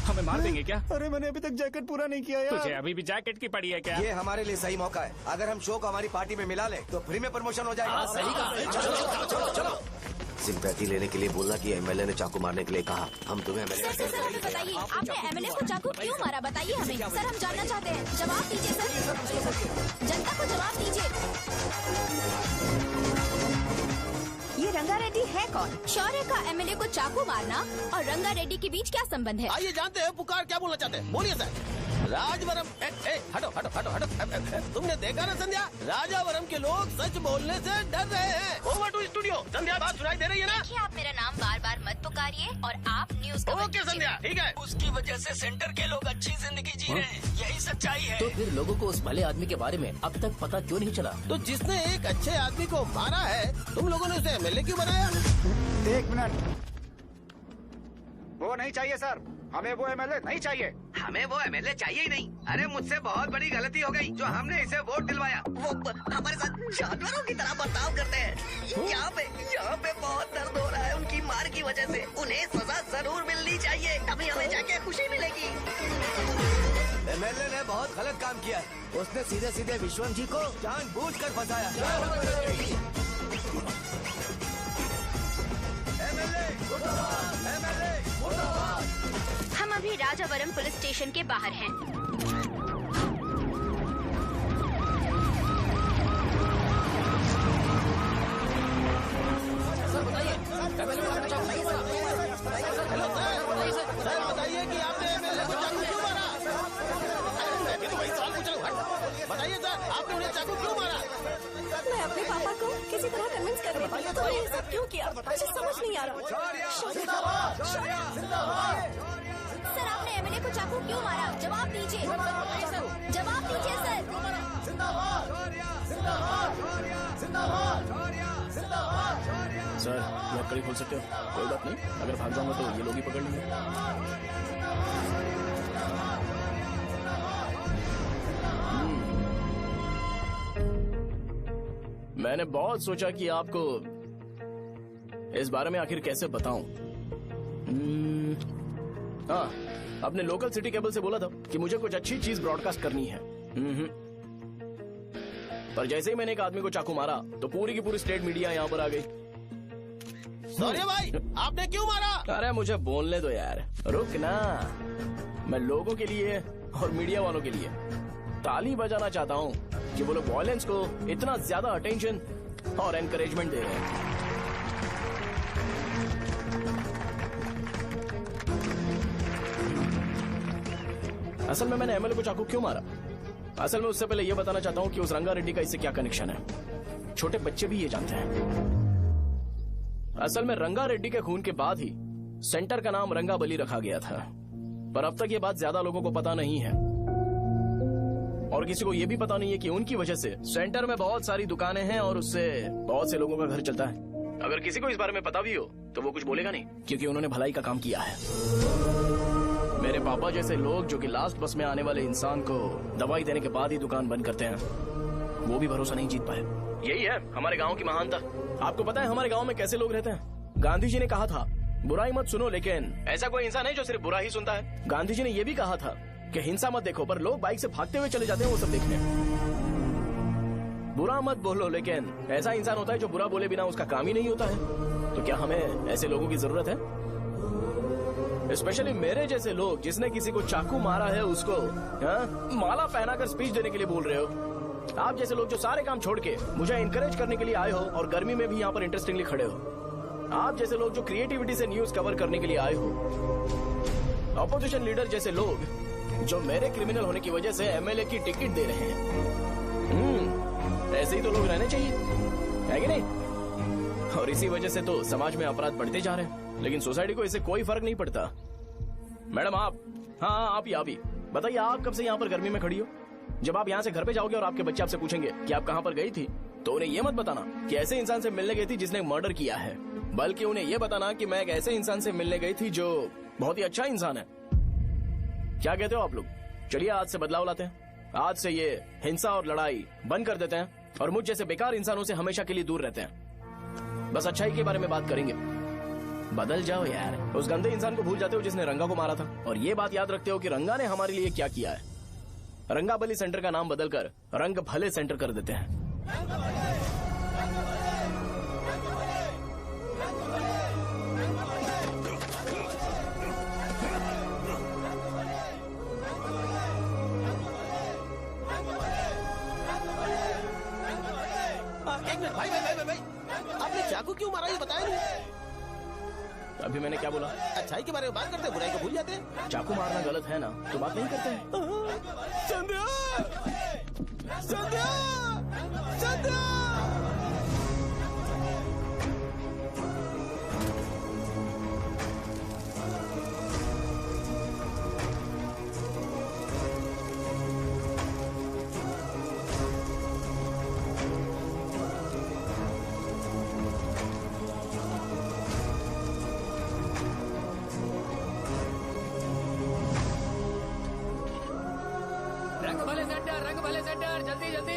हमें मार देंगे क्या? अरे मैंने अभी तक जैकेट पूरा नहीं किया यार। तुझे अभी भी जैकेट की पड़ी है क्या? ये हमारे लिए सही मौका है। अगर हम शो को हमारी पार्टी में मिला ले तो फ्री में प्रमोशन हो जाएगा। सही कहा। चलो चलो। सिंपैथी लेने के लिए बोलना कि एमएलए ने चाकू मारने के लिए कहा। हम तुम्हें एमएलए सर हमें बताइए, आपने एमएलए को चाकू क्यों मारा? बताइए हमें सर, हम जानना चाहते हैं। जवाब दीजिए सर, जनता को जवाब दीजिए। ये रंगा रेड्डी है कौन? शौर्य का एमएलए को चाकू मारना और रंगा रेड्डी के बीच क्या संबंध है? आइए जानते हैं पुकार क्या बोलना चाहते हैं। बोलिए सर। राजवरम हटो हटो हटो हटो। तुमने देखा ना संध्या, राजावरम के लोग सच बोलने से डर रहे हैं। Over to studio. संध्या बात सुनाई दे रही है ना? देखिए, आप मेरा नाम बार बार मत पुकारिए और आप न्यूज का ओके संध्या, ठीक है। उसकी वजह से सेंटर के लोग अच्छी जिंदगी जी रहे हैं, यही सच्चाई है। तो फिर लोगों को उस भले आदमी के बारे में अब तक पता क्यों नहीं चला? तो जिसने एक अच्छे आदमी को मारा है, तुम लोगों ने उसे एमएलए क्यों बनाया? 1 मिनट। वो नहीं चाहिए सर, हमें वो एमएलए नहीं चाहिए। हमें वो एमएलए चाहिए ही नहीं। अरे मुझसे बहुत बड़ी गलती हो गई जो हमने इसे वोट दिलवाया। वो हमारे साथ जानवरों की तरह बर्ताव करते हैं। यहाँ पे बहुत दर्द हो रहा है उनकी मार की वजह से। उन्हें सजा जरूर मिलनी चाहिए, तभी हमें जाके खुशी मिलेगी। एमएलए ने बहुत गलत काम किया है। उसने सीधे सीधे विश्वम जी को जानबूझकर फंसाया। हम अभी राजावरम पुलिस स्टेशन के बाहर हैं। हेलो सर बताइए कि आपने एमएलए को चाकू क्यों मारा? मैं तो वही सवाल पूछ रहा हूँ। बताइए सर, आपने उन्हें चाकू क्यों मारा? मैं अपने पापा को किसी तरह कन्विंस कर रही थी। तो ये सब क्यों किया मुझे समझ नहीं आ रहा। सर, आपने एमएलए को चाकू क्यों मारा? जवाब दीजिए, जवाब दीजिए सर, लकड़ी खोल सकते हो? कोई बात नहीं, अगर भाग जाऊंगा तो ये लोग ही पकड़ लेंगे। मैंने बहुत सोचा कि आपको इस बारे में आखिर कैसे बताऊं। हाँ, अपने लोकल सिटी केबल से बोला था कि मुझे कुछ अच्छी चीज ब्रॉडकास्ट करनी है। पर जैसे ही मैंने एक आदमी को चाकू मारा तो पूरी की पूरी स्टेट मीडिया यहाँ पर आ गई। सॉरी भाई, आपने क्यों मारा? अरे मुझे बोलने दो यार, रुक ना। मैं लोगों के लिए और मीडिया वालों के लिए ताली बजाना चाहता हूँ कि वो लोग वायलेंस को इतना ज्यादा अटेंशन और एनकरेजमेंट दे रहे हैं। असल में मैंने एमएलए को चाकू क्यों मारा? असल में उससे पहले ये बताना चाहता हूँ कि उस रंगा रेड्डी का इससे क्या कनेक्शन है। छोटे बच्चे भी ये जानते हैं। असल में रंगा रेड्डी के खून के बाद ही सेंटर का नाम रंगाबली रखा गया था, पर अब तक ये बात ज्यादा लोगों को पता नहीं है और किसी को ये भी पता नहीं है कि उनकी वजह से सेंटर में बहुत सारी दुकानें हैं और उससे बहुत से लोगों का घर चलता है। अगर किसी को इस बारे में पता भी हो तो वो कुछ बोलेगा नहीं, क्योंकि उन्होंने भलाई का काम किया है। मेरे पापा जैसे लोग जो कि लास्ट बस में आने वाले इंसान को दवाई देने के बाद ही दुकान बंद करते हैं, वो भी भरोसा नहीं जीत पाए। यही है हमारे गांव की महानता। आपको पता है हमारे गांव में कैसे लोग रहते हैं? गांधी जी ने कहा था बुराई मत सुनो, लेकिन ऐसा कोई इंसान है जो सिर्फ बुरा ही सुनता है। गांधी जी ने यह भी कहा था कि हिंसा मत देखो, पर लोग बाइक से भागते हुए चले जाते हैं वो सब देखने। बुरा मत बोलो, लेकिन ऐसा इंसान होता है जो बुरा बोले बिना उसका काम ही नहीं होता है। तो क्या हमें ऐसे लोगों की जरूरत है? स्पेशली मेरे जैसे लोग जिसने किसी को चाकू मारा है उसको माला पहनाकर स्पीच देने के लिए बोल रहे हो। आप जैसे लोग जो सारे काम छोड़ के मुझे इंकरेज करने के लिए आए हो और गर्मी में भी यहाँ पर इंटरेस्टिंगली खड़े हो। आप जैसे लोग जो क्रिएटिविटी से न्यूज कवर करने के लिए आए हो। अपोजिशन लीडर जैसे लोग जो मेरे क्रिमिनल होने की वजह से एमएलए की टिकट दे रहे हैं। ऐसे ही तो लोग रहने चाहिए, है कि नहीं? और इसी वजह से तो समाज में अपराध बढ़ते जा रहे हैं, लेकिन सोसाइटी को इससे कोई फर्क नहीं पड़ता। मैडम आप, हाँ आप ही बताइए आप कब से यहाँ पर गर्मी में खड़ी हो? जब आप यहाँ से घर पे जाओगे और आपके बच्चे आपसे पूछेंगे कि आप कहाँ पर गई थी, तो उन्हें ये मत बताना कि ऐसे इंसान से मिलने गई थी जिसने मर्डर किया है, बल्कि उन्हें ये बताना कि मैं एक ऐसे इंसान से मिलने गई थी जो बहुत ही अच्छा इंसान है। क्या कहते हो आप लोग? चलिए आज से बदलाव लाते हैं। आज से ये हिंसा और लड़ाई बंद कर देते हैं और मुझ जैसे बेकार इंसानों से हमेशा के लिए दूर रहते हैं। बस अच्छाई के बारे में बात करेंगे। बदल जाओ यार। उस गंदे इंसान को भूल जाते हो जिसने रंगा को मारा था, और ये बात याद रखते हो कि रंगा ने हमारे लिए क्या किया है। रंगाबली सेंटर का नाम बदलकर रंग भले सेंटर कर देते हैं। एक मिनट भाई भाई भाई भाई, आपने चाकू क्यों मारा ये बताया नहीं? अभी मैंने क्या बोला? अच्छाई के बारे में बात करते हैं, बुराई को भूल जाते हैं। चाकू मारना गलत है ना, तो बात नहीं करते हैं। संध्या! संध्या! संध्या! रंग भले सेंटर, जल्दी जल्दी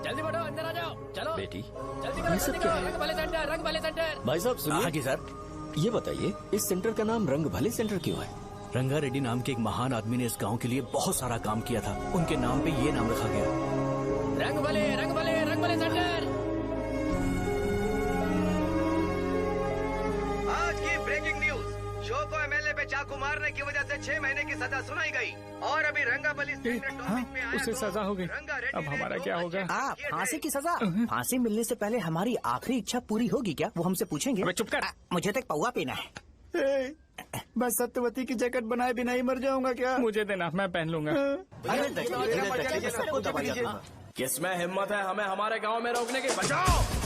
जल्दी बढ़ो, अंदर आ जाओ। चलो बेटी, जल्दी करो, जल्दी करो। रंग भले सेंटर, रंग भले सेंटर। भाई साहब सुनिए। हाँ जी सर। ये बताइए इस सेंटर का नाम रंग भले सेंटर क्यों है? रंगा रेड्डी नाम के एक महान आदमी ने इस गांव के लिए बहुत सारा काम किया था, उनके नाम पे ये नाम रखा गया। रंग भले, रंग भले, रंग भले सेंटर। आज की ब्रेकिंग न्यूज, शो को एमएलए पे चाकू मारने की वजह से 6 महीने की सजा सुनाई गई और अभी रंगाबली टॉपिक में आया उसे तो सजा हो गई। अब हमारा क्या होगा? फांसी की सजा? फांसी मिलने से पहले हमारी आखिरी इच्छा पूरी होगी क्या? वो हमसे पूछेंगे। अबे चुप कर। मुझे तो एक पौवा पीना है। बस सत्यवती की जैकेट बनाए बिना ही मर जाऊंगा क्या? मुझे देना, मैं पहन लूंगा। किसमें हिम्मत है हमें हमारे गांव में रोकने की? बचाओ।